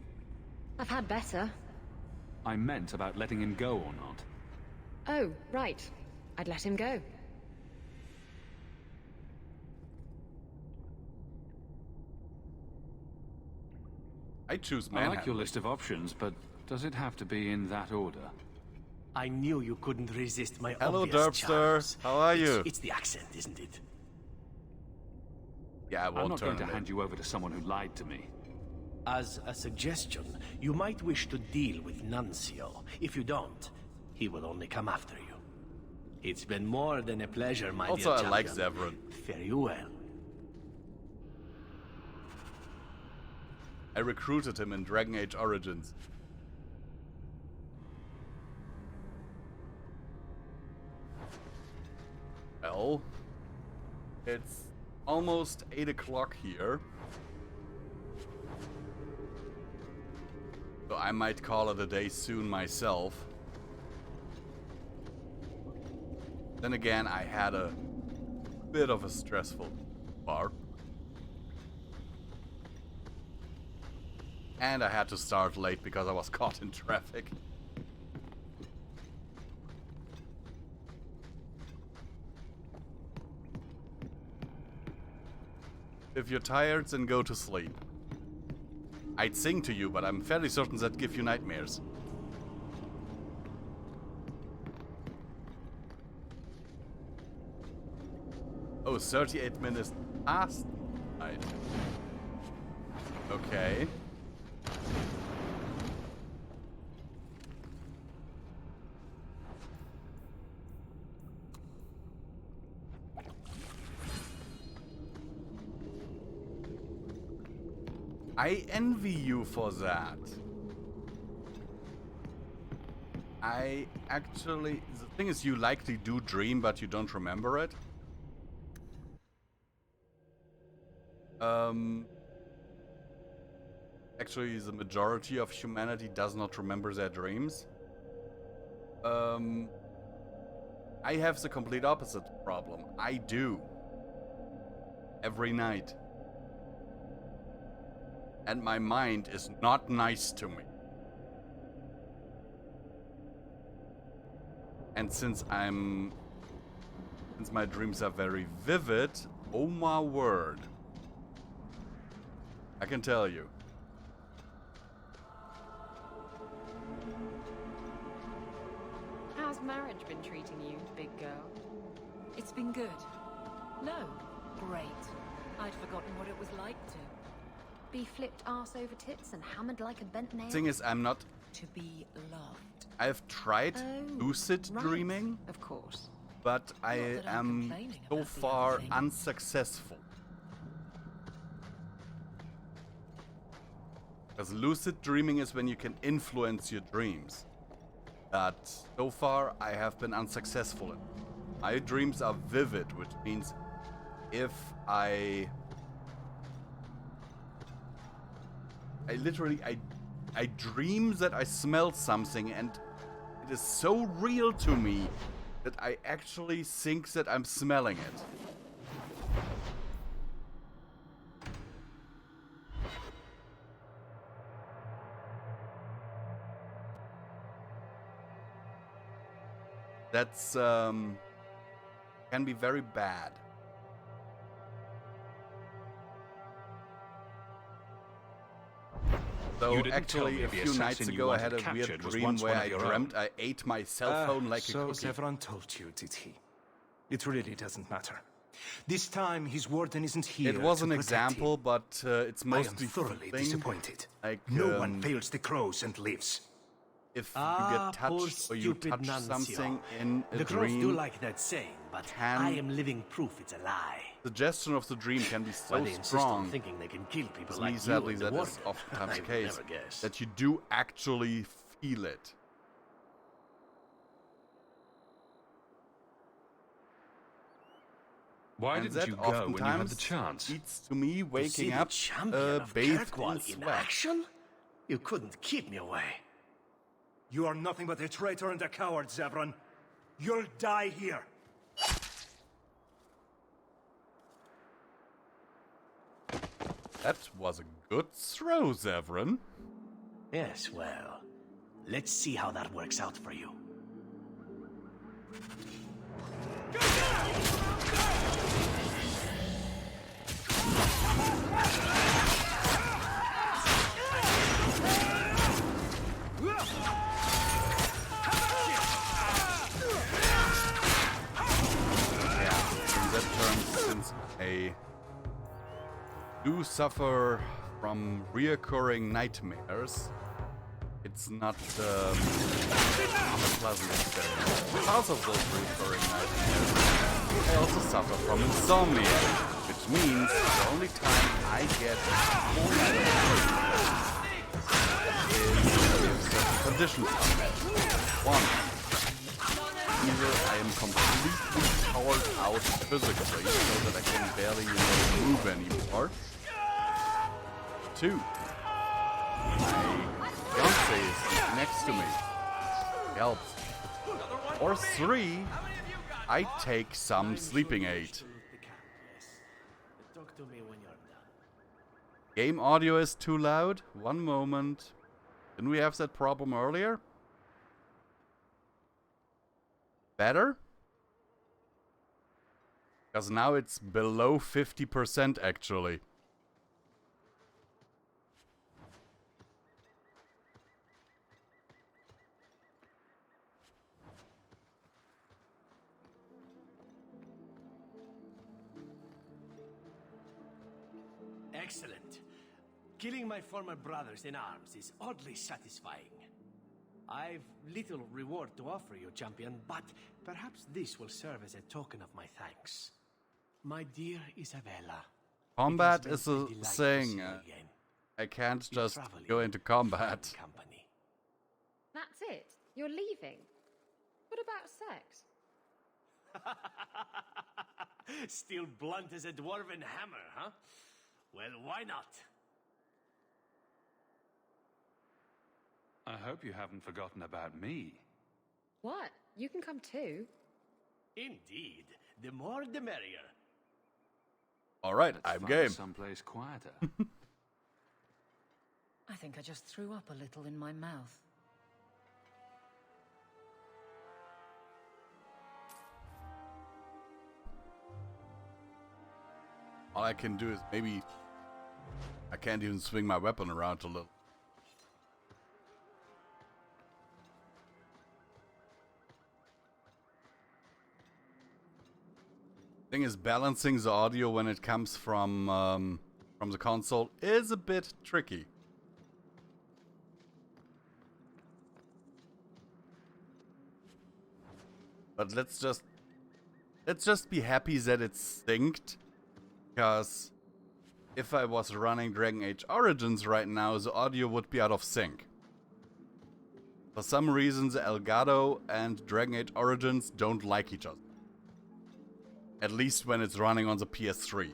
I've had better. I meant about letting him go or not. Oh, right. I'd let him go. I choose I manhandle. like your list of options, but does it have to be in that order? I knew you couldn't resist my Hello, obvious Derpster. charms. How are you? It's the accent, isn't it? Yeah, I won't I'm not going to turn it. hand you over to someone who lied to me. As a suggestion, you might wish to deal with Nuncio. If you don't, he will only come after you. It's been more than a pleasure, my Also, dear I like champion. Zevran. Fare you well. I recruited him in Dragon Age Origins. Well, it's almost 8 o'clock here. So I might call it a day soon myself. Then again, I had a bit of a stressful part. And I had to start late because I was caught in traffic. If you're tired, then go to sleep. I'd sing to you, but I'm fairly certain that'd give you nightmares. Oh, 38 minutes past night. Okay. I envy you for that. I actually... The thing is, you likely do dream, but you don't remember it. Actually, the majority of humanity does not remember their dreams. I have the complete opposite problem. I do. every night. And my mind is not nice to me. And since my dreams are very vivid, oh my word. I can tell you. How's marriage been treating you, big girl? It's been good. No, great. I'd forgotten what it was like to. Be flipped arse over tits and hammered like a bent nail? Thing is, I'm not... To be loved. I've tried lucid dreaming. Of course. But I am so far unsuccessful. Because lucid dreaming is when you can influence your dreams. But so far I have been unsuccessful in it. My dreams are vivid, which means if I dream that I smell something and it is so real to me that I actually think that I'm smelling it. That's can be very bad. So actually, a few nights ago, I had a weird dream where I dreamt I ate my cell phone like a cookie. So Zevran told you, did he? It really doesn't matter. This time, his warden isn't here. It was an example, but it's mostly I am thoroughly disappointed. Like, no one fails the crows and lives. If you get touched or you touch something in a the dream, crows do like that saying, but I am living proof it's a lie. Suggestion of the dream can be so But they insist on strong. thinking they can kill people For like me, you sadly, and the that is warden. oftentimes the I case. never guess. That you do actually feel it. Why And didn't that you go when you had the oftentimes chance? leads to me To see waking the up champion of bathed Kirkwall in in sweat. action? You couldn't keep me away. You are nothing but a traitor and a coward, Zevran. You'll die here. That was a good throw, Zevran. Yes, well, let's see how that works out for you. In that terms, since I do suffer from reoccurring nightmares, it's not a pleasant experience. Because of those reoccurring nightmares, I also suffer from insomnia, which means the only time I get full night of sleep is if certain conditions are met. One, either I am completely powered out physically so that I can barely move anymore. 2, my fiance is next to me. Helps. Or 3, I take some sleeping aid. Talk to me when you're done. Game audio is too loud. 1 moment. Didn't we have that problem earlier? Better? Because now it's below 50% actually. Excellent. Killing my former brothers in arms is oddly satisfying. I've little reward to offer you, champion, but perhaps this will serve as a token of my thanks. My dear Isabella. Combat is a thing. I can't just go into combat. That's it? You're leaving? What about sex? Still blunt as a dwarven hammer, huh? Well, why not? I hope you haven't forgotten about me. What? You can come too. Indeed. The more the merrier. All right, Let's I'm find game. Someplace quieter. I think I just threw up a little in my mouth. All I can do is maybe I can't even swing my weapon around a little. Thing is, balancing the audio when it comes from the console is a bit tricky. But let's just be happy that it's synced, because if I was running Dragon Age Origins right now, the audio would be out of sync. For some reason, the Elgato and Dragon Age Origins don't like each other. At least when it's running on the PS3.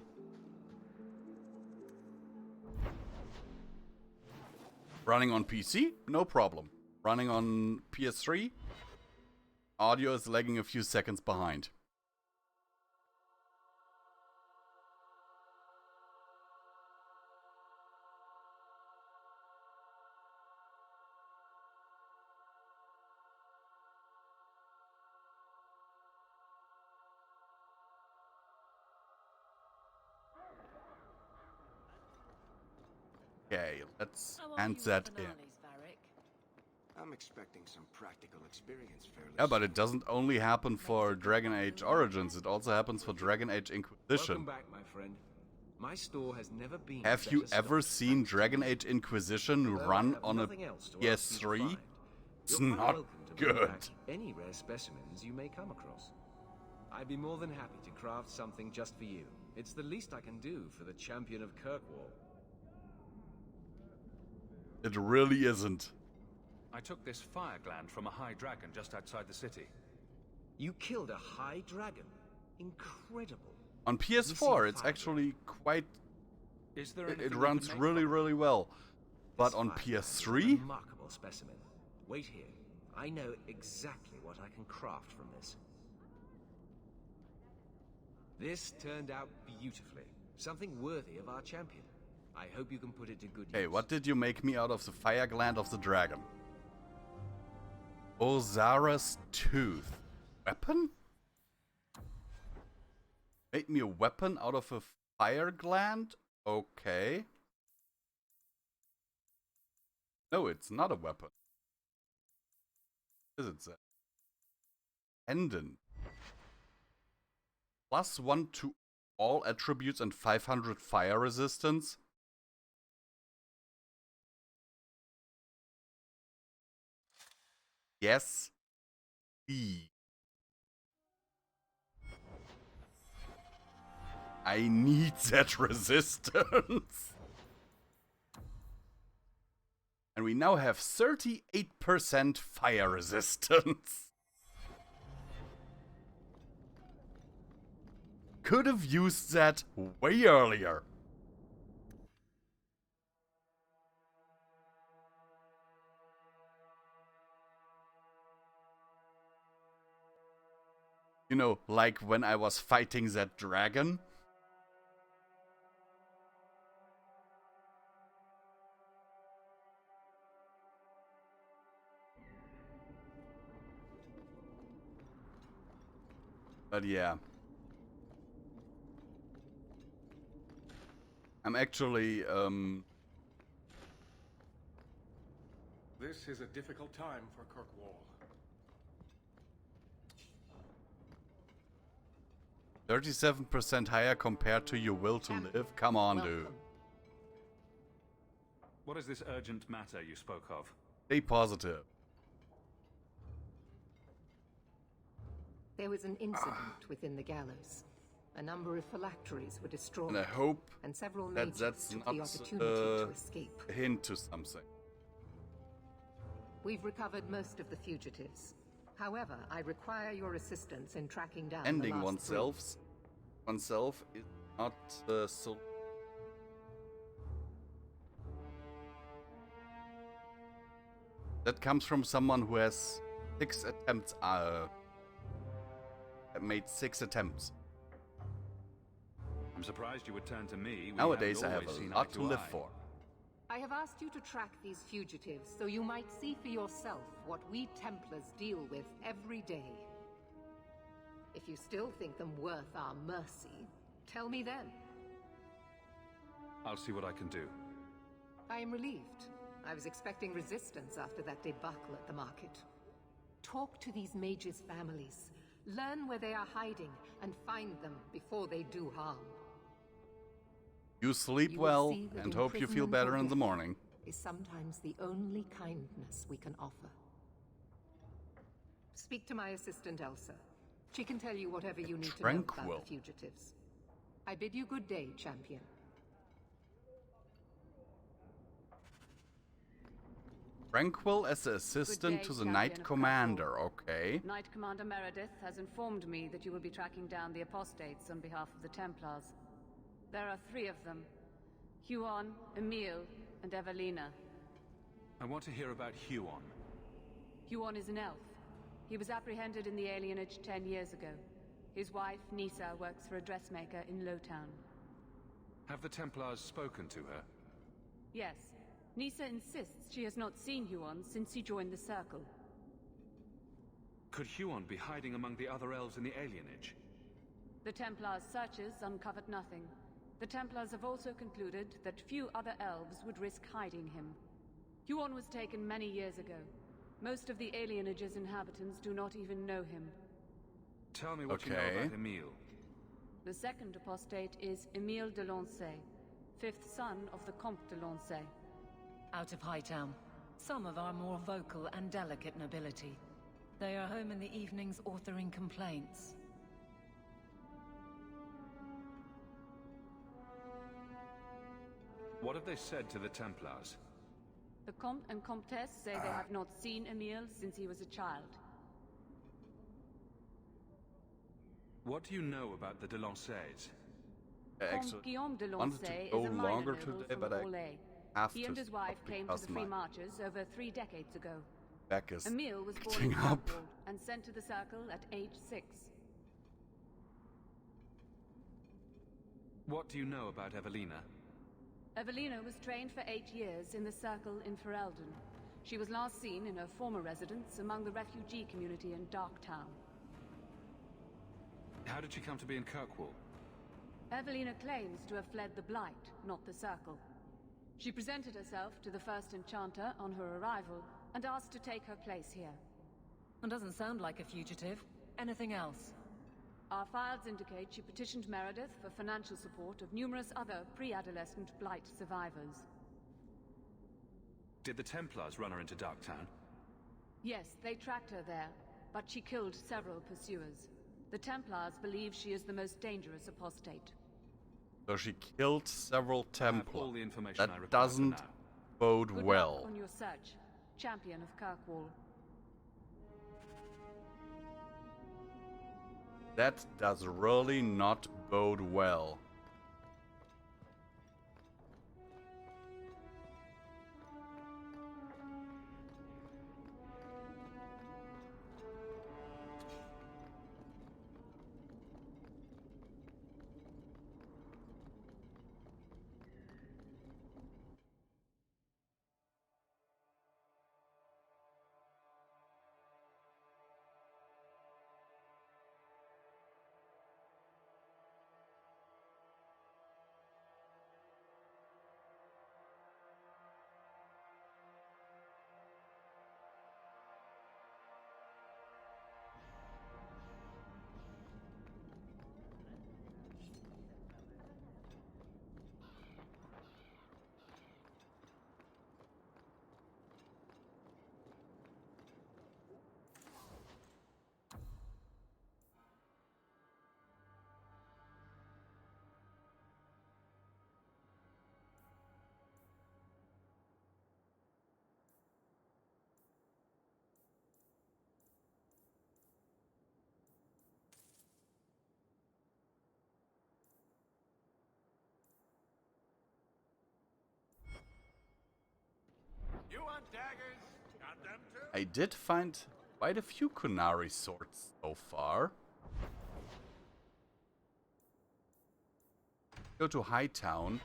Running on PC? No problem. Running on PS3? Audio is lagging a few seconds behind. Okay, let's hand that in. I'm expecting some practical experience fairly Yeah, but it doesn't only happen for Dragon Age Origins, it also happens for Dragon Age Inquisition. Welcome back, my friend. My store has never been. Have you ever seen Dragon Age Inquisition run on a PS3? It's not good. Any rare specimens you may come across. I'd be more than happy to craft something just for you. It's the least I can do for the champion of Kirkwall. It really isn't. I took this fire gland from a high dragon just outside the city. You killed a high dragon? Incredible. On PS4, it's actually quite... Is there it runs really, really well. But on PS3? Remarkable specimen. Wait here. I know exactly what I can craft from this. This turned out beautifully. Something worthy of our champion. I hope you can put it to good use. Hey, what did you make me out of the fire gland of the dragon? Ozara's tooth. Weapon? Made me a weapon out of a fire gland? Okay. No, it's not a weapon. Is it that? Pendant. +1 to all attributes and 500 fire resistance. Yes. B. I need that resistance. And we now have 38% fire resistance. Could have used that way earlier. You know, like when I was fighting that dragon. But yeah. I'm actually, This is a difficult time for Kirkwall. 37% higher compared to your will to live? Come on, dude. What is this urgent matter you spoke of? Stay positive. There was an incident within the gallows. A number of phylacteries were destroyed. And I hope and several that mages that's took not the opportunity to escape. a hint to something. We've recovered most of the fugitives. However, I require your assistance in tracking down Ending the last oneself is not so... That comes from someone who has 6 attempts, made 6 attempts. I'm surprised you would turn to me. Nowadays I have a lot to live for. I have asked you to track these fugitives so you might see for yourself what we Templars deal with every day. If you still think them worth our mercy, tell me then. I'll see what I can do. I am relieved. I was expecting resistance after that debacle at the market. Talk to these mages' families. Learn where they are hiding and find them before they do harm. You sleep well and hope you feel better in the morning. Is sometimes the only kindness we can offer. Speak to my assistant Elsa. She can tell you whatever you need to know about the fugitives. I bid you good day, champion. Tranquil as the assistant to the Knight Commander, okay. Knight Commander Meredith has informed me that you will be tracking down the apostates on behalf of the Templars. There are 3 of them. Huon, Emile, and Evelina. I want to hear about Huon. Huon is an elf. He was apprehended in the alienage 10 years ago. His wife, Nisa, works for a dressmaker in Lowtown. Have the Templars spoken to her? Yes. Nisa insists she has not seen Huon since he joined the Circle. Could Huon be hiding among the other elves in the alienage? The Templars' searches uncovered nothing. The Templars have also concluded that few other elves would risk hiding him. Huon was taken many years ago. Most of the alienage's inhabitants do not even know him. Tell me what you know about Emile. The second apostate is Emile de Lancey, 5th son of the Comte de Lancey. Out of Hightown. Some of our more vocal and delicate nobility. They are home in the evenings authoring complaints. What have they said to the Templars? The Comte and Comtesse say they have not seen Emile since he was a child. What do you know about the de Lanceys? Comte Guillaume de Lancey is a minor noble from Orlais. He and his wife came to the Free Marches over 3 decades ago. Emile was born in Kirkwall and sent to the Circle at age 6. What do you know about Evelina? Evelina was trained for 8 years in the Circle in Ferelden. She was last seen in her former residence among the refugee community in Darktown. How did she come to be in Kirkwall? Evelina claims to have fled the Blight, not the Circle. She presented herself to the first Enchanter on her arrival and asked to take her place here. It doesn't sound like a fugitive. Anything else? Our files indicate she petitioned Meredith for financial support of numerous other pre-adolescent Blight survivors. Did the Templars run her into Darktown? Yes, they tracked her there, but she killed several pursuers. The Templars believe she is the most dangerous apostate. So she killed several Templars. That I doesn't bode Good well. luck on your search, Champion of Kirkwall. That does really not bode well. You want daggers? Got them too? I did find quite a few Kunari swords so far. Go to Hightown,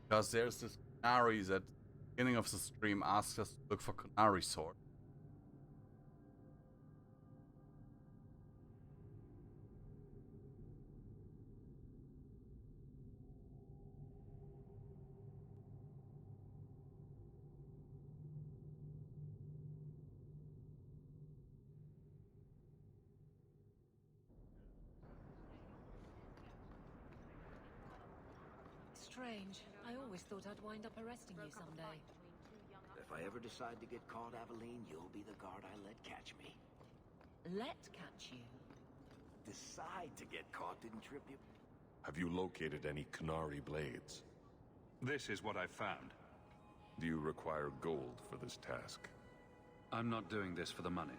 because there's this Qunari that, at the beginning of the stream, asked us to look for Qunari sword. Strange. I always thought I'd wind up arresting you someday. If I ever decide to get caught, Aveline, you'll be the guard I let catch me. Let catch you? Decide to get caught didn't trip you. Have you located any Qunari blades? This is what I found. Do you require gold for this task? I'm not doing this for the money.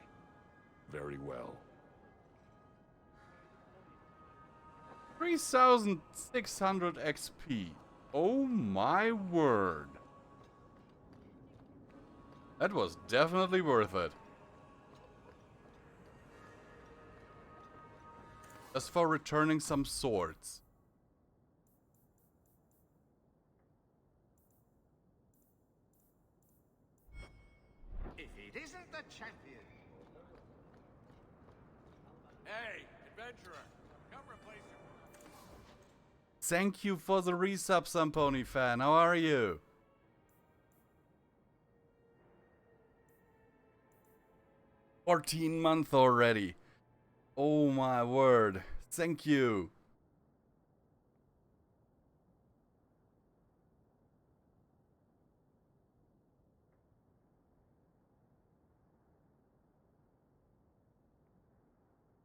Very well. 3,600 XP. Oh my word. That was definitely worth it. Just for returning some swords. If it isn't the champion. Hey, adventurer, come replace him. Thank you for the resub, Samponi fan. How are you? $14 already. Oh my word. Thank you.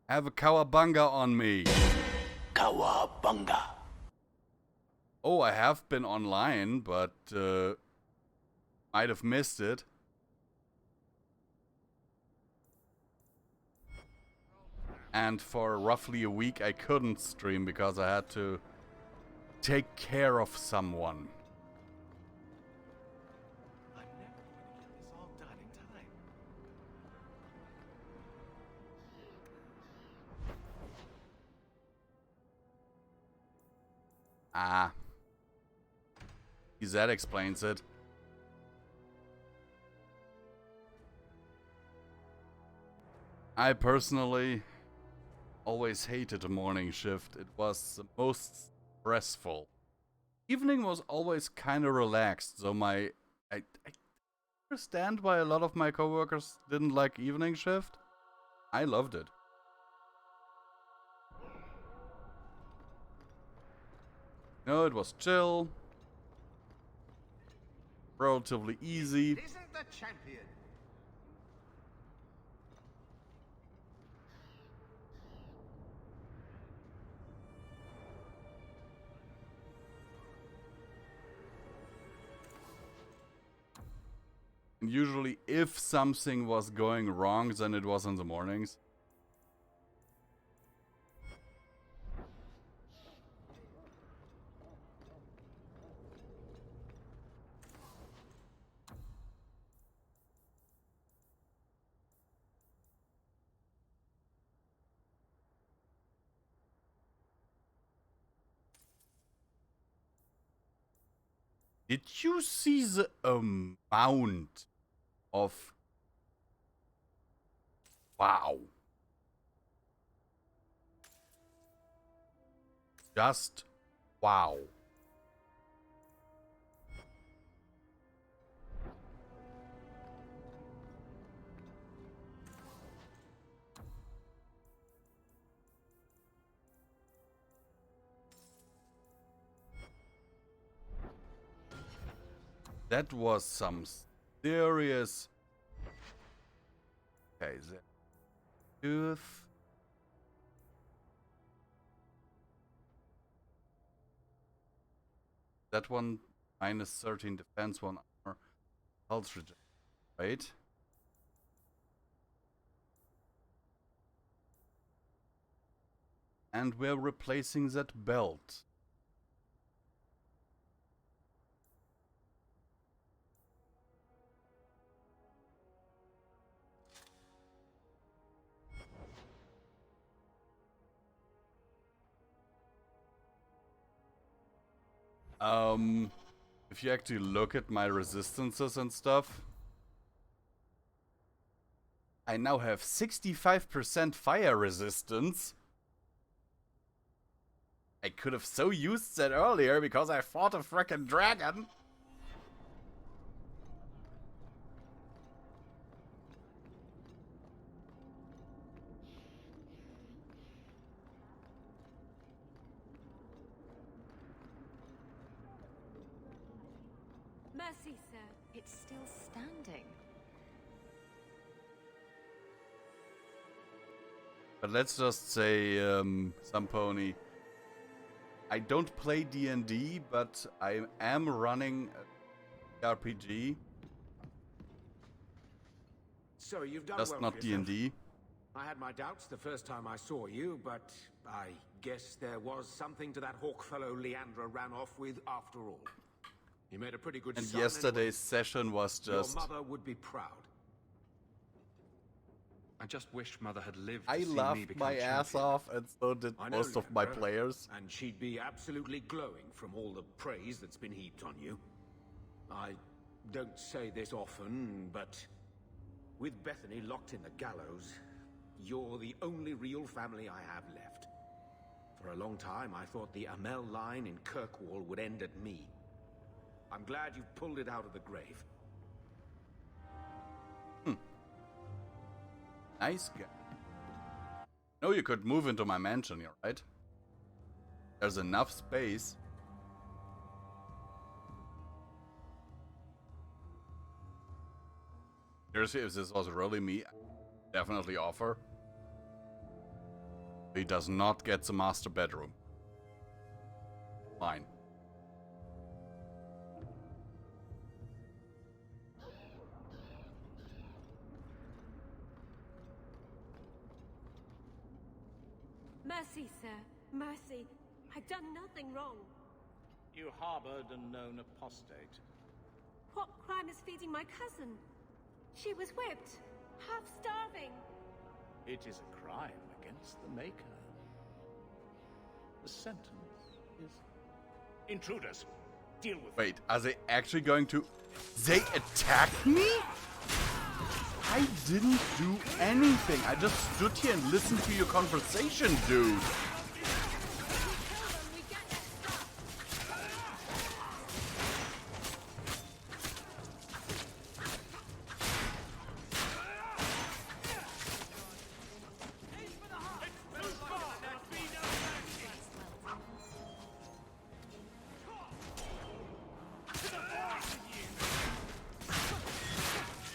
Have a cowabunga on me. Cowabunga. Oh, I have been online, but might have missed it. And for roughly a week I couldn't stream because I had to take care of someone. I'm never going to get this all done in time. Ah. That explains it. I personally always hated the morning shift. It was the most stressful. Evening was always kind of relaxed, so I understand why a lot of my coworkers didn't like evening shift. I loved it. No, it was chill. Relatively easy. It isn't the champion. And usually, if something was going wrong, then it was in the mornings. Did you see the amount of... Wow. Just wow. That was some serious... Okay, the tooth... That one minus 13 defense, 1 armor, health regen, right? And we're replacing that belt. If you actually look at my resistances and stuff, I now have 65% fire resistance. I could have so used that earlier because I fought a frickin' dragon. Mercy, sir. It's still standing. But let's just say, some pony. I don't play D&D, but I am running a RPG. So you've done Just well not for yourself. D&D. I had my doubts the first time I saw you, but I guess there was something to that hawk fellow Leandra ran off with after all. You made a pretty good And son yesterday's anyway. session was just... Your mother would be proud. I just wish Mother had lived to I see me laughed become my ass champion. off, and so did I know, most of my Leandra, players. And she'd be absolutely glowing from all the praise that's been heaped on you. I don't say this often, but with Bethany locked in the gallows, you're the only real family I have left. For a long time, I thought the Amel line in Kirkwall would end at me. I'm glad you've pulled it out of the grave. Nice guy. No, you could move into my mansion here, right? There's enough space. Seriously, if this was really me, I'd definitely offer. He does not get the master bedroom. Fine. Mercy, sir. Mercy. I've done nothing wrong. You harbored a known apostate. What crime is feeding my cousin? She was whipped, half starving. It is a crime against the Maker. The sentence is... Intruders, deal with Wait, are they actually going to... They attacked me? I didn't do anything. I just stood here and listened to your conversation, dude.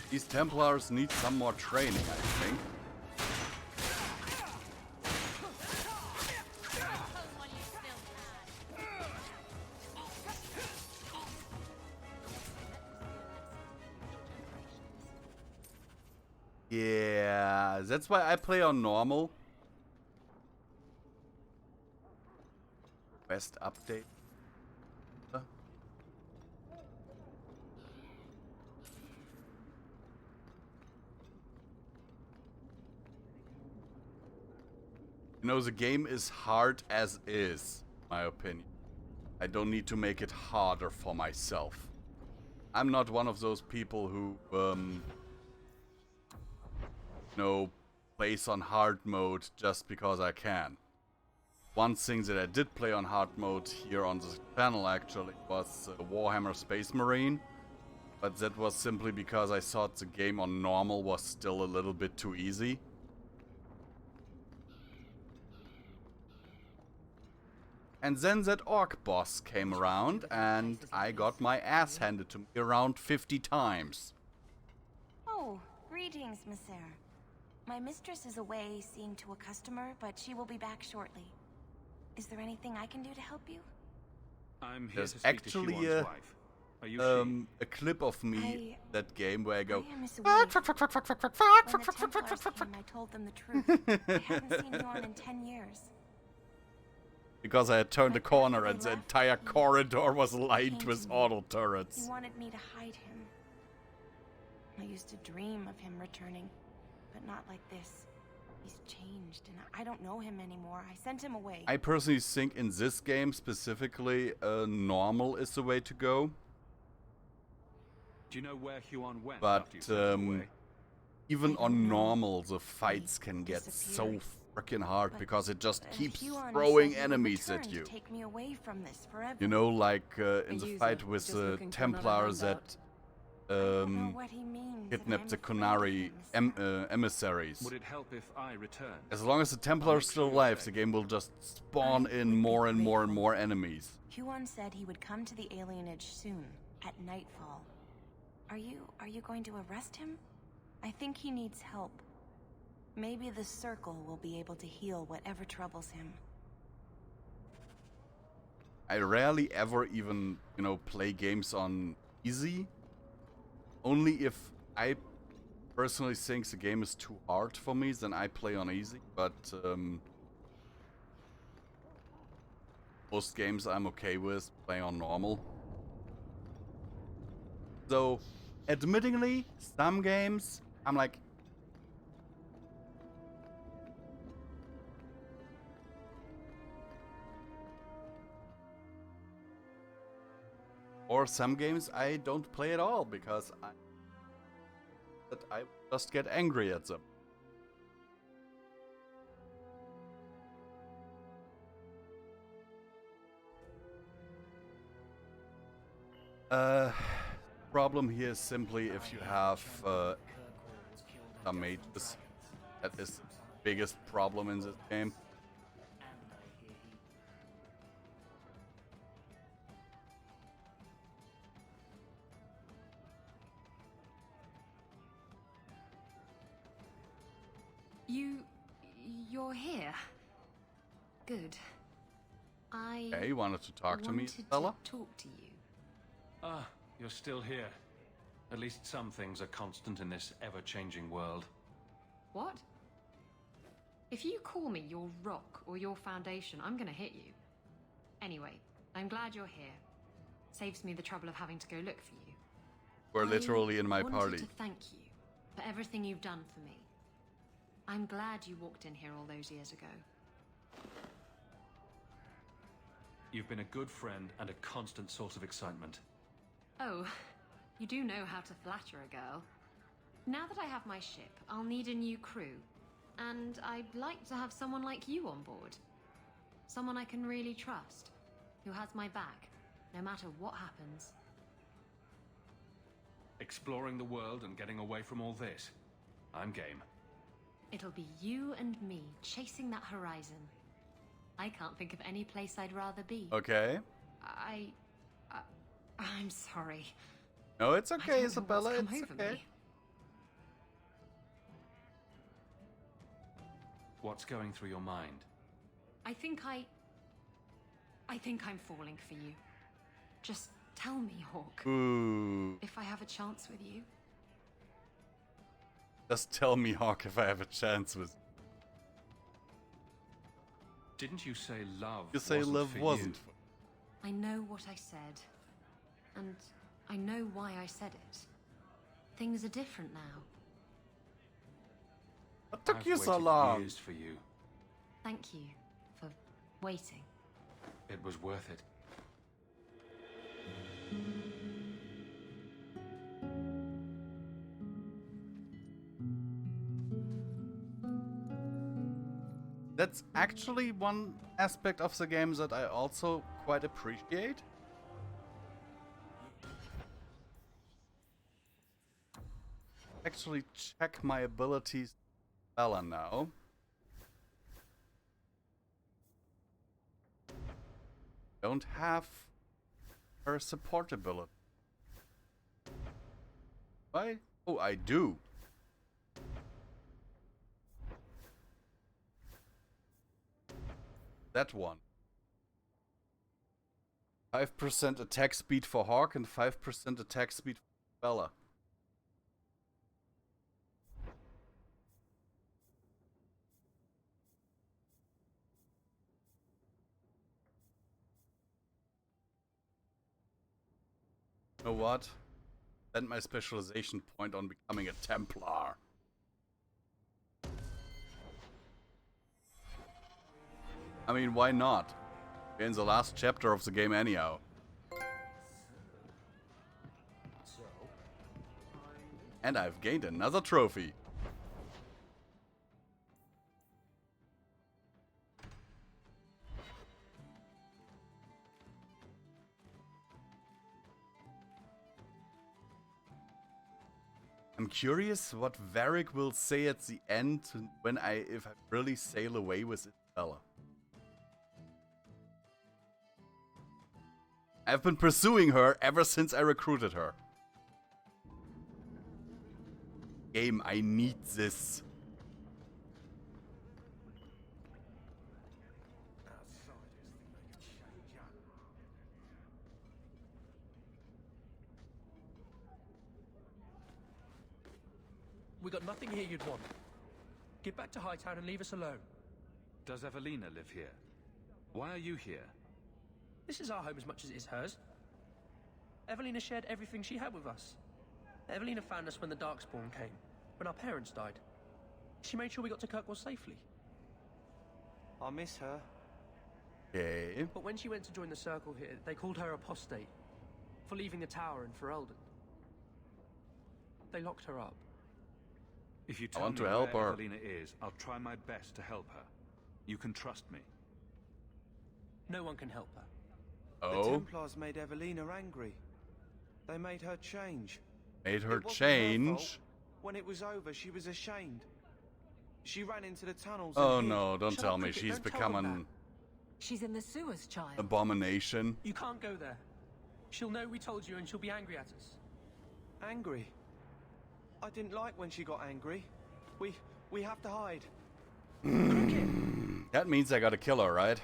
These Templars need some more training, I think. Yeah, that's why I play on normal. Best update. You know, the game is hard as is, my opinion. I don't need to make it harder for myself. I'm not one of those people who, you know, plays on hard mode just because I can. One thing that I did play on hard mode here on the channel actually was Warhammer Space Marine. But that was simply because I thought the game on normal was still a little bit too easy. And then that orc boss came around, and I got my ass handed to me around 50 times. Oh, greetings, Messer. My mistress is away seeing to a customer, but she will be back shortly. Is there anything I can do to help you? I'm here There's to speak actually to Huon's wife. Are you a clip of me that game where I go. I am Miss Wade. When the Templars came, I told them the truth. I haven't seen Huon in 10 years. Because I had turned a corner and the entire corridor was lined with auto turrets. He wanted me to hide him. I used to dream of him returning, but not like this. He's changed, and I don't know him anymore. I sent him away. I personally think in this game specifically, normal is the way to go. Do you know where Huon went But after you sent him away? even on normal, the fights can get so freaking hard because it just keeps throwing enemies at you. Take me away from this forever. You know, like in the fight with the Templars that kidnapped the Qunari emissaries. Would it help if I returned? As long as the Templar is still alive, the game will just spawn in more and more and more enemies. Huon said he would come to the alienage soon, at nightfall. Are you going to arrest him? I think he needs help. Maybe the Circle will be able to heal whatever troubles him. I rarely ever even, you know, play games on easy. Only if I personally think the game is too hard for me, then I play on easy. But most games I'm okay with playing on normal. So, admittingly, some games I'm like, or some games I don't play at all because I just get angry at them. Problem here is simply if you have some mages. That is the biggest problem in this game. You're here. Good. Okay, you wanted to talk to me, fella? Talk to you. Ah, you're still here. At least some things are constant in this ever-changing world. What? If you call me your rock or your foundation, I'm gonna hit you. Anyway, I'm glad you're here. Saves me the trouble of having to go look for you. We're literally in my I party. wanted to thank you for everything you've done for me. I'm glad you walked in here all those years ago. You've been a good friend and a constant source of excitement. Oh, you do know how to flatter a girl. Now that I have my ship, I'll need a new crew. And I'd like to have someone like you on board. Someone I can really trust, who has my back, no matter what happens. Exploring the world and getting away from all this. I'm game. It'll be you and me chasing that horizon. I can't think of any place I'd rather be. Okay. I'm sorry. No, it's okay, Isabella. It's okay. Me. What's going through your mind? I think I'm falling for you. Just tell me, Hawk. Ooh. If I have a chance with you. Just tell me, Hawk, if I have a chance with. Didn't you say love? You say love wasn't. I know what I said. And I know why I said it. Things are different now. What took you so long? Years for you. Thank you for waiting. It was worth it. That's actually one aspect of the game that I also quite appreciate. Actually check my abilities Bella now. Don't have her support ability. Why? Oh, I do. That one. 5% attack speed for Hawk and 5% attack speed for Bella. You know what? Spend my specialization point on becoming a Templar. I mean, why not? We're in the last chapter of the game anyhow. And I've gained another trophy. I'm curious what Varric will say at the end when if I really sail away with Isabella. I've been pursuing her ever since I recruited her. Game, I need this. We got nothing here you'd want. Get back to Hightown and leave us alone. Does Evelina live here? Why are you here? This is our home as much as it is hers. Evelina shared everything she had with us. Evelina found us when the Darkspawn came, when our parents died. She made sure we got to Kirkwall safely. I miss her. Okay. But when she went to join the Circle here, they called her apostate for leaving the tower and for Eldon. They locked her up. If you tell me where Evelina is, I'll try my best to help her. You can trust me. No one can help her. The Templars made Evelina angry. They made her change. Made her It wasn't her change? fault. When it was over, she was ashamed. She ran into the tunnels. Oh and hid. no, don't Shut tell up, me Cricket, she's don't tell become them an She's in the sewers, child. abomination. You can't go there. She'll know we told you and she'll be angry at us. Angry? I didn't like when she got angry. We have to hide. That means I gotta kill her, right?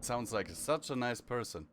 Sounds like such a nice person.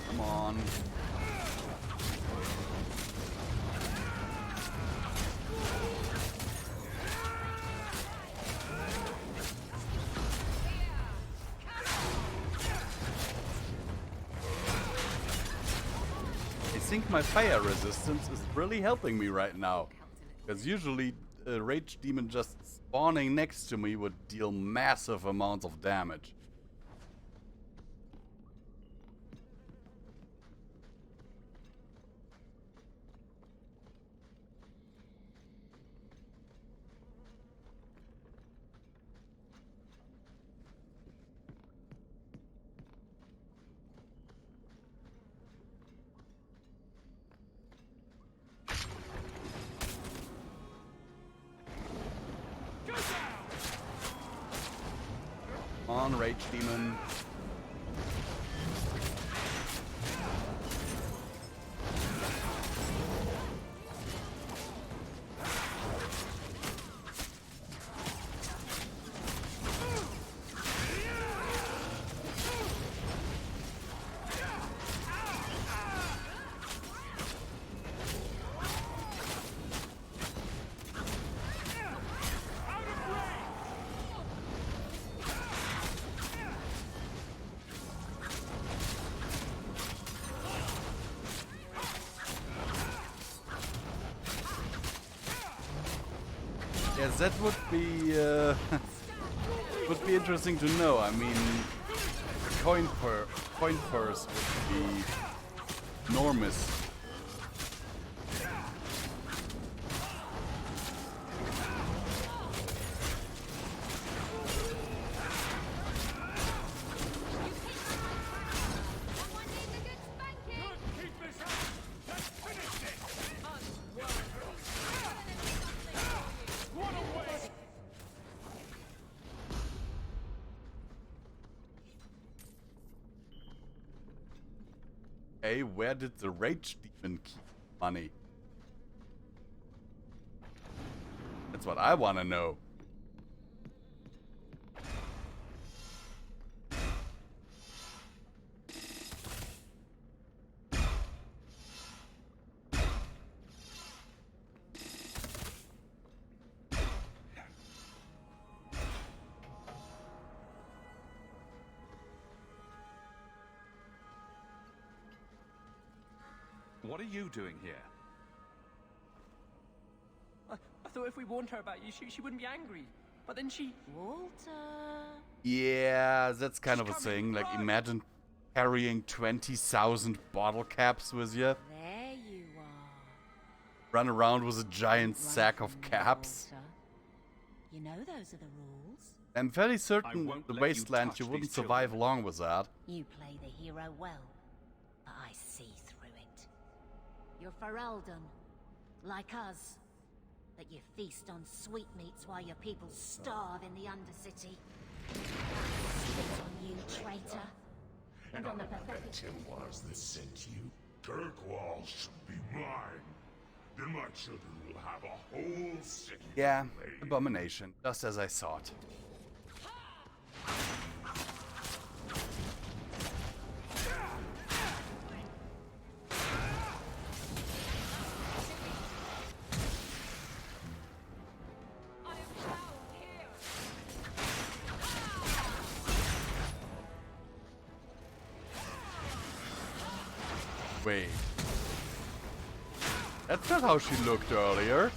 Come on. I think my fire resistance is really helping me right now. Because usually a rage demon just spawning next to me would deal massive amounts of damage. On, Rage Demon. Yes, that would be interesting to know. I mean, coin purse would be enormous. Okay, where did the rage demon keep money? That's what I want to know. What are you doing here? I thought if we warned her about you, she wouldn't be angry. But then she... Walter... Yeah, that's kind of a thing. Like, imagine carrying 20,000 bottle caps with you. There you are. Run around with a giant sack of caps. Walter. You know those are the rules. I'm fairly certain the wasteland you wouldn't survive long with that. You play the hero well, but I see through it. You're Ferelden, like us. But you feast on sweetmeats while your people starve in the Undercity. Spit on you, traitor. And I bet Templars that sent you. Kirkwall should be mine. Then my children will have a whole city. Yeah, abomination, just as I thought. Wait. That's not how she looked earlier.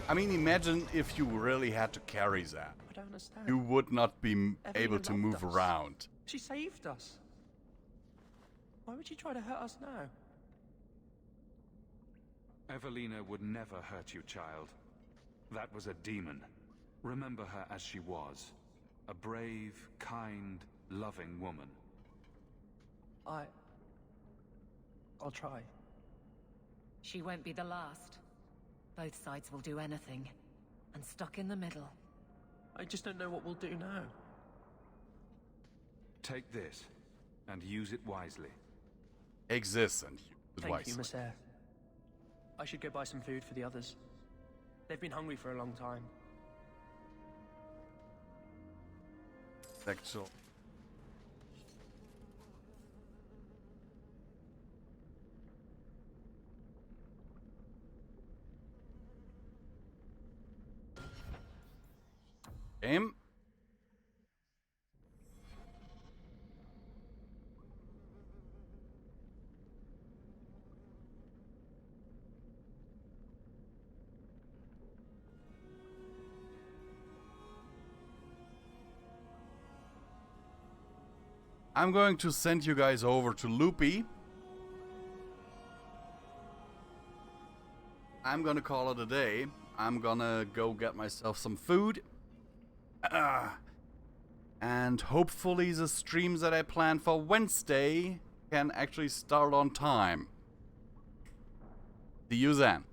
I mean, imagine if you really had to carry that. I don't understand. You would not be able Everyone to loved move us. around. She saved us. Why would she try to hurt us now? Evelina would never hurt you, child. That was a demon. Remember her as she was. A brave, kind, loving woman. I'll try. She won't be the last. Both sides will do anything. And stuck in the middle. I just don't know what we'll do now. Take this, and use it wisely. Exists and use it Thank wisely. you, Miss Eyre. I should go buy some food for the others. They've been hungry for a long time. Sexual. Game. I'm going to send you guys over to Loopy. I'm gonna call it a day. I'm gonna go get myself some food. And hopefully the streams that I planned for Wednesday can actually start on time. See you then.